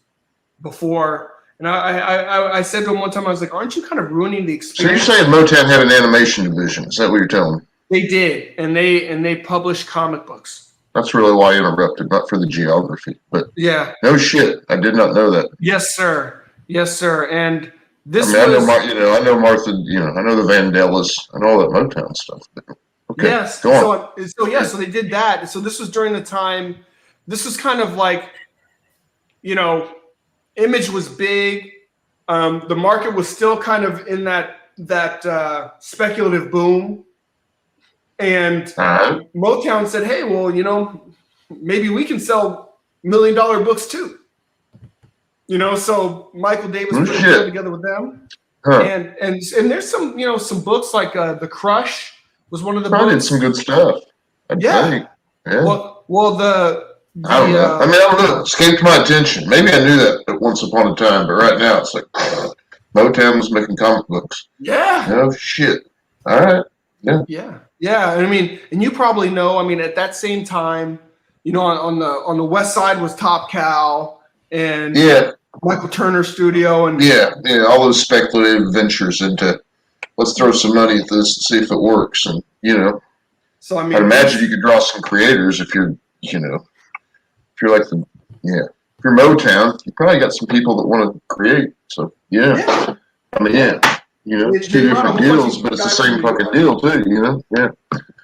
before. And I said to him one time, I was like, aren't you kind of ruining the experience? So you're saying Motown had an animation division? Is that what you're telling me? They did, and they published comic books. That's really why I interrupted, not for the geography. But yeah. No shit. I did not know that. Yes, sir. Yes, sir. And this I know Martha, I know the Vandellas and all that Motown stuff. Okay. Yes. Go on. So they did that. So this was during the time, this was kind of like, Image was big. The market was still kind of in that speculative boom. And Motown said, hey, well, maybe we can sell $1 million books too. So Michael Davis put a deal together with them. Huh. And there's some books like The Crush was one of the books. Did some good stuff. Yeah. Well, Well, I don't know. I mean, I don't know. I mean, I don't know. It escaped my attention. Maybe I knew that at once upon a time, but right now it's like Motown was making comic books. Yeah. Oh shit. All right. Yeah. I mean, and you probably know. I mean, at that same time, you know, on the west side was Top Cow and Michael Turner Studio and all those speculative ventures into let's throw some money at this and see if it works. And so I mean, I'd imagine you could draw some creators if you're like if you're Motown, you probably got some people that want to create. So I mean, it's two different deals, but it's the same fucking deal too.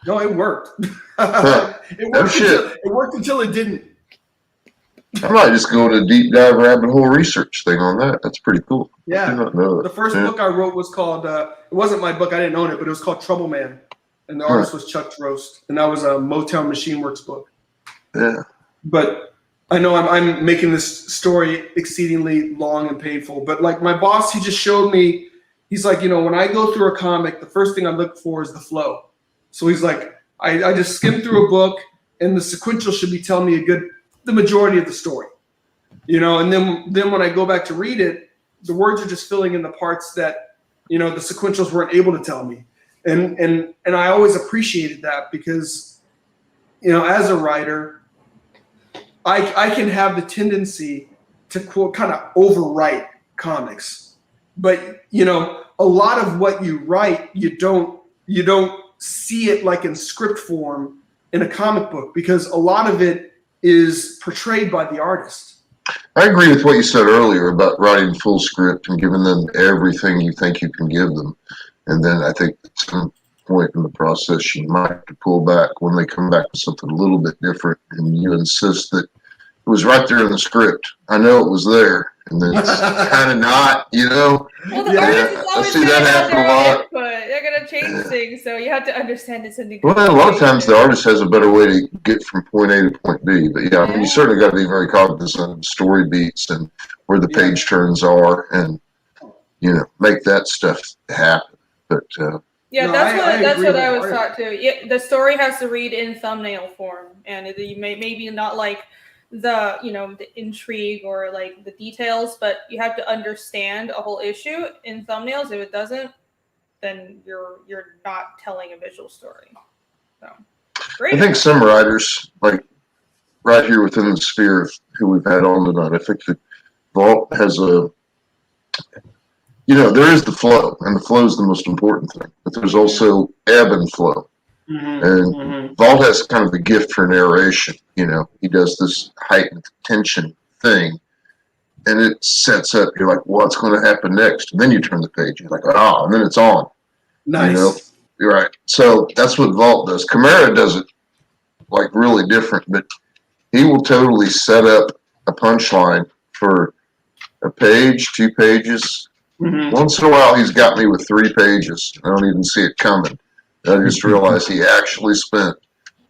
No, it worked. It worked until it didn't. I might just go on a deep dive rabbit hole research thing on that. That's pretty cool. Yeah. I did not know that. The first book I wrote was called, it wasn't my book, I didn't own it, but it was called Trouble Man. And the artist was Chuck Drost. And that was a Motown Machine Works book. Yeah. But I know I'm making this story exceedingly long and painful. But like my boss, he just showed me, he's like, when I go through a comic, the first thing I look for is the flow. So he's like, I just skim through a book and the sequential should be telling me the majority of the story, and then when I go back to read it, the words are just filling in the parts that, the sequentials weren't able to tell me. And I always appreciated that because, as a writer, I can have the tendency to quote kind of overwrite comics, but a lot of what you write, you don't see it like in script form in a comic book because a lot of it is portrayed by the artist. I agree with what you said earlier about writing full script and giving them everything you think you can give them. And then I think at some point in the process, you might have to pull back when they come back with something a little bit different and you insist that it was right there in the script. I know it was there. And then it's kind of not, Well, the artist is I always see going to that have happen their a lot. input. They're going to change things, so you have to understand it's a Well, a lot of times the artist has a better way to get from point A to point B. But I mean, you certainly got to be very cognizant of story beats and where the page turns are, and make that stuff happen. But that's what I was taught too. The story has to read in thumbnail form, and you maybe not like the the intrigue or like the details, but you have to understand a whole issue in thumbnails. If it doesn't, then you're not telling a visual story. So great. I think some writers, like right here within the sphere of who we've had on tonight, I think that Vault has there is the flow, and the flow is the most important thing. But there's also ebb and flow. And Vault has kind of the gift for narration. He does this heightened tension thing, and it sets up. You're like, what's going to happen next? And then you turn the page. You're like, and then it's on. Nice. You're right. So that's what Vault does. Chimera does it like really different, but he will totally set up a punchline for a page, 2 pages. Once in a while, he's got me with 3 pages. I don't even see it coming. I just realized he actually spent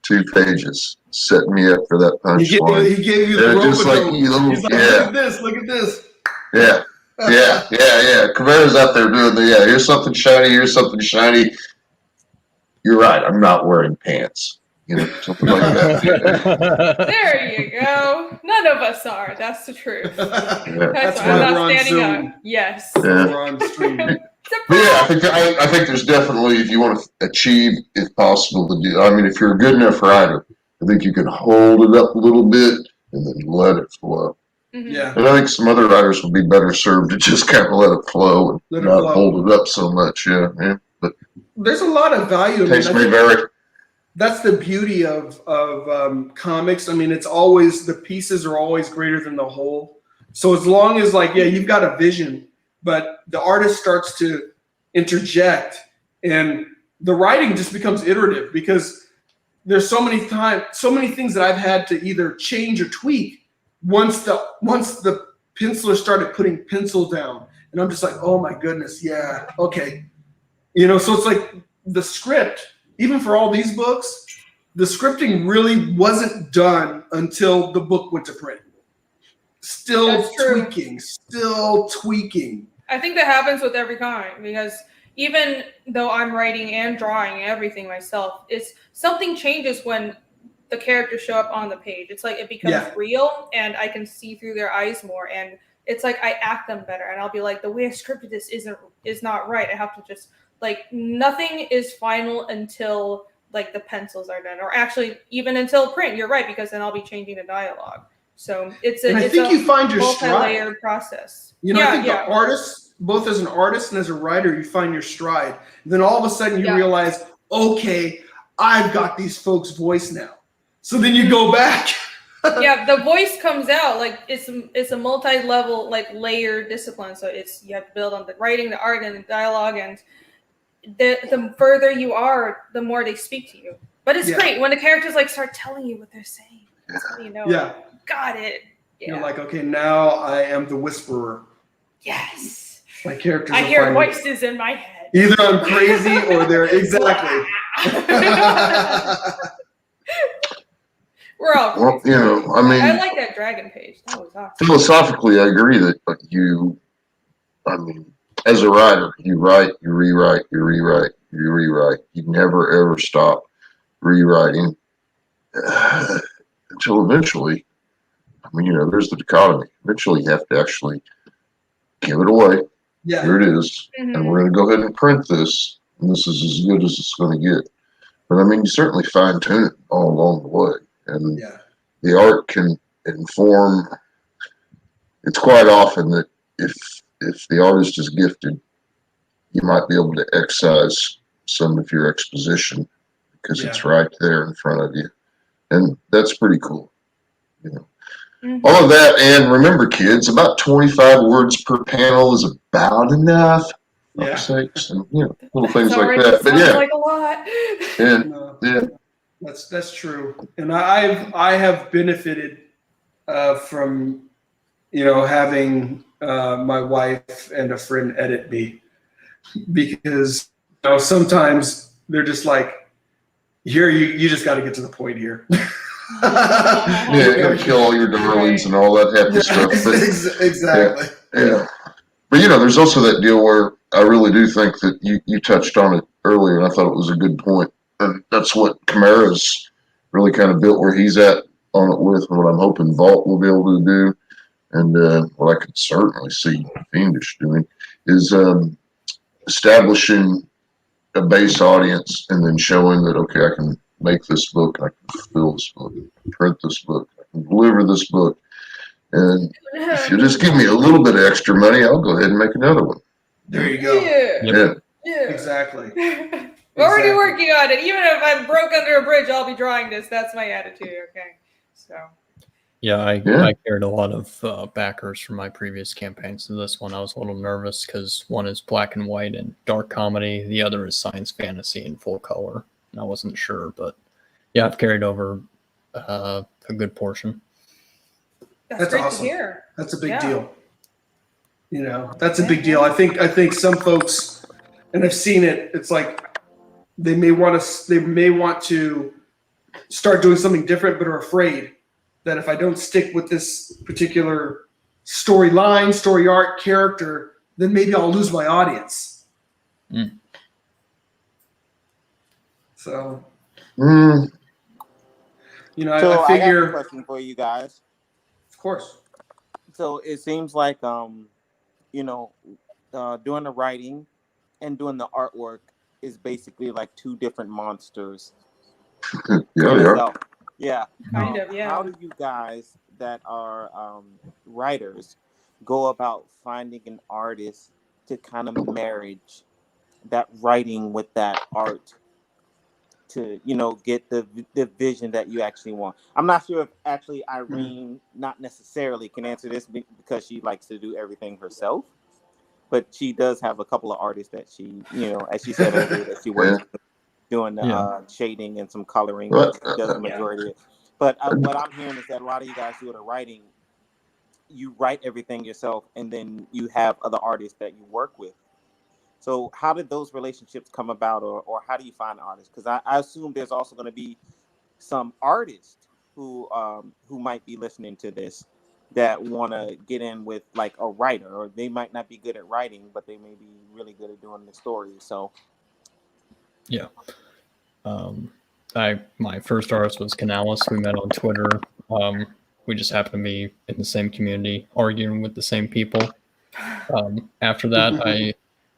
2 pages setting me up for that punchline. He gave you the just like, He's like, look at this. Yeah. Chimera's out there doing here's something shiny. You're right. I'm not wearing pants. Something like that. There you go. None of us are. That's the truth. That's why I'm not standing up. Yes. We're on stream. But I think there's definitely, if you want to achieve, if possible, to do. I mean, if you're a good enough writer, I think you can hold it up a little bit and then let it flow. Yeah. And I think some other writers would be better served to just kind of let it flow and not hold it up so much. Yeah. But there's a lot of value. Takes me very. That's the beauty of comics. I mean, it's always the pieces are always greater than the whole. So as long as you've got a vision, but the artist starts to interject, and the writing just becomes iterative because there's so many things that I've had to either change or tweak once the penciler started putting pencil down, and I'm just like, oh my goodness, yeah, okay, So it's like the script. Even for all these books, the scripting really wasn't done until the book went to print. Still tweaking. I think that happens with every comic because even though I'm writing and drawing everything myself, it's something changes when the characters show up on the page. It's like it becomes real, and I can see through their eyes more, and it's like I act them better, and I'll be like, the way I scripted this is not right. I have to just like, nothing is final until like the pencils are done, or actually even until print. You're right, because then I'll be changing the dialogue. So it's a you find your multi-layered process. You know, I think the artist, both as an artist and as a writer, you find your stride. And then all of a sudden you realize, okay, I've got these folks' voice now. So then you go back. Yeah, the voice comes out like it's a multi-level, like layered discipline. So you have to build on the writing, the art, and the dialogue, and the further you are, the more they speak to you. But it's great when the characters like start telling you what they're saying. That's how you know. Got it. You're like, okay, now I am the whisperer. Yes. My characters. I hear voices in my head. Either I'm crazy or they're exactly. We're all. Well, you know, I mean, I like that dragon page. That was awesome. Philosophically, I agree that I mean, as a writer, you write, you rewrite, you rewrite, you rewrite. You never ever stop rewriting until eventually. I mean, you know, there's the dichotomy. Eventually, you have to actually give it away. Yeah. Here it is, and we're going to go ahead and print this, and this is as good as it's going to get. But I mean, you certainly fine tune it all along the way, and the art can inform. It's quite often that if the artist is gifted, you might be able to excise some of your exposition because it's right there in front of you, and that's pretty cool. You know. All of that, and remember, kids, about 25 words per panel is about enough. For sakes, and you know, little things like that. But like a lot. That's true. And I have benefited from, you know, having my wife and a friend edit me, because you know, sometimes they're just like, here you just got to get to the point here. You gotta kill all your darlings and all that happy stuff. But, exactly. Yeah. But you know, there's also that deal where I really do think that you touched on it earlier, and I thought it was a good point. And that's what Chimera's really kind of built where he's at on it with, and what I'm hoping Vault will be able to do, and what I could certainly see Fiendish doing is establishing a base audience and then showing that, okay, I can make this book, I can fulfill this book, print this book, I can deliver this book. And if you just give me a little bit of extra money, I'll go ahead and make another one. There you go. Yeah. Exactly. We're already working on it. Even if I'm broke under a bridge, I'll be drawing this. That's my attitude. Okay. So. Yeah, I carried a lot of backers from my previous campaigns. So this one, I was a little nervous because one is black and white and dark comedy. The other is science fantasy in full color. And I wasn't sure, but yeah, I've carried over a good portion. That's great awesome. To hear. That's a big deal. You know, that's a big deal. I think some folks, and I've seen it. It's like they may want to start doing something different, but are afraid that if I don't stick with this particular storyline, story arc, character, then maybe I'll lose my audience. So, you know, So I figure. I have a question for you guys. Of course. So it seems like, you know, doing the writing and doing the artwork is basically like two different monsters. Yeah. Kind of, yeah. How do you guys that are writers go about finding an artist to kind of marriage that writing with that art to, you know, get the vision that you actually want? I'm not sure if actually Irene not necessarily can answer this because she likes to do everything herself, but she does have a couple of artists that she, you know, as she said earlier, that she works with, doing the shading and some coloring. But she does the majority of it. But what I'm hearing is that a lot of you guys who are writing, you write everything yourself, and then you have other artists that you work with. So how did those relationships come about, or how do you find artists? Because I assume there's also going to be some artists who might be listening to this that want to get in with like a writer, or they might not be good at writing, but they may be really good at doing the story. So yeah. my first artist was Canales. We met on Twitter. We just happened to be in the same community, arguing with the same people. After that,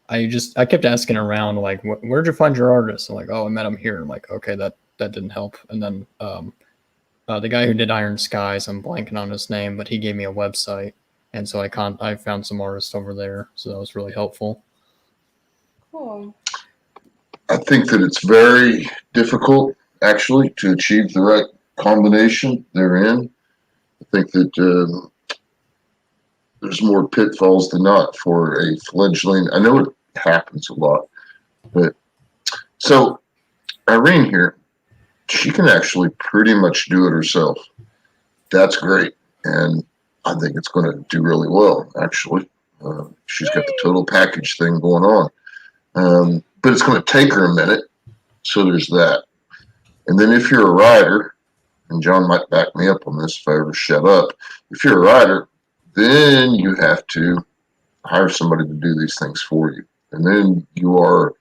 I kept asking around, like, where'd you find your artist? I'm like, oh, I met him here. I'm like, okay, that didn't help. And then the guy who did Iron Skies, I'm blanking on his name, but he gave me a website, and so I found some artists over there, so that was really helpful. Cool. I think that it's very difficult, actually, to achieve the right combination therein. I think that there's more pitfalls than not for a fledgling. I know it happens a lot, but so Irene here, she can actually pretty much do it herself. That's great, and I think it's going to do really well. Actually, she's got the total package thing going on, but it's going to take her a minute. So there's that. And then if you're a writer, and John might back me up on this if I ever shut up. If you're a writer, then you have to hire somebody to do these things for you. And then you are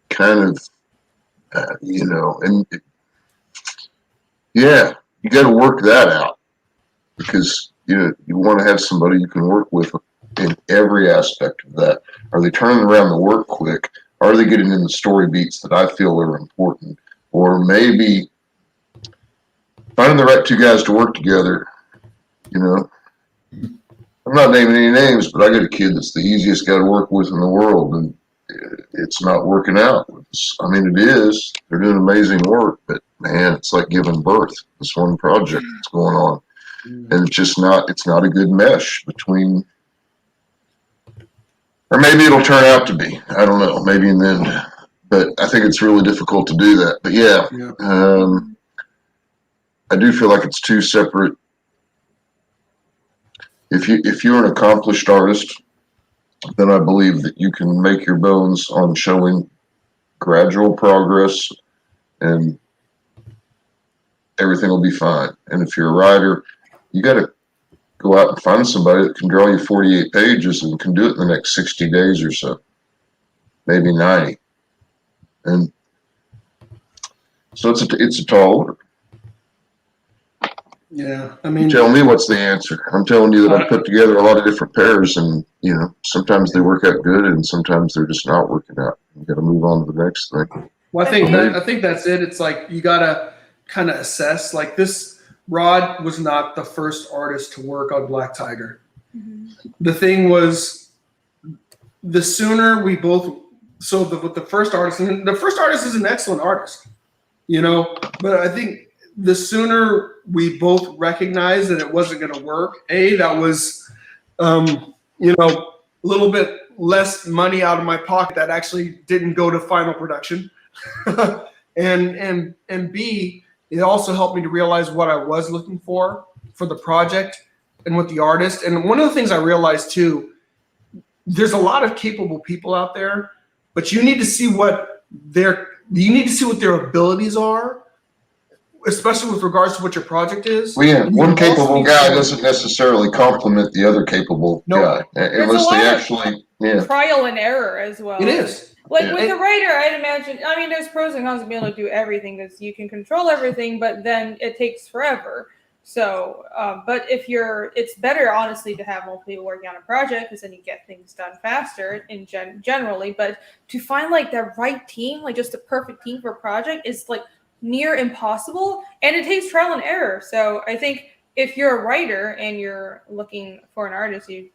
kind of, and yeah, you got to work that out, because you want to have somebody you can work with in every aspect of that. Are they turning around the work quick? Are they getting in the story beats that I feel are important? Or maybe finding the right two guys to work together, I'm not naming any names, but I got a kid that's the easiest guy to work with in the world, and it's not working out. I mean, it is. They're doing amazing work, but man, it's like giving birth. This one project that's going on, and it's not a good mesh between, or maybe it'll turn out to be. I don't know. Maybe in the end, but I think it's really difficult to do that. But yeah. I do feel like it's two separate. If you're an accomplished artist, then I believe that you can make your bones on showing gradual progress, and everything will be fine. And if you're a writer, you got to go out and find somebody that can draw you 48 pages and can do it in the next 60 days or so, maybe 90. And so it's a tall order. Yeah, I mean, tell me what's the answer. I'm telling you that I've put together a lot of different pairs, and sometimes they work out good, and sometimes they're just not working out. You got to move on to the next thing. Well, I think that's it. It's like you gotta kind of assess. Like, this Rod was not the first artist to work on Black Tiger. Mm-hmm. The thing was, the sooner we both. So with the first artist, and the first artist is an excellent artist, but I think the sooner we both recognized that it wasn't going to work, that was, a little bit less money out of my pocket that actually didn't go to final production. and B, it also helped me to realize what I was looking for the project and with the artist. And one of the things I realized too, there's a lot of capable people out there, but you need to see what their abilities are, especially with regards to what your project is. Well, yeah, one capable guy doesn't necessarily complement the other capable guy, unless they actually, trial and error as well. It is. Like with the writer, I'd imagine, there's pros and cons of being able to do everything, because you can control everything, but then it takes forever. So, but it's better, honestly, to have multiple people working on a project, because then you get things done faster generally. But to find like the right team, like just a perfect team for a project, is like near impossible, and it takes trial and error. So I think if you're a writer and you're looking for an artist, you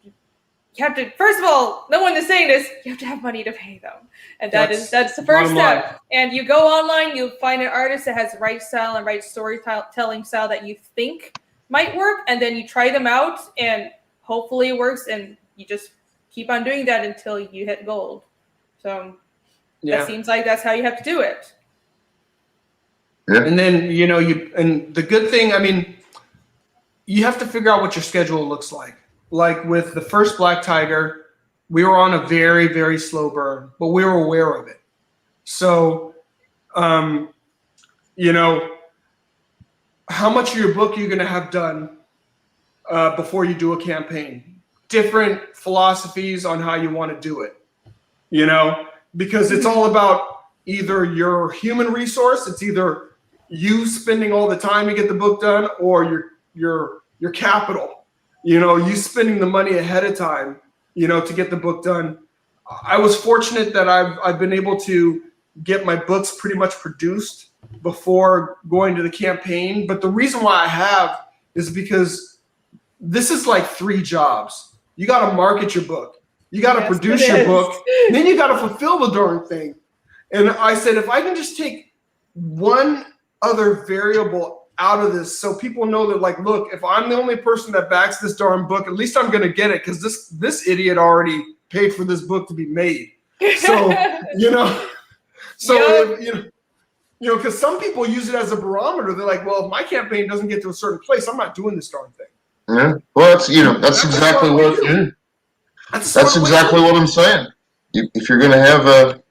have to, first of all, no one is saying this, you have to have money to pay them, and that's the first step. And you go online, you find an artist that has the right style and right storytelling style that you think might work, and then you try them out, and hopefully it works, and you just keep on doing that until you hit gold. So that seems like that's how you have to do it. Yeah. And then, and the good thing, you have to figure out what your schedule looks like. Like with the first Black Tiger, we were on a very, very slow burn, but we were aware of it. So, how much of your book are you going to have done before you do a campaign? Different philosophies on how you want to do it, because it's all about either your human resource, it's either you spending all the time to get the book done, or your capital, you spending the money ahead of time, to get the book done. I was fortunate that I've been able to get my books pretty much produced before going to the campaign. But the reason why I have is because this is like 3 jobs. You got to market your book. You got to produce your book. And then you got to fulfill the darn thing. And I said, if I can just take one other variable out of this, so people know that, like, look, if I'm the only person that backs this darn book, at least I'm going to get it, because this idiot already paid for this book to be made. So, because some people use it as a barometer. They're like, well, if my campaign doesn't get to a certain place, I'm not doing this darn thing. Yeah. Well, that's exactly what. Yeah. That's exactly what I'm saying. If you're going to have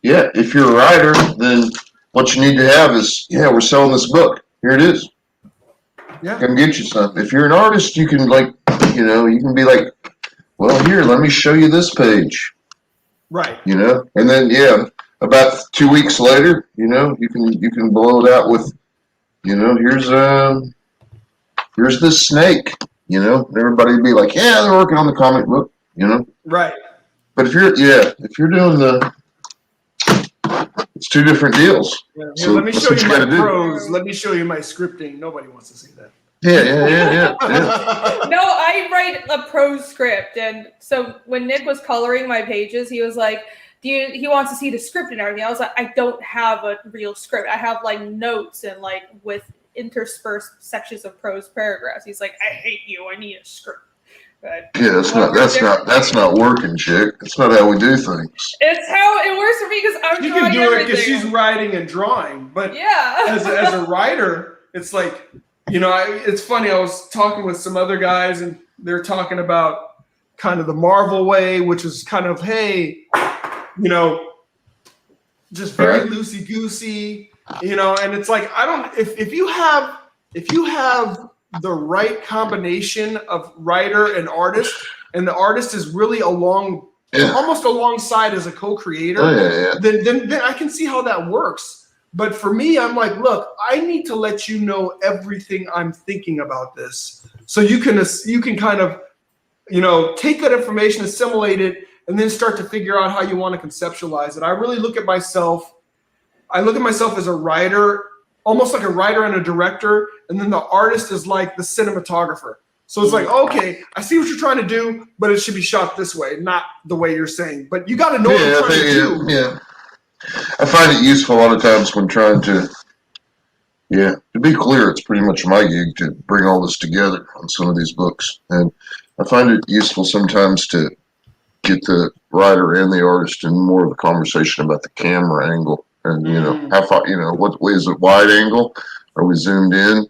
if you're a writer, then what you need to have is, we're selling this book. Here it is. Yeah. Come get you some. If you're an artist, you can you can be like, well, here, let me show you this page. Right. And then about 2 weeks later, you can blow it out with, here's this snake, and everybody would be like, yeah, they're working on the comic book, Right. But if you're doing it's 2 different deals. Yeah. So Let me show you my do. prose. Let me show you my scripting. Nobody wants to see that. Yeah. No, I write a prose script, and so when Nick was coloring my pages, he was like, he wants to see the script and everything. I was like, I don't have a real script. I have like notes and like with interspersed sections of prose paragraphs. He's like, I hate you. I need a script. But that's not working, chick. That's not how we do things. It's how it works for me, because I'm You drawing can do everything. it because she's writing and drawing, but Yeah. as a writer, it's like, it's funny. I was talking with some other guys, and they're talking about kind of the Marvel way, which is kind of, hey, just very loosey goosey, and it's like, if you have the right combination of writer and artist, and the artist is really almost alongside as a co-creator, then I can see how that works. But for me, I'm like, look, I need to let you know everything I'm thinking about this, so you can kind of, take that information, assimilate it, and then start to figure out how you want to conceptualize it. I really look at myself. I look at myself as a writer, almost like a writer and a director, and then the artist is like the cinematographer. So it's like, okay, I see what you're trying to do, but it should be shot this way, not the way you're saying. But you got to know what you're trying to do. Yeah. I find it useful a lot of times when trying to be clear, it's pretty much my gig to bring all this together on some of these books. And I find it useful sometimes to get the writer and the artist in more of a conversation about the camera angle. And, how far, what way is it, wide angle? Are we zoomed in?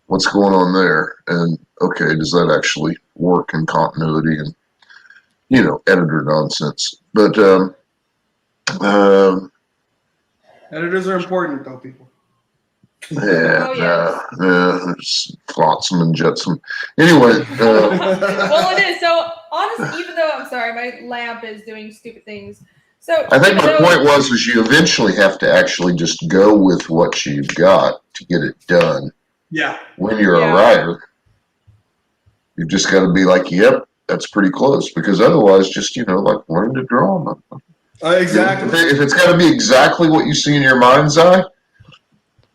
What's going on there? And, okay, does that actually work in continuity and, editor nonsense? But, editors are important, though, people. There's flotsam and jetsam. Anyway. Well, it is. So, honestly, even though, I'm sorry, my lamp is doing stupid things. So I think my point was you eventually have to actually just go with what you've got to get it done. Yeah. When you're a writer, you've just got to be like, yep, that's pretty close. Because otherwise, just, like learn to draw. Exactly. If it's got to be exactly what you see in your mind's eye,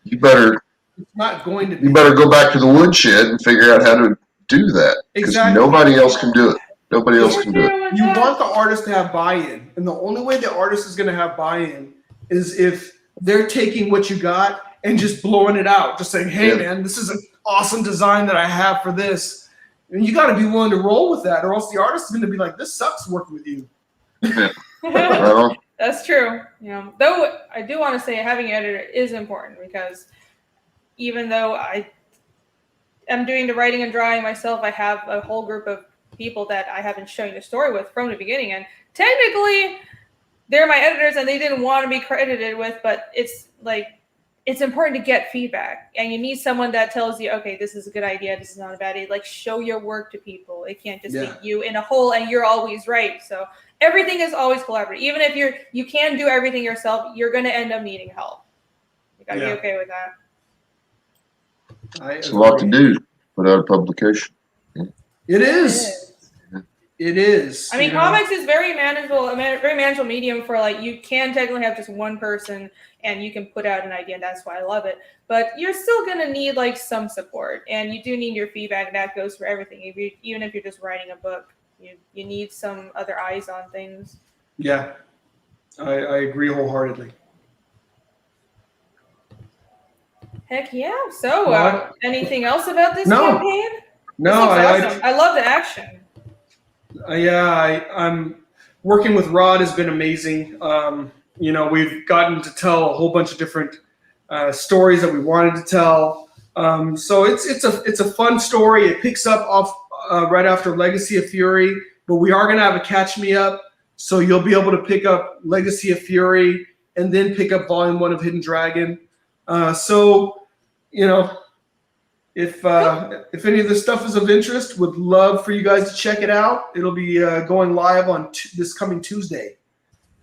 you better. It's not going to be. You better go back to the woodshed and figure out how to do that. Because nobody else can do it. Nobody else can do it. You want the artist to have buy-in. And the only way the artist is going to have buy-in is if they're taking what you got and just blowing it out. Just saying, hey, man, this is an awesome design that I have for this. And you got to be willing to roll with that, or else the artist is going to be like, this sucks working with you. That's true. Though I do want to say having an editor is important, because even though I am doing the writing and drawing myself, I have a whole group of people that I have been sharing the story with from the beginning, and technically they're my editors and they didn't want to be credited with, but it's like, it's important to get feedback, and you need someone that tells you, okay, this is a good idea, this is not a bad idea. Like, show your work to people. It can't just be you in a hole and you're always right. So everything is always collaborative. Even if you can do everything yourself, you're going to end up needing help. Gotta be okay with that. It's a lot to do without a publication. It is. It is. I mean, comics is very manageable, a very manageable medium for like you can technically have just one person and you can put out an idea, and that's why I love it. But you're still gonna need like some support, and you do need your feedback. And that goes for everything. Even if you're just writing a book, you need some other eyes on things. Yeah, I agree wholeheartedly. Heck yeah! So, anything else about this campaign? No, awesome. I love the action. I'm working with Rod has been amazing. We've gotten to tell a whole bunch of different stories that we wanted to tell. So it's a fun story. It picks up off right after Legacy of Fury, but we are gonna have a Catch Me Up, so you'll be able to pick up Legacy of Fury and then pick up Volume 1 of Hidden Dragon. If any of this stuff is of interest, would love for you guys to check it out. It'll be going live on this coming Tuesday.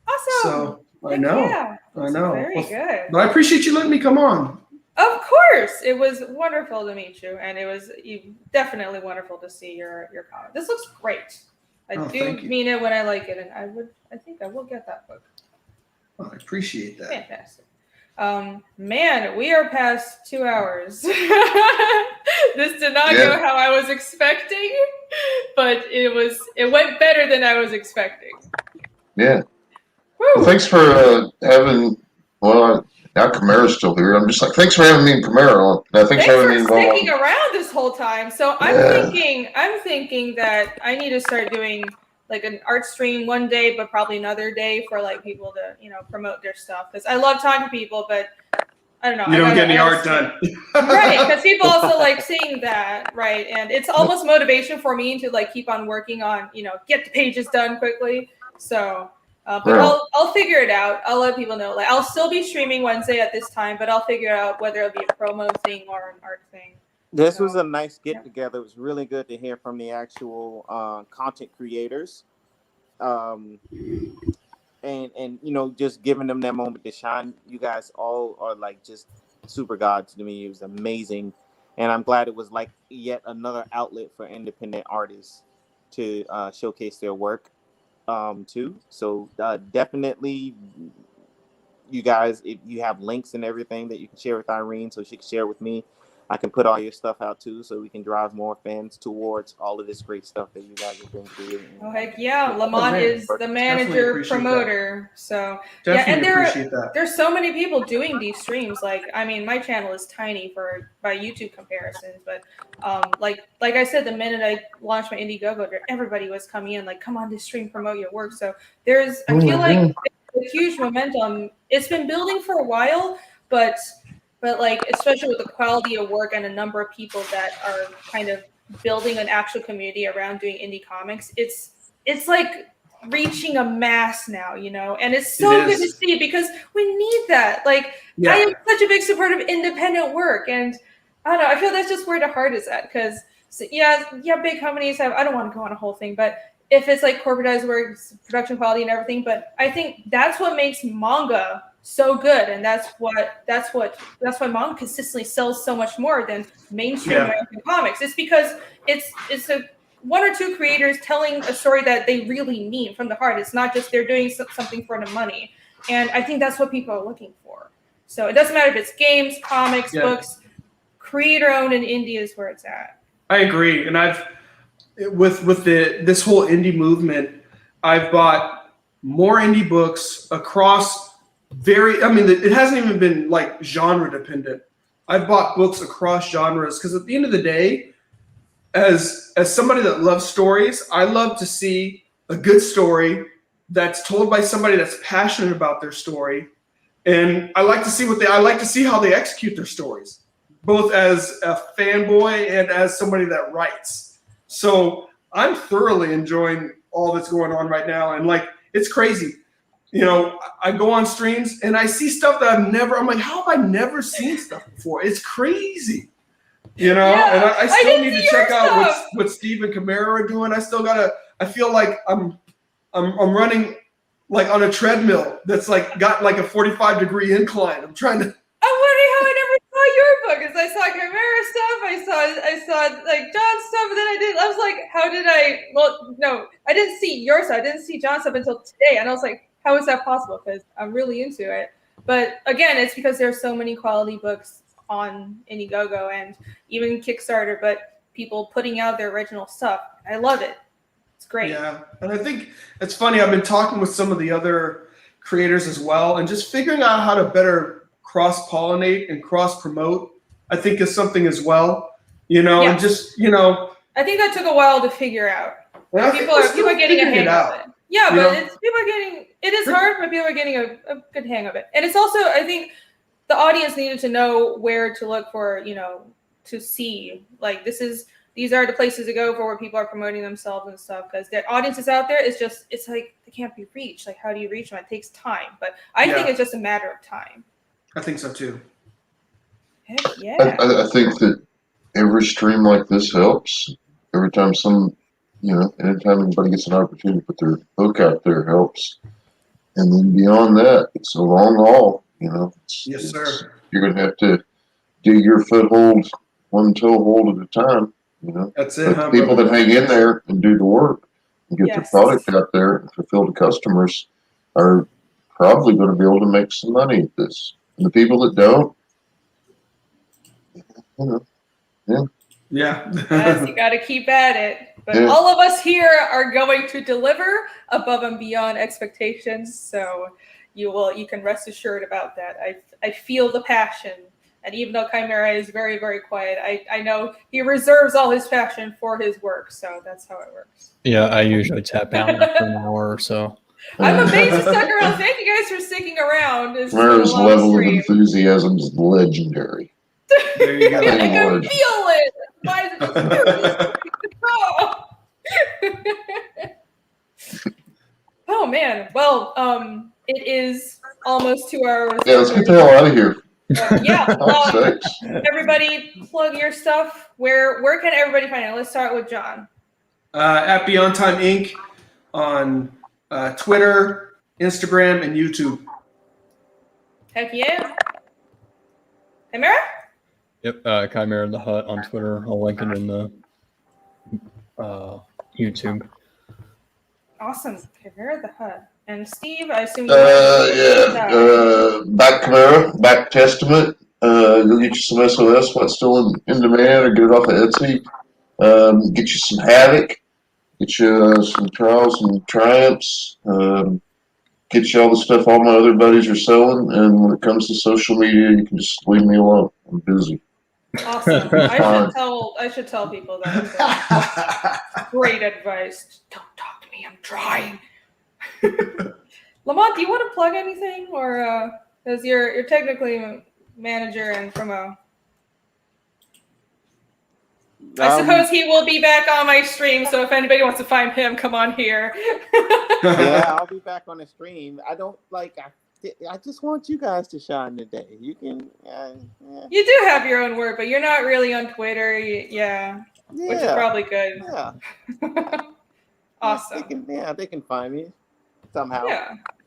Awesome. So I know. Yeah. I know. Very good. But I appreciate you letting me come on. Of course, it was wonderful to meet you, and it was definitely wonderful to see your comic. This looks great. I do mean it when I like it, and I think I will get that book. Oh, I appreciate that. Fantastic. Man, we are past 2 hours. This did not go how I was expecting, but it went better than I was expecting. Yeah. Well, thanks for having. Well, now Chimera's still here. I'm just like, thanks for having me and Chimera on. Thanks for having me involved. Sticking around this whole time. So I'm thinking that I need to start doing like an art stream one day, but probably another day for like people to, promote their stuff. Because I love talking to people, but I don't know. You don't get any art done. Right, because people also like seeing that, right? And it's almost motivation for me to like keep on working on, get the pages done quickly. So, but I'll figure it out. I'll let people know. Like I'll still be streaming Wednesday at this time, but I'll figure out whether it'll be a promo thing or an art thing. This was a nice get together. It was really good to hear from the actual content creators, and just giving them that moment to shine. You guys all are like just super gods to me. It was amazing, and I'm glad it was like yet another outlet for independent artists to showcase their work too. So definitely, you guys, if you have links and everything that you can share with Irene, so she can share with me. I can put all your stuff out too, so we can drive more fans towards all of this great stuff that you guys have been creating. Oh heck yeah! Lamont is the manager promoter, so definitely and there's so many people doing these streams. Like I mean, my channel is tiny by YouTube comparisons, but like I said, the minute I launched my Indiegogo, everybody was coming in like, come on this stream, promote your work. So I feel like there's a huge momentum. It's been building for a while, but like especially with the quality of work and a number of people that are kind of building an actual community around doing indie comics, it's like reaching a mass now, and it's so good to see because we need that. Like I am such a big supporter of independent work, and I don't know, I feel that's just where the heart is at, because big companies have, I don't want to go on a whole thing, but if it's like corporatized work, production quality and everything, but I think that's what makes manga so good, and that's why manga consistently sells so much more than mainstream American comics. It's because it's a one or two creators telling a story that they really mean from the heart. It's not just they're doing something for the money, and I think that's what people are looking for. So it doesn't matter if it's games, comics, books, creator-owned and indie is where it's at. I agree, and I've with this whole indie movement, I've bought more indie books across. It hasn't even been like genre dependent. I've bought books across genres because at the end of the day, as somebody that loves stories, I love to see a good story that's told by somebody that's passionate about their story, and I like to see how they execute their stories, both as a fanboy and as somebody that writes. So I'm thoroughly enjoying all that's going on right now, and like it's crazy. I go on streams and I see stuff that I'm like, how have I never seen stuff before? It's crazy, and I still need to check out what Steve and Chimera are doing. I feel like I'm running like on a treadmill that's like got like a 45-degree incline. I'm trying to. I'm wondering how I never saw your book. Because I saw Chimera stuff, I saw like John's stuff, and then I was like, how did I? Well, no, I didn't see your stuff. I didn't see John's stuff until today, and I was like, how is that possible? Because I'm really into it. But again, it's because there's so many quality books on Indiegogo and even Kickstarter, but people putting out their original stuff. I love it. It's great. Yeah, and I think it's funny. I've been talking with some of the other creators as well, and just figuring out how to better cross-pollinate and cross-promote, I think, is something as well. And just, I think that took a while to figure out. People are getting a hang of it. Yeah, but it is hard, but people are getting a good hang of it. And it's also, I think, the audience needed to know where to look for, to see, like, these are the places to go for where people are promoting themselves and stuff, because their audience is out there. It's like they can't be reached. Like, how do you reach them? It takes time, but I think it's just a matter of time. I think so too. Heck yeah. I think that every stream like this helps. Every time anytime anybody gets an opportunity to put their book out there helps. And then beyond that, it's a long haul, Yes, sir. You're going to have to dig your foothold one toehold at a time, That's it. But the people that hang in there and do the work and get their product out there and fulfill the customers are probably going to be able to make some money at this. And the people that don't, Yeah. Yes, you got to keep at it. But all of us here are going to deliver above and beyond expectations. So you can rest assured about that. I feel the passion. And even though Chimera is very, very quiet, I know he reserves all his passion for his work. So that's how it works. Yeah, I usually tap out for an hour or so. I'm amazed you stuck around. Thank you guys for sticking around. Chimera's level of enthusiasm is legendary. There you go. I can feel it. Why is it Oh man. Well, it is almost 2 hours. Yeah, let's get the hell out of here. Everybody plug your stuff. Where can everybody find it? Let's start with John. At Beyond Time Inc. on Twitter, Instagram, and YouTube. Heck yeah. Chimera? Yep, Chimera the Hut on Twitter. I'll link it in the YouTube. Awesome. Chimera the Hut. And Steve, I assume Back Chimera, Back Testament. Go get you some SOS, what's still in demand, or get it off of Etsy. Get you some Havoc. Get you some Trials and Triumphs. Get you all the stuff all my other buddies are selling. And when it comes to social media, you can just leave me alone. I'm busy. Awesome. I should tell people that. Great advice. Don't talk to me. I'm trying. Lamont, do you want to plug anything, or because you're technically a manager and from a? I suppose he will be back on my stream. So if anybody wants to find him, come on here. Yeah, I'll be back on the stream. I don't like. I just want you guys to shine today. You can. You do have your own work, but you're not really on Twitter. Which is probably good. Yeah. Awesome. They can find me somehow.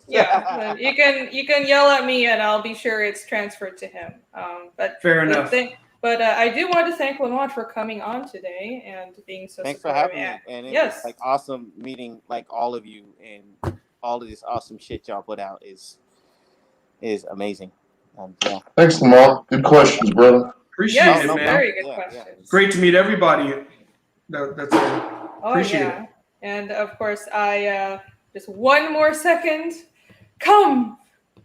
Yeah. You can yell at me, and I'll be sure it's transferred to him. But fair enough. But I do want to thank Lamont for coming on today and being so. Thanks for having me. And it's like awesome meeting like all of you, and all of this awesome shit y'all put out is amazing. Thanks, Lamont. Good questions, brother. Appreciate it, man. Very good questions. Great to meet everybody. That's it. Appreciate it. And of course, I just one more second. Come,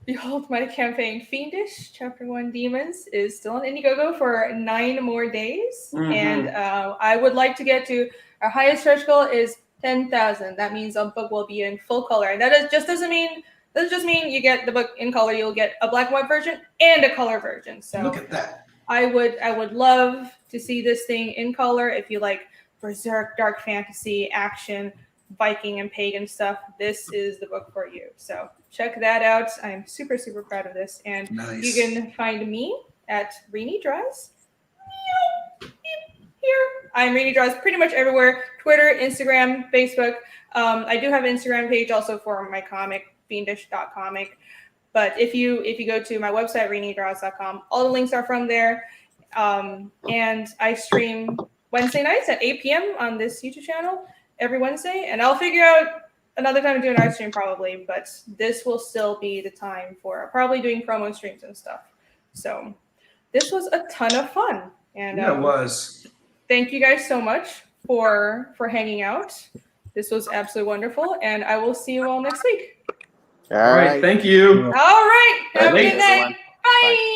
behold my campaign. Fiendish Chapter 1 Demons is still on Indiegogo for 9 more days, and I would like to get to our highest stretch goal is 10,000. That means a book will be in full color, and that doesn't mean you get the book in color. You'll get a black and white version and a color version. So look at that. I would love to see this thing in color. If you like berserk, dark fantasy, action, Viking and pagan stuff, this is the book for you. So check that out. I'm super, super proud of this. And you can find me at Rini Draws. Here. I'm Rini Draws pretty much everywhere. Twitter, Instagram, Facebook. I do have an Instagram page also for my comic, fiendish.comic. But if you go to my website, ReenieDraws.com, all the links are from there. And I stream Wednesday nights at 8 p.m. on this YouTube channel every Wednesday. And I'll figure out another time to do an art stream probably, but this will still be the time for probably doing promo streams and stuff. So this was a ton of fun. And Yeah, it was. thank you guys so much for hanging out. This was absolutely wonderful. And I will see you all next week. All right. Thank you. All right. Have a Thanks, good night. everyone. Bye.